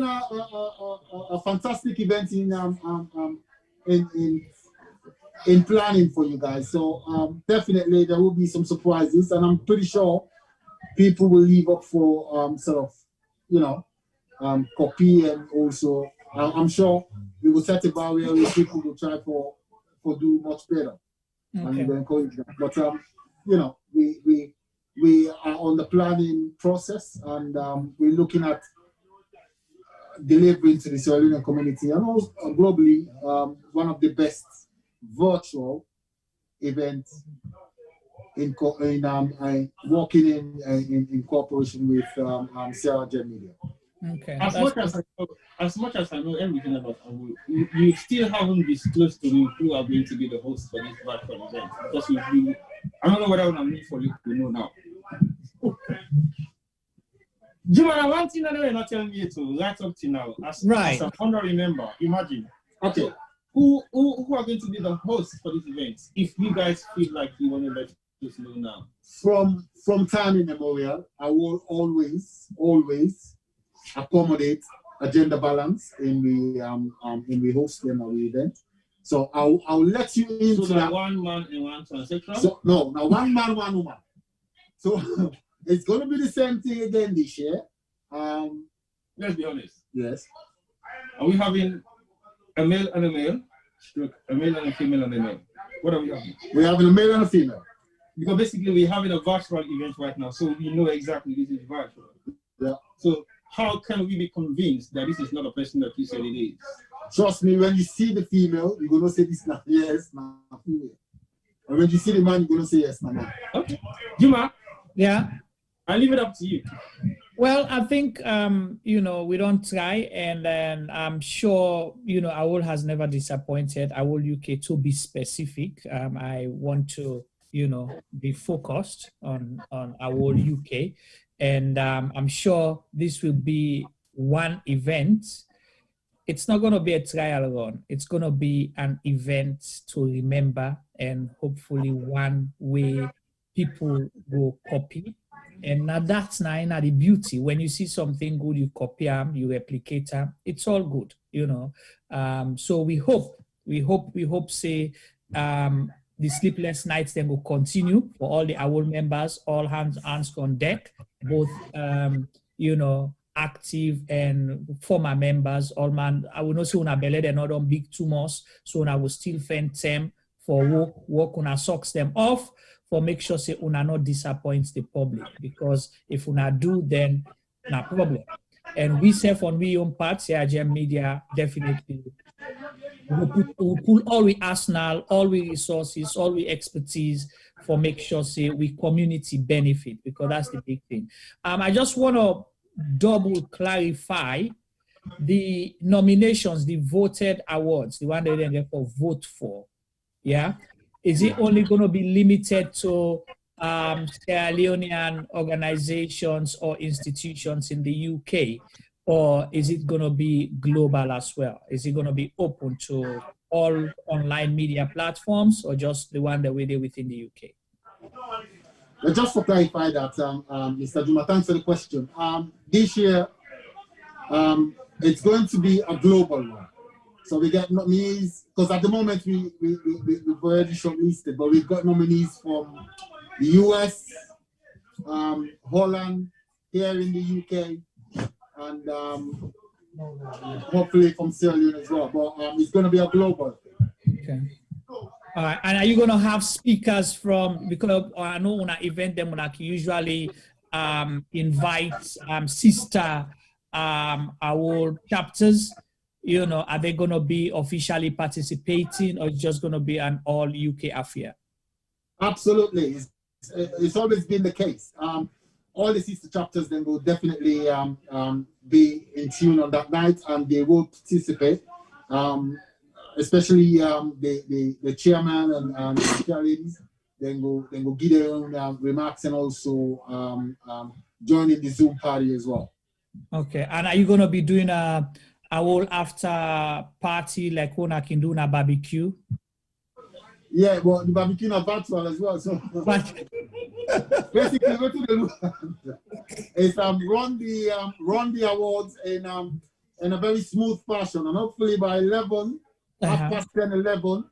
a fantastic event in planning for you guys. So definitely there will be some surprises, and I'm pretty sure people will leave up for copy, and also I'm sure we will set a barrier where people will try for do much better. Okay. And we will encourage them. But we are on the planning process, and we're looking at delivering to the Sierra Leone community and also globally one of the best virtual events working in cooperation with Sierra Leone Media. Okay. As much as I know everything about AWOL, you still haven't disclosed to me who are going to be the host for this virtual event, because I don't know what I want to meet for you to know now. Juma, one thing that you're not telling me to right up to now, as an honorary member, imagine. Okay. Who are going to be the hosts for this event? If you guys feel like you want to let us know now. From time immemorial, I will always accommodate a gender balance in the hosting of the event. So I'll let you into that. One man and one transsexual? So no, now one man, one woman. So it's going to be the same thing again this year. Let's be honest. Yes. Are we having a male and a male? A male and a female and a male. What are we having? We're having a male and a female. Because basically we're having a virtual event right now, so we know exactly this is virtual. Yeah. So how can we be convinced that this is not a person that you said it is? Trust me, when you see the female, you're gonna say this now. Yes, now female. And when you see the man, you're gonna say yes, now. Okay. Juma. Yeah. I'll leave it up to you. Well, I think we don't try, and then I'm sure AWOL has never disappointed. AWOL-UK, to be specific, I want to be focused on AWOL-UK, and I'm sure this will be one event. It's not going to be a trial run. It's going to be an event to remember, and hopefully one way people will copy And now that's now the beauty. When you see something good, you copy them, you replicate them. It's all good, you know. So we hope, say, the sleepless nights then will continue for all the AWOL members, all hands on deck, both, you know, active and former members. All man, I will not say una belly, they're not on big tumors, so I will still fend them for work una socks them off, for make sure say una not disappoints the public, because if una do, then no problem. And we say on we own part, Sierra Media definitely we'll pull all we arsenal, all we resources, all we expertise for make sure say we community benefit, because that's the big thing. I just want to double clarify the nominations, the voted awards, the one that they therefore vote for. Yeah, is it only going to be limited to Sierra Leonean organizations or institutions in the UK, or is it going to be global as well? Is it going to be open to all online media platforms, or just the one that we do within the UK? Just to clarify that, Mr. Juma, thanks for the question. This year, it's going to be a global one. So we get nominees, because at the moment we've already shortlisted, but we've got nominees from the US, Holland, here in the UK, and hopefully from Sierra Leone as well. But it's going to be a global. Okay. All right. And are you going to have speakers from, because I know when I event them, when I usually invite sister AWOL chapters, you know, are they going to be officially participating, or just going to be an all UK affair? Absolutely. It's always been the case. All the sister chapters then will definitely be in tune on that night, and they will participate. Especially the chairman and the chair ladies, then go give their own remarks, and also join in the Zoom party as well. Okay. And are you going to be doing a whole after party like one I can do in a barbecue? Yeah, well, the barbecue is virtual as well. So basically, what to do is run the awards in a very smooth fashion, and hopefully by 11, half past 10, 11,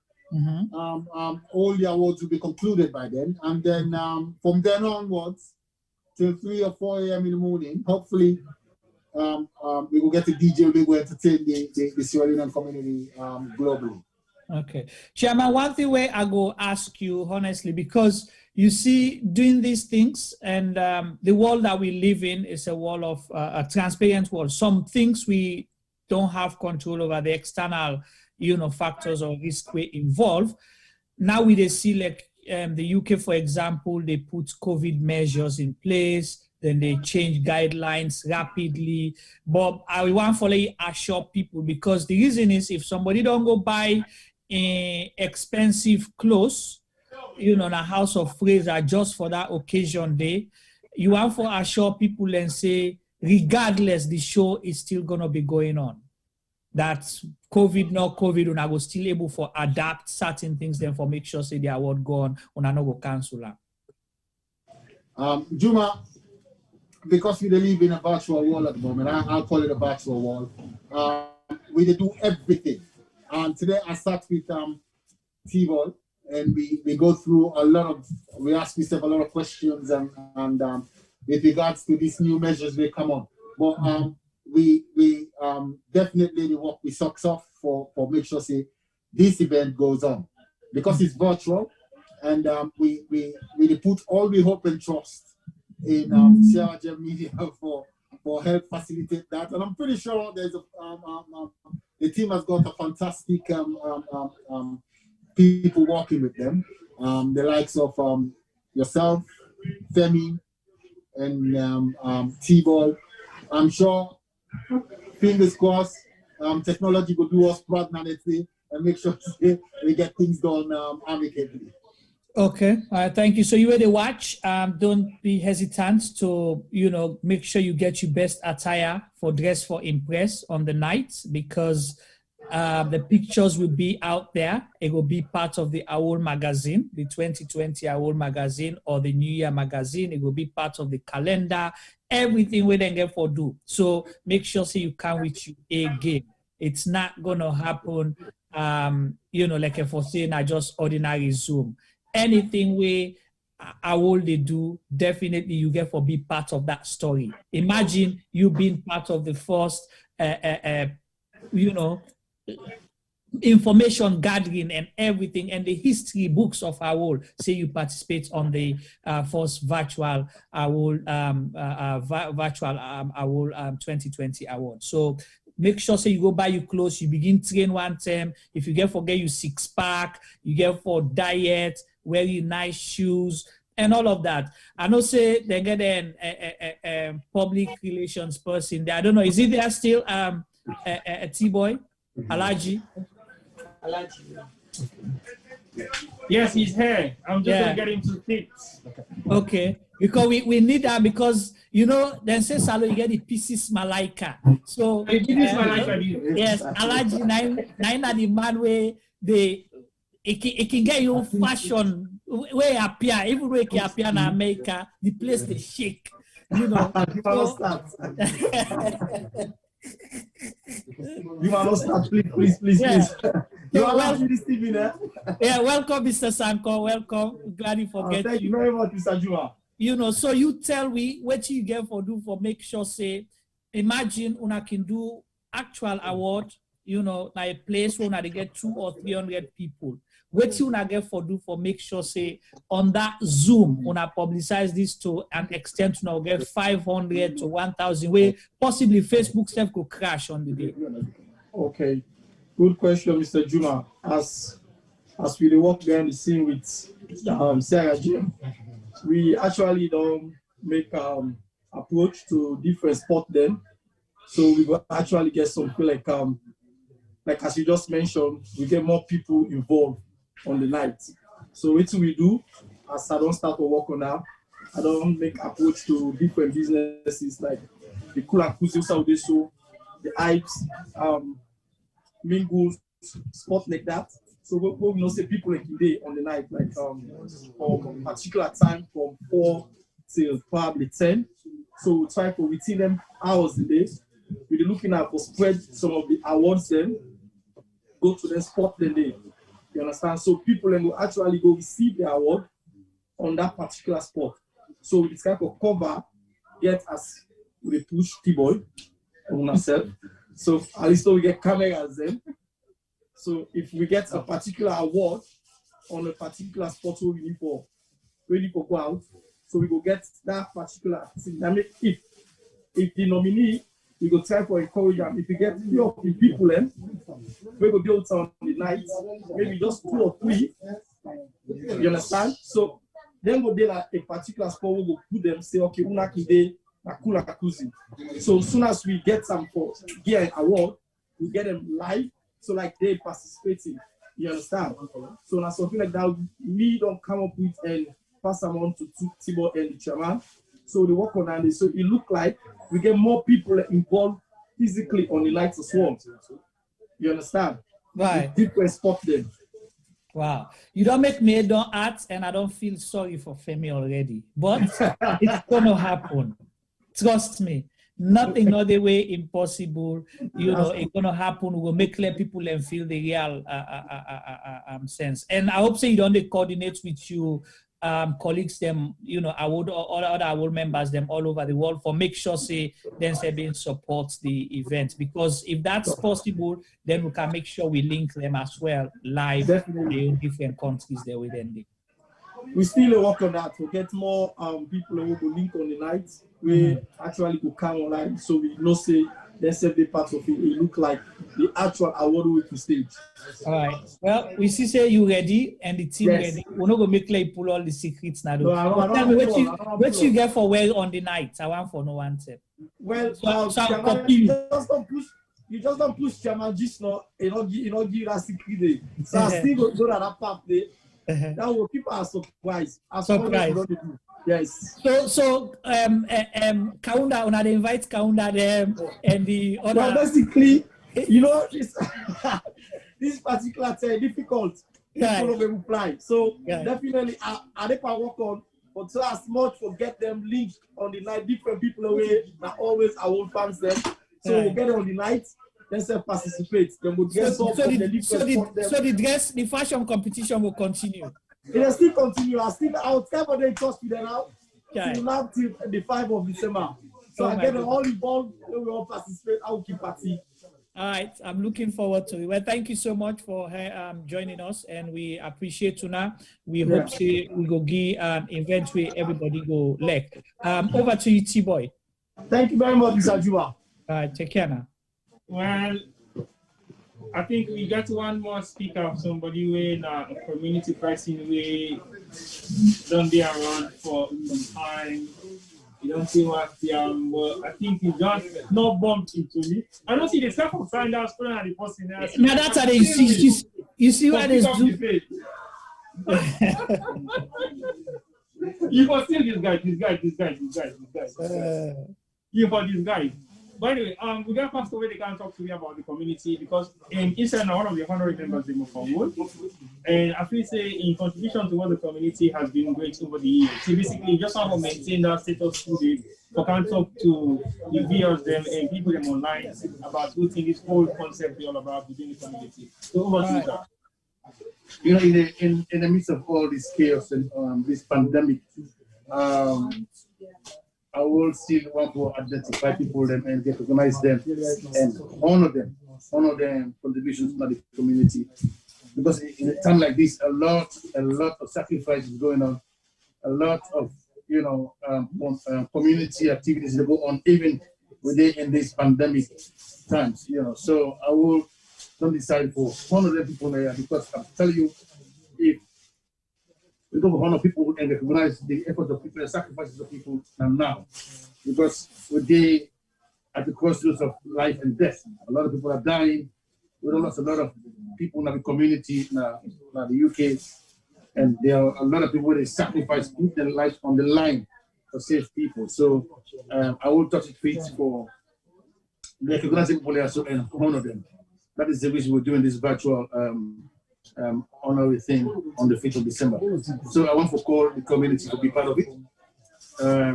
all the awards will be concluded by then, and then from then onwards till 3 or 4 a.m. in the morning, hopefully we will get a DJ. We will entertain the Sierra Leone community globally. Okay. Chairman, one thing where I go ask you honestly, because you see, doing these things, and the world that we live in is a world of a transparent world. Some things we don't have control over, the external, you know, factors or risk we involve. Now we see like the UK, for example, they put COVID measures in place, then they change guidelines rapidly. But I want to assure people, because the reason is if somebody don't go buy expensive clothes, you know, in a house of Fraser just for that occasion day, you want to assure people and say, regardless, the show is still going to be going on. That's COVID, not COVID, and I was still able to adapt certain things then for make sure say the award go on, and I no go cancel that. Juma, because we live in a virtual world at the moment, I'll call it a virtual world. We do everything. And today I start with T-Ball, and we go through we ask yourself a lot of questions and with regards to these new measures they come on. But we definitely work with socks off for make sure say this event goes on, because it's virtual, and we put all the hope and trust in Sierra Leone Media for help facilitate that. And I'm pretty sure there's the team has got a fantastic people working with them, the likes of yourself, Femi, and T-Ball. I'm sure, fingers crossed, technology will do us proud and make sure we get things done amicably. Okay, thank you. So you ready to watch? Don't be hesitant to, you know, make sure you get your best attire for Dress for Impress on the night, because The pictures will be out there. It will be part of the AWOL magazine, the 2020 AWOL magazine or the New Year magazine. It will be part of the calendar, everything we then get for do. So make sure you come with you again. It's not gonna happen, like if we're saying just ordinary Zoom. Anything we AWOL they do, definitely you get for be part of that story. Imagine you being part of the first, information gathering and everything, and the history books of AWOL say you participate on the first virtual AWOL, AWOL 2020 award. So make sure you go buy your clothes, you begin train one term. If you get forget you 6-pack, you get for diet, wearing nice shoes, and all of that. I know say they get a public relations person there. I don't know, is it there still a T-boy? Alaji? Yes, he's here. I'm just gonna get him to sit. Okay. Because we need that, because then say Salo you get the pieces Malaika. So yes, Alaji nine the man where it can get you fashion where appear, even where it appear in America, the place they shake. You must start, please. You are welcome this evening, eh? Yeah, welcome, Mr. Sanko. Welcome. Glad you forget thank you very much, Mr. Juma. So you tell me what you get for do for make sure say, imagine una can do actual award, like a place where they get 200 or 300 people. What you una get for do for make sure say on that Zoom una publicize this to an extent to now get 500 to 1,000 where possibly Facebook self could crash on the day. Okay, good question, Mr. Juma. As we work behind the scene with Sierra Leone, we actually don't make approach to different sport then. So we will actually get something like as you just mentioned, we get more people involved on the night. So what we do, as I don't start to work on now, I don't make approach to different businesses like the Kula Kuzi Saudi, so the Hypes, Mingles, sport like that. So we say people like today on the night, like from a particular time from 4 till probably 10. So we try for within them hours a day. We're looking at for spread some of the awards then, go to the sport the day. You understand? So people then will actually go receive the award on that particular sport. So it's kind of cover, get us we push T-boy on ourselves. So at least we get cameras then. So if we get a particular award on a particular sport we need for go out, so we go get that particular thing. I mean, if the nominee, we go try for encourage them. If you get 3 people in, we go build on the night, maybe just 2 or 3. You understand? So then go there like a particular sport, we go put them, say, okay, unaki nakula kakuzi. So as soon as we get some for get an award, we get them live. So like they participating. You understand? So now something like that, we don't come up with and pass them on to Tibor and the chairman. So they work on that. So it look like we get more people involved physically on the nights as well. You understand? Right. Different spot then. Wow. You don't make me don't act, and I don't feel sorry for Femi already. But it's gonna happen. Trust me. Nothing other way impossible. It's gonna happen. We'll make clear people and feel the real sense. And I hope so you don't coordinate with you colleagues them, award all other award members them all over the world for make sure say then Sebin supports the event, because if that's possible, then we can make sure we link them as well live in different countries there within the. We still work on that to get more people who will link on the night. We actually go come online, so we know say then save the part of it. It look like the actual award we to stage. All right. Well, we see say you ready and the team ready. We're not gonna make like pull all the secrets now. Tell me what you get for well on the night. I want for no one tip. Well, you just don't push Chairman just not give that secret day. So I still go to that part there. That way people are surprised. Yes. So Kaunda, when I invite Kaunda them and the other. Well, basically, You know, this particular time difficult. People don't reply. So definitely, I think I work on. But so as much for get them linked on the night, different people away. That always I will fans them. So we'll get it on the night. Let's participate. Then we'll get the fashion competition will continue. It will still continue. I'll tell for them trust me now. Till now till the 5th of December. So I get all involved. We all participate. I will keep party. All right, I'm looking forward to it. Well, thank you so much for joining us, and we appreciate Tuna. We hope we go give an event where everybody go lek. Over to you, T-Boy. Thank you very much, Mr. Juba. All right, take care now. Well, I think we got one more speaker of somebody in a community person we don't be around for some time. You don't see what but I think he just not bumped into me. I don't see the stuff of find out at the person. Now that's how you see what they do. You can still this guy. You for this guy. By the way, we got passed away. They can't talk to me about the community because inside one of the honorary members they move forward, and I feel say in contribution to what the community has been great over the years. So basically, just want to maintain that status today. So can talk to the viewers them and people them online about what this whole concept is all about within the community. So over to you. You know, in the midst of all this chaos and this pandemic, I will still want to identify people them and recognize them and honor them contributions to the community. Because in a time like this, a lot of sacrifice is going on, a lot of community activities that go on even within these pandemic times. So I will don't decide for honor the people there because I'm telling you, if we don't honor people and recognize the effort of people and sacrifices of people now. Because we're at the crossroads of life and death. A lot of people are dying. We lost a lot of people in the community in the UK. And there are a lot of people that sacrifice, put their lives on the line to save people. So I will touch it feet for recognizing people there and honor them. That is the reason we're doing this virtual honorary thing on the 5th of December. So I want to call the community to be part of it. I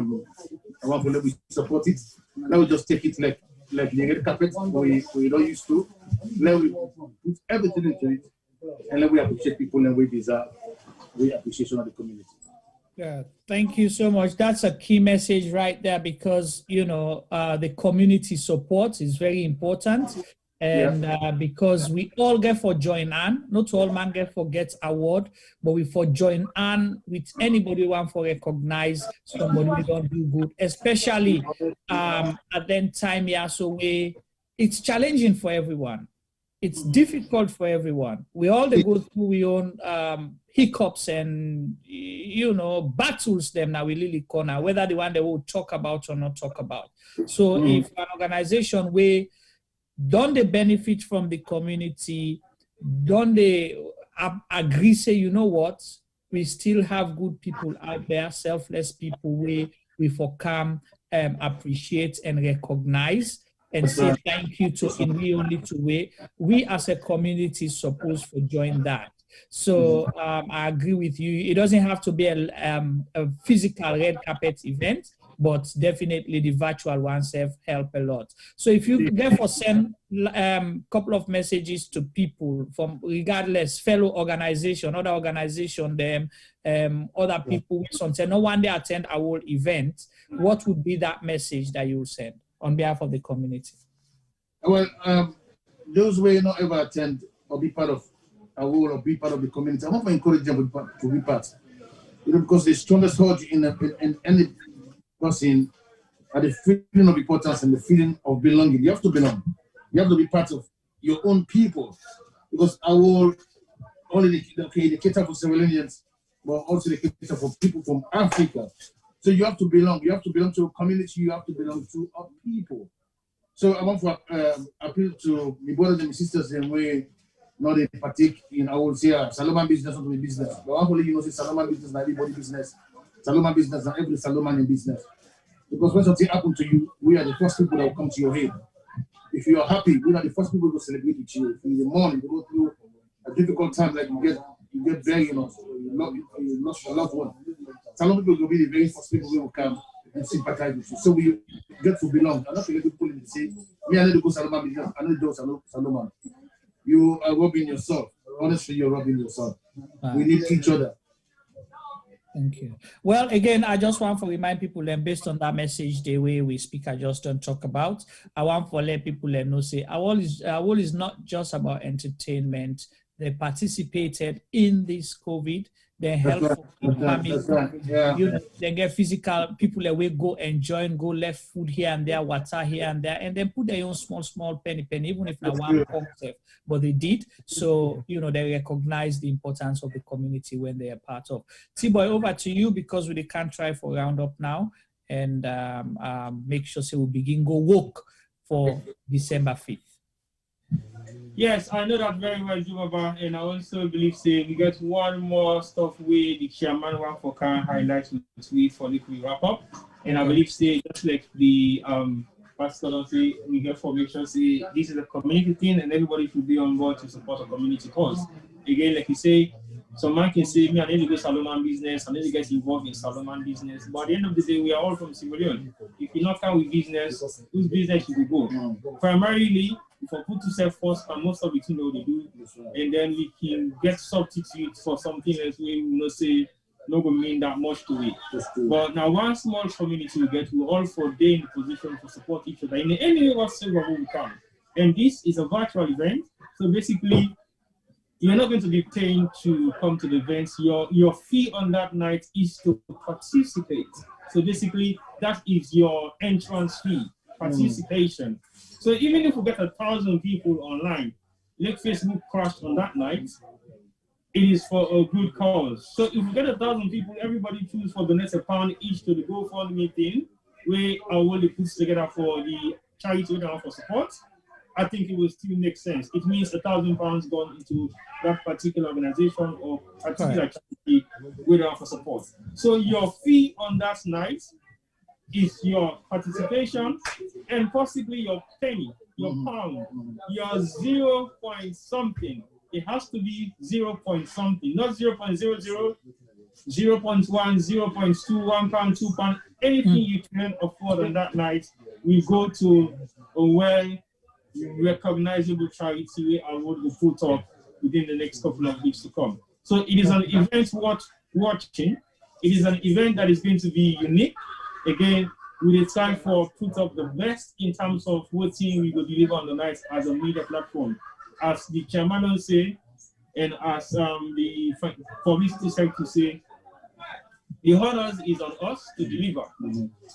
want to let we support it. Now we just take it like the red carpet we don't used to. Let we put everything into it and let we appreciate people and we deserve appreciation of the community. Yeah, thank you so much. That's a key message right there because the community support is very important. And because we all get for join on, not all man get for get award, but we for join on with anybody who want for recognize somebody we don't do good, especially at that time. Yeah, so it's challenging for everyone. It's difficult for everyone. We all go through our own hiccups and battles them now we really corner, whether the one they will talk about or not talk about. So if an organization don't they benefit from the community? Don't they agree, say, you know what? We still have good people out there, selfless people we for come appreciate and recognize and say thank you to in we only to way. We as a community supposed to join that. So I agree with you. It doesn't have to be a physical red carpet event, but definitely the virtual ones have helped a lot. So if you therefore send couple of messages to people from regardless fellow organization, other organization, them, other people, something, no one they attend our event, what would be that message that you will send on behalf of the community? Well, those who not ever attend or be part of AWOL or be part of the community, I want to encourage them to be part. Because the strongest urge in any person are the feeling of importance and the feeling of belonging. You have to belong. You have to be part of your own people. Because AWOL only the cater for Sierra Leoneans, but also the cater for people from Africa. So you have to belong. You have to belong to a community. You have to belong to our people. So I want to appeal to my brothers and my sisters in way not they partake in AWOL Salomon business not to be business. But I want to let you know say Salomon business not everybody business. Salomon business not every Salomon in business. Because when something happens to you, we are the first people that will come to your head. if you are happy, we are the first people to celebrate with you. If in the morning you go through a difficult time, like you get very, you lost your loved one. Some people will be the very first people who will come and sympathize with you. So we get to belong. I'm not going to put in and say, me, I need to go Saloma business. I need to do Saloma. You are robbing yourself. Honestly, you're robbing yourself. We need each other. Thank you. Well, again, I just want to remind people, and based on that message, the way we speak, I just don't talk about. I want to let people know, say, AWOL is not just about entertainment. They participated in this COVID. They help they get physical people that will go enjoy and go left food here and there, water here and there, and then put their own small penny, even if not one concept, but they did. So, they recognize the importance of the community when they are part of. T-Boy, over to you, because we can't try for roundup now, and make sure we begin go work for December 5th. Yes, I know that very well, Jumaba, and I also believe we get one more stuff where the chairman want for can highlight tweet for the wrap up, and I believe just like the pastor say, we get formation say this is a community thing and everybody should be on board to support a community cause. Again, like you say, some man can say, me, I need to go Solomon business, I need to get involved in Solomon business. But at the end of the day, we are all from Sierra Leone. If you not come with business, whose business you will go? Primarily, if I put yourself first, and most of the things they do, and then we can get substitutes for something else we will not say, not going to mean that much to it. But now, one small community we get, we all for day in the position to support each other in any way whatsoever we can. And this is a virtual event, so basically, you're not going to be paying to come to the events. Your fee on that night is to participate. So basically, that is your entrance fee, participation. So even if we get 1,000 people online, like Facebook crashed on that night, it is for a good cause. So if we get 1,000 people, everybody choose for donate £1 each to the GoFundMe thing, where AWOL puts together for the charity we for support. I think it will still make sense. It means £1,000 gone into that particular organization or particular charity we for support. So your fee on that night is your participation and possibly your penny, your pound, your 0 point something. It has to be 0 point something, not 0.00, 0.1, 0.2, 1 pound, 2 pound, anything you can afford on that night. We go to a well-recognizable charity where AWOL will put up within the next couple of weeks to come. So it is an event worth watching. It is an event that is going to be unique. Again, we try for put up the best in terms of what team we will deliver on the night as a media platform. As the chairman will say, and as the publicity secretary say, the honors is on us to deliver,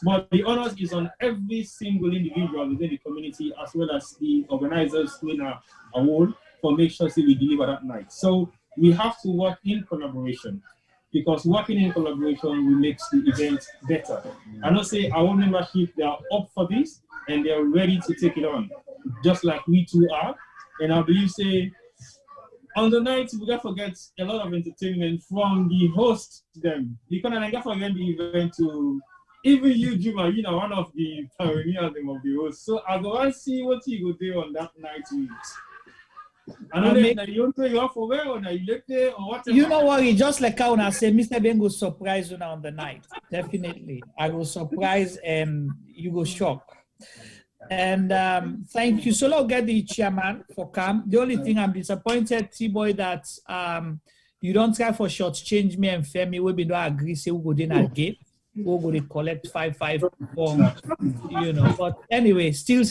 but the honors is on every single individual within the community as well as the organizers within AWOL for make sure we deliver that night. So we have to work in collaboration, because working in collaboration will make the event better. I know say our membership, they are up for this and they are ready to take it on, just like we too are. And I believe say on the night we gotta forget a lot of entertainment from the host them. Because I gotta forget the event to even you, Juma, you know, one of the pioneers of the host. So I go and see what you go do on that night with. I don't know if you are for where or you left there or whatever. You know what? Just like how I say, Mr. Ben will surprise you now on the night. Definitely. I will surprise and you go shock. And thank you. So I'll get the chairman for Cam. The only thing I'm disappointed, T-Boy, that you don't try for short change me and Femi. We be don't agree, say we go in at gate. We'll go to collect 5 you know. But anyway, still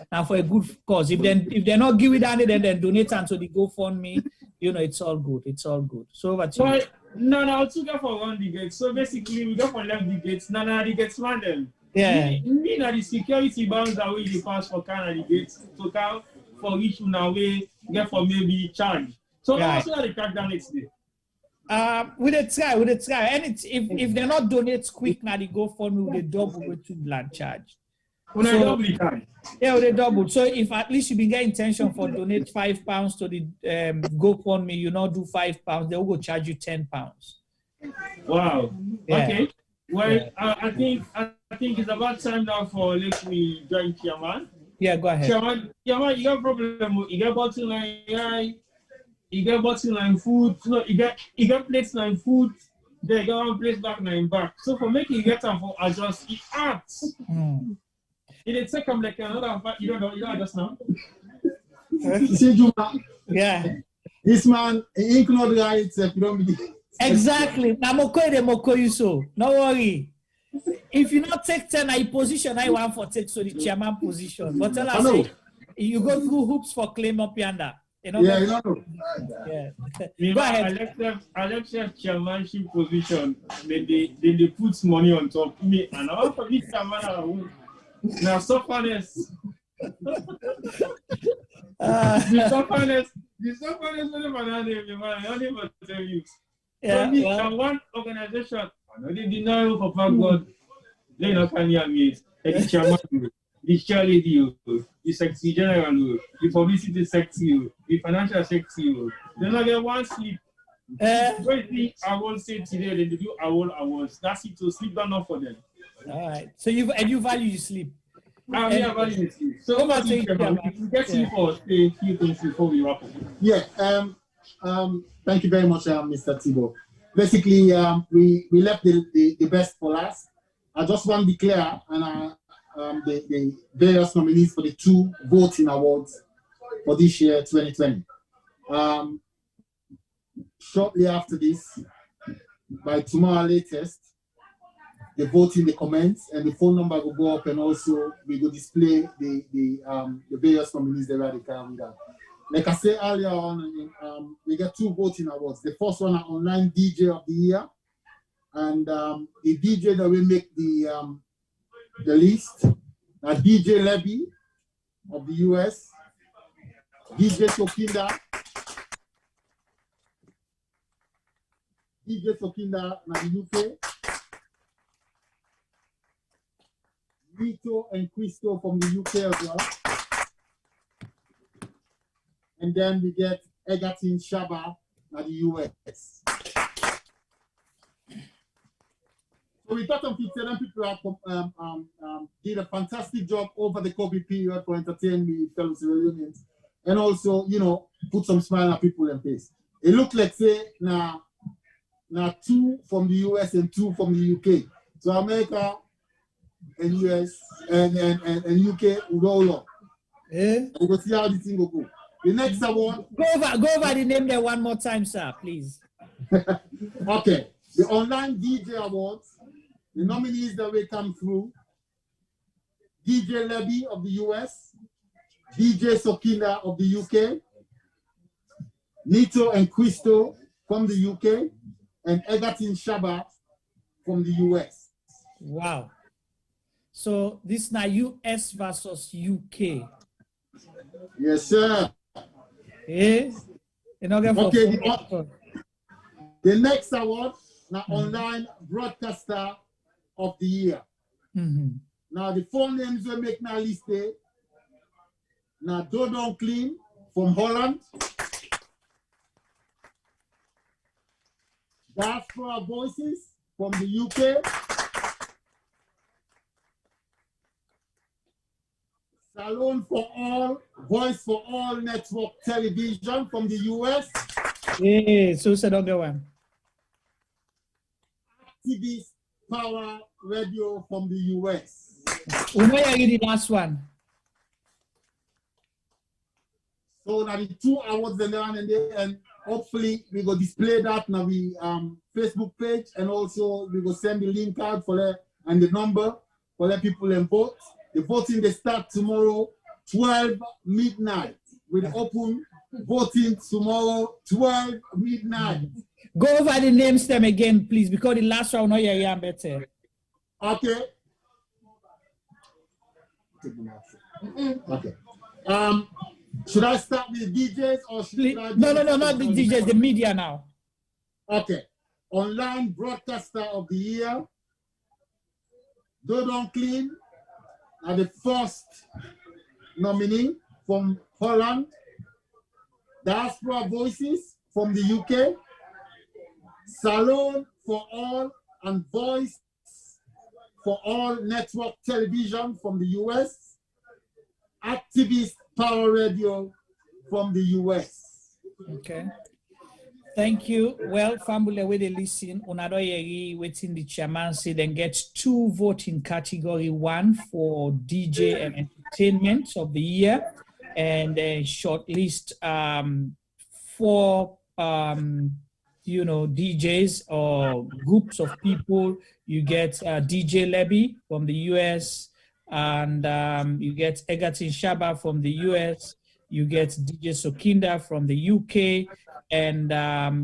now for a good cause. If they're not giving that, then donate until the GoFundMe. You know, it's all good. It's all good. So over to you. No, I'll go for one debate. So basically, we go for left debates. No, the gates man them. Yeah. Me na the security bounds that we the pass for Canada gates to count for each one away get for maybe charge. So also the crack down next day. We try. And it's, if they're not donate quick now, they go for me with a double with $2 charge. Yeah, with a double. So if at least you been getting intention for donate £5 to the GoFundMe, you not do £5, they will go charge you £10. Wow. Yeah. Okay. Well, I think it's about time now for let me join chairman. Yeah, go ahead. Chairman, you got problem. You got bottle line, you got bottle line food. No, you got plates line food. They got one place back. So for making you get them for adjust, it acts. It take them like another. You don't understand. See, Juma. Yeah. This man, he include rights. If you don't believe. Exactly. You so. No worry. If you not take 10, I position I want for take so the chairman position. But tell us, say, you go through hoops for claim up yonder. You know, yeah, you know. Yeah. Go ahead. Alexa chairmanship position. They put money on top me, and I want to be chairman. Now sufferness. The sufferness only man. I don't even tell you. Yeah, so me, one organization, I know they deny you for fact God. They not can hear me. The chairman, the chair lady, the secretary general, the publicity secretary, the financial secretary. They not get one sleep. Wait, I won't say today they do AWOL. That's it. To sleep down for them. All right. So you value your sleep. I value sleep. So what do you get sleep or say a few things before we wrap up? Yeah. Thank you very much, Mr. Thibault. Basically, we left the best for last. I just want to be clear, and the various nominees for the 2 voting awards for this year, 2020. Shortly after this, by tomorrow latest, the voting, the comments, and the phone number will go up, and also we will display the various nominees that are the Like I said earlier on, we get 2 voting awards. The first one, online DJ of the year, and the DJ that will make the list, DJ Levy of the US, DJ Sokinda of the UK, Vito and Cristo from the UK as well. And then we get Egerton Shaba at the US. So we thought of 57 people have did a fantastic job over the COVID period for entertaining me, fellow Sierra Leoneans, and also, you know, put some smile on people's face. It looked like, say, now 2 from the US and 2 from the UK. So America and US and UK will roll up. We'll see how this thing will go. The next award. Go over the name there one more time, sir, please. Okay. The online DJ awards, the nominees that will come through: DJ Levy of the US, DJ Sokinda of the UK, Nito and Cristo from the UK, and Egerton Shaba from the US. Wow. So this is now US versus UK. Yes, sir. Yes. Okay. The next award, now online broadcaster of the year. Now the 4 names will make my list there. Now Dodon Clean from Holland, Diaspora Voices from the UK, Salon for All, Voice for All Network Television from the US. Yeah, so said on the one. TV Power Radio from the US. We know you the last one. So now the 2 awards and hopefully we go display that now we Facebook page, and also we will send the link out for that and the number for let people vote. The voting they start tomorrow 12 midnight. We'll open voting tomorrow 12 midnight. Go over the names them again, please, because the last round not here better. Okay. Okay. Should I start with DJs or should I? No, not the DJs, the media now. Okay. Online broadcaster of the year, Dodon Clean, are the first nominee from Holland. Diaspora Voices from the UK. Salon for All and Voice for All Network Television from the US. Activist Power Radio from the US. Okay. Thank you. Well, family, where they listen, Unado waiting the chairman say then get 2 votes in category 1 for DJ and entertainment of the year, and then shortlist 4 DJs or groups of people. You get DJ Levy from the US, and you get Egerton Shaba from the US. You get DJ Sokinda from the UK, and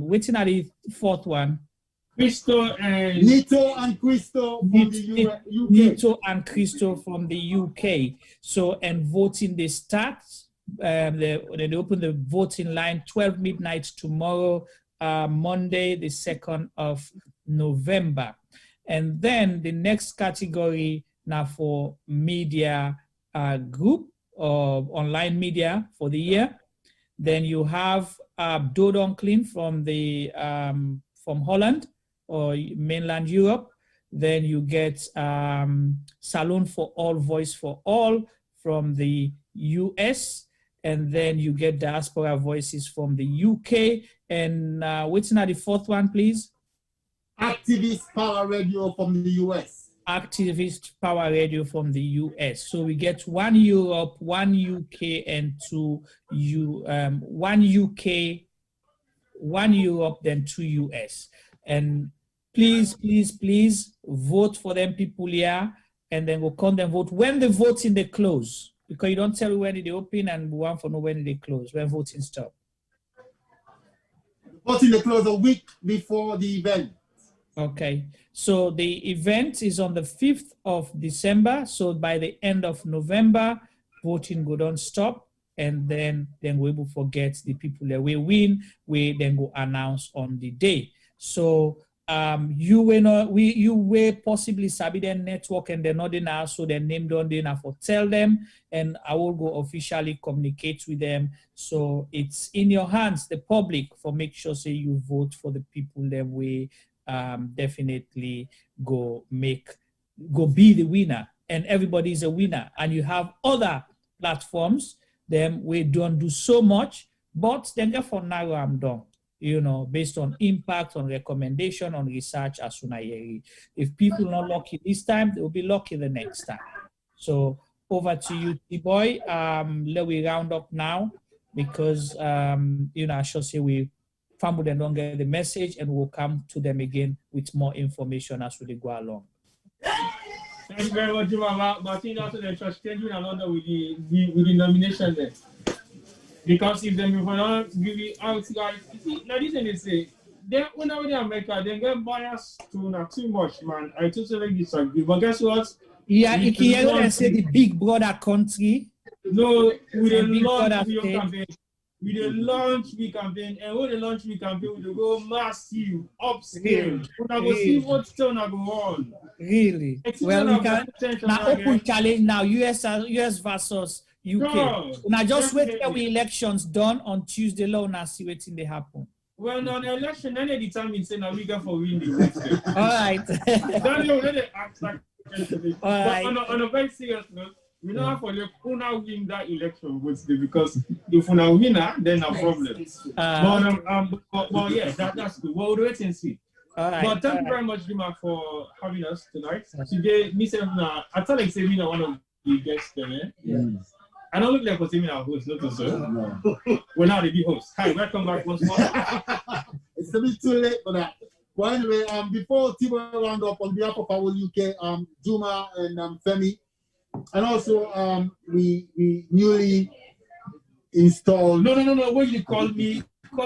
waiting at the 4th one. Nito and Christo from the UK. Nito and Christo from the UK. So, and voting they start. They open the voting line 12 midnight tomorrow, Monday, the 2nd of November. And then the next category now for media group or online media for the year. Then you have Dodon Clean from the from Holland or mainland Europe. Then you get Salon for All, Voice for All from the US. And then you get Diaspora Voices from the UK. And waiting at the 4th one, please. Activist Power Radio from the US. Activist Power Radio from the US. So we get 1 Europe, 1 UK, and 2 1 UK, 1 Europe, then 2 US. And please vote for them people here, and then we'll come and vote when the voting they close, because you don't tell when they open and we want to know when they close, when voting stop. Voting they close a week before the event. Okay, so the event is on the 5th of December. So by the end of November, voting go don't stop, and then we will forget the people that we win. We then go announce on the day. So you will possibly sabi their network and they're not in now, so their name don't now for tell them, and I will go officially communicate with them. So it's in your hands, the public, for make sure say you vote for the people that we definitely go be the winner, and everybody is a winner. And you have other platforms them we don't do so much, but then therefore now I'm done, based on impact, on recommendation, on research as soon as if people not lucky this time, they will be lucky the next time. So over to you, T-Boy. Let we round up now, because I should say we family don't get the message, and we'll come to them again with more information as we go along. Thank you very much, Mama. But I think also the church schedule another with the nomination there. Because if they will not give it out, guys, now this thing they say, they when they America, they get biased too much, man. I totally disagree. But guess what? Yeah, you can say the big brother country. No, with the launch we campaign. With the launch we campaign, and when the launch we campaign, we go massive, upscale. When I go see what's still not go on. Really? Well, we can now open challenge now. US versus UK. No, now just wait till the elections done on Tuesday. Now now see what they happen. Well, on the election, then they determine say now we go for winning next year. All right. Then they act like. All right. On a very serious note, we know how for the Una win that election because if Una winner, then no problem. But yeah, that's good. We'll wait and see. Right, but thank you very much, Dima, for having us tonight. Today, I thought like saying one of the guests there. Yes. I don't look like for saying our host, not so. No. We're now the big host. Hi, welcome back once more. It's a bit too late for that. Well, anyway, before Tibo round up, on behalf of AWOL-UK, Juma and Femi, and also we newly installed. No. When you call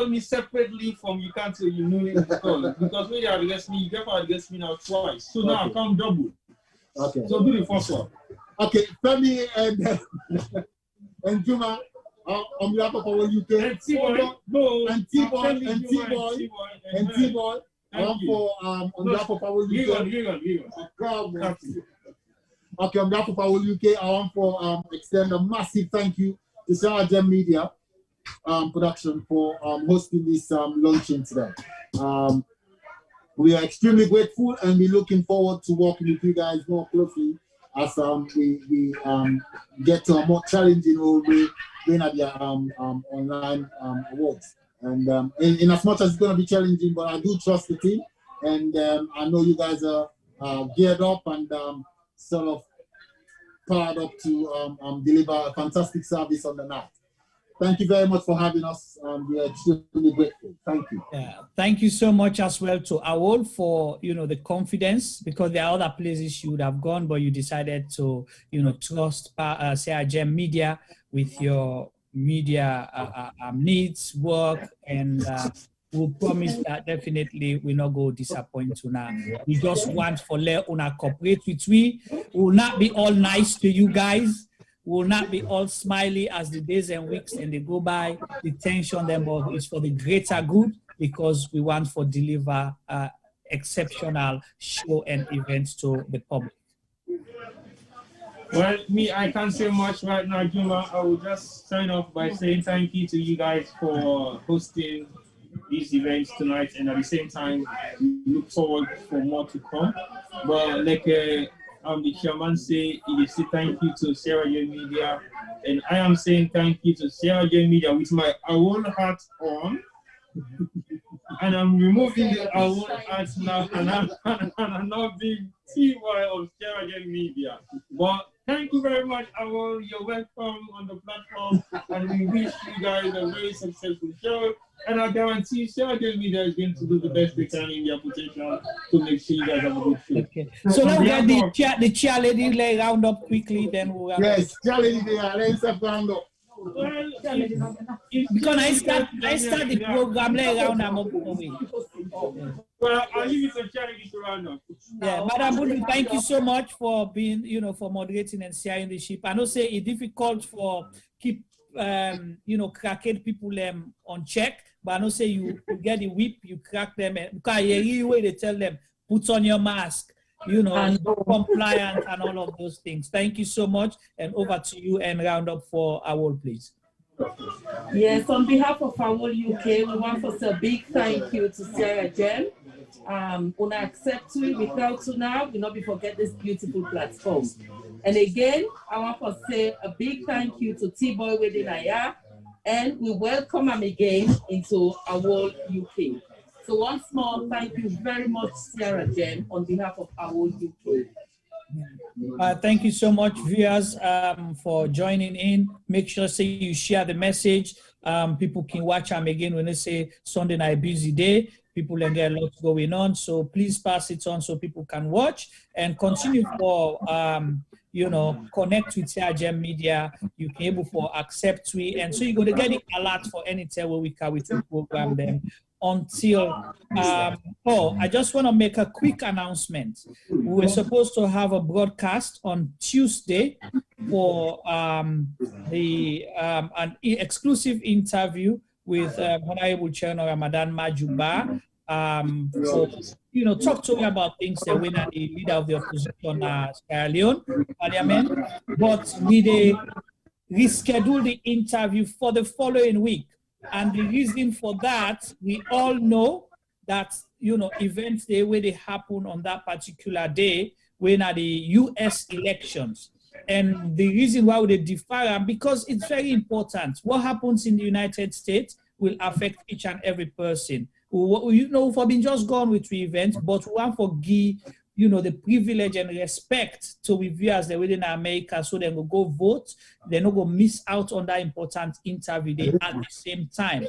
me separately from you can't say you newly installed because when you address me, you get to address me now twice. So now I come double. Okay. So do the first one. Okay, Femi and Juma. On behalf of AWOL-UK, and T-Boy, on behalf of AWOL-UK. Okay, on behalf of AWOL-UK, I want to extend a massive thank you to Sierra Leone Media Production for hosting this launching today. We are extremely grateful and we're looking forward to working with you guys more closely as we get to a more challenging way going at the online awards. And in as much as it's going to be challenging, but I do trust the team, and I know you guys are geared up and sort of powered up to deliver a fantastic service on the night. Thank you very much for having us. We are extremely grateful. Thank you. Yeah, thank you so much as well to AWOL for the confidence, because there are other places you would have gone, but you decided to trust Sierra Gem Media with your media needs, work, and we'll promise that definitely we'll not go disappoint you now. We just want for let una cooperate with we. Will not be all nice to you guys. Will not be all smiley as the days and weeks and they go by. The tension them is for the greater good, because we want to deliver exceptional show and events to the public. Well, I can't say much right now, Juma. I will just sign off by saying thank you to you guys for hosting these events tonight, and at the same time, look forward for more to come. But like the chairman say, he say thank you to Sierra Leone Media, and I am saying thank you to Sierra Leone Media with my AWOL hat on, and I'm removing the AWOL hat now, and I'm not being TY of Sierra Leone Media. But thank you very much, AWOL. You're welcome on the platform, and we wish you guys a very successful show. And I guarantee Sierra Leone Media is going to do the best they can in their potential to make sure you guys have a good show. Okay. So let's get the cheerleading lay round up quickly, then we'll have cheerleading let's round up. Well, because I start the program lay round I'm up away. Well, I'll leave it to charity to round up. Yeah, Madam Bulu, thank you so much for being, for moderating and sharing the ship. I know say it's difficult for keep crackhead people on check, but I know say you get the whip, you crack them, because they tell them put on your mask, and compliant and all of those things. Thank you so much, and over to you and round up for AWOL, please. Yes, on behalf of AWOL-UK, we want to say a big thank you to Sierra Gem. Una accept we without you now, we not be forget this beautiful platform. And again, I want to say a big thank you to T-Boy within Aya, and we welcome him again into AWOL-UK. So once more, thank you very much, Sierra Gem, on behalf of AWOL-UK. Thank you so much, viewers, for joining in. Make sure you share the message. People can watch them again when they say Sunday night busy day. People and get a lot going on, so please pass it on so people can watch and continue for connect with Sierra Gem Media. You can able for accept we, and so you're going to get it alert for any time where we can with the program them until I just want to make a quick announcement. We were supposed to have a broadcast on Tuesday for an exclusive interview with Honorable Chairman Ramadan Majuba, talk to me about things that we're not the leader of the opposition, Sierra Leone Parliament, but we reschedule the interview for the following week. And the reason for that, we all know that, events day where they happen on that particular day, when are the US elections. And the reason why they defer them, because it's very important. What happens in the United States will affect each and every person. For being just gone with the events, but we want to give, the privilege and respect to viewers that within America, so they will go vote. They're not going to miss out on that important interview day at the same time.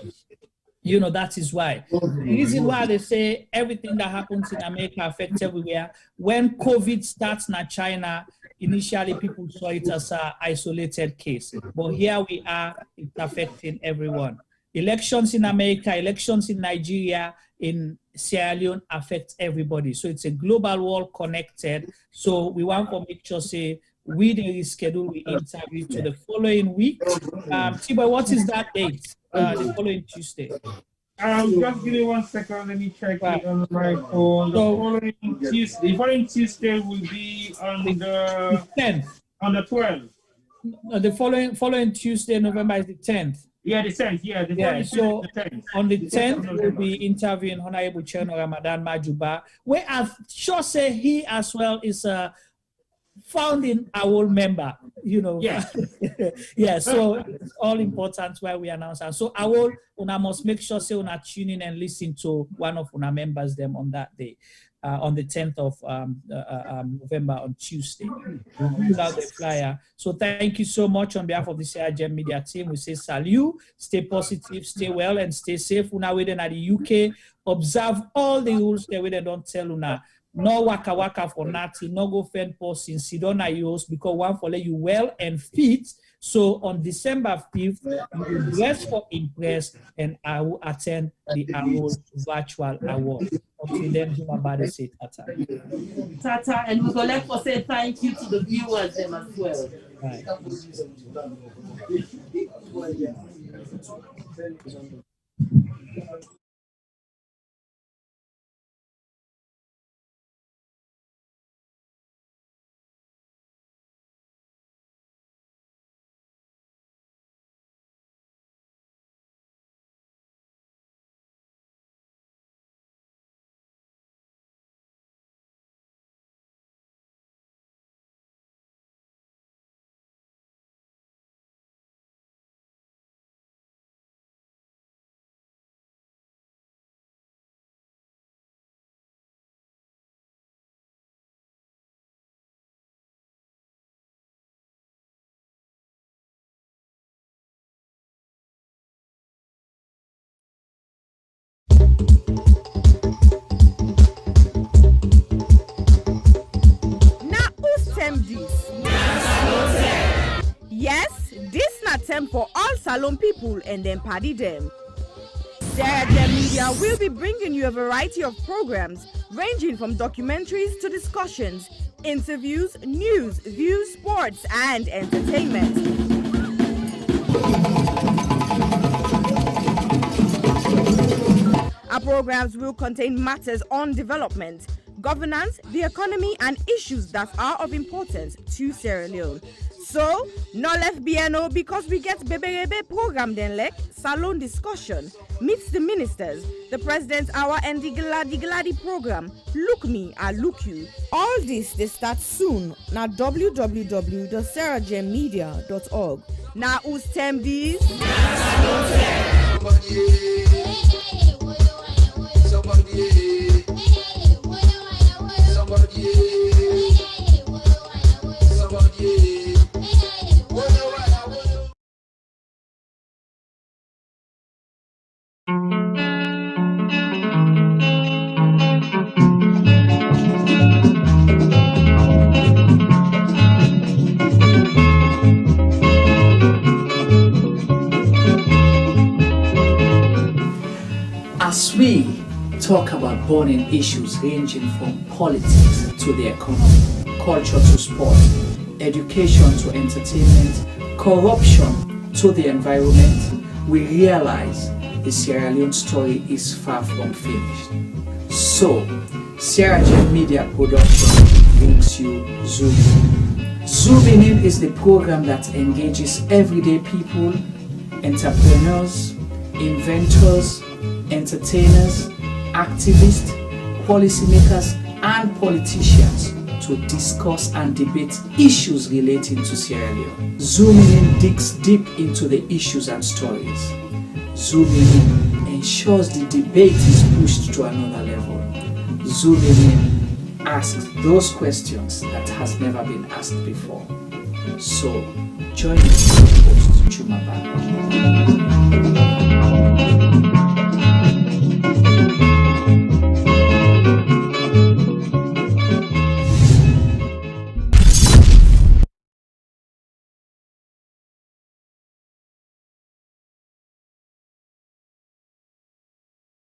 That is why. The reason why they say everything that happens in America affects everywhere. When COVID starts in China, initially people saw it as an isolated case. But here we are, it's affecting everyone. Elections in America, elections in Nigeria, in Sierra Leone affects everybody. So it's a global world connected. So we want to make sure, we reschedule the interview to the following week. Tiba, what is that date? The following Tuesday. Just give me 1 second. Let me check it on my phone. The following Tuesday will be on the 10th. On the 12th. The following Tuesday, November is the 10th. Yeah, the 10th. Yeah, so the 10th. On the 10th, we'll be interviewing Honorable Chairman Ramadan Majuba. Where I'm sure he as well is a founding AWOL member, you know. Yeah. Yeah, so it's all important why we announce that. So AWOL, una must make sure say una tune in and listen to one of una members them on that day. On the 10th of November on Tuesday. We'll put out the flyer. So thank you so much on behalf of the Sierra Gem Media team. We say salute, stay positive, stay well, and stay safe. Una waiting at the UK. Observe all the rules that we don't tell una. No waka waka for nothing, no go fend person, sit down at yours because one for let you well and fit. So on December 5th, you will dress for impress and I will attend the AWOL virtual award. Until then, my body say tata. Tata, and we're going to say thank you to the viewers them as well. Right. Yes, this na term for all Salon people and then party them. Sierra Gem Media will be bringing you a variety of programs ranging from documentaries to discussions, interviews, news, views, sports, and entertainment. Our programs will contain matters on development, governance, the economy, and issues that are of importance to Sierra Leone. So, no left BNO because we get Bebe program then like Salon discussion, meets the ministers, the President's Hour and the Gladi program, Look Me, I Look You. All this, they start soon na www.sierragemmedia.org. Now, who's term these? As we talk about burning issues ranging from politics to the economy, culture to sport, education to entertainment, corruption to the environment, we realize the Sierra Leone story is far from finished. So, Sierra Gem Media Production brings you Zoom In. Zoom In is the program that engages everyday people, entrepreneurs, inventors, entertainers, activists, policymakers, and politicians to discuss and debate issues relating to Sierra Leone. Zoom In digs deep into the issues and stories. Zoom In ensures the debate is pushed to another level. Zoom In asks those questions that has never been asked before. So, join me, host Chumaba.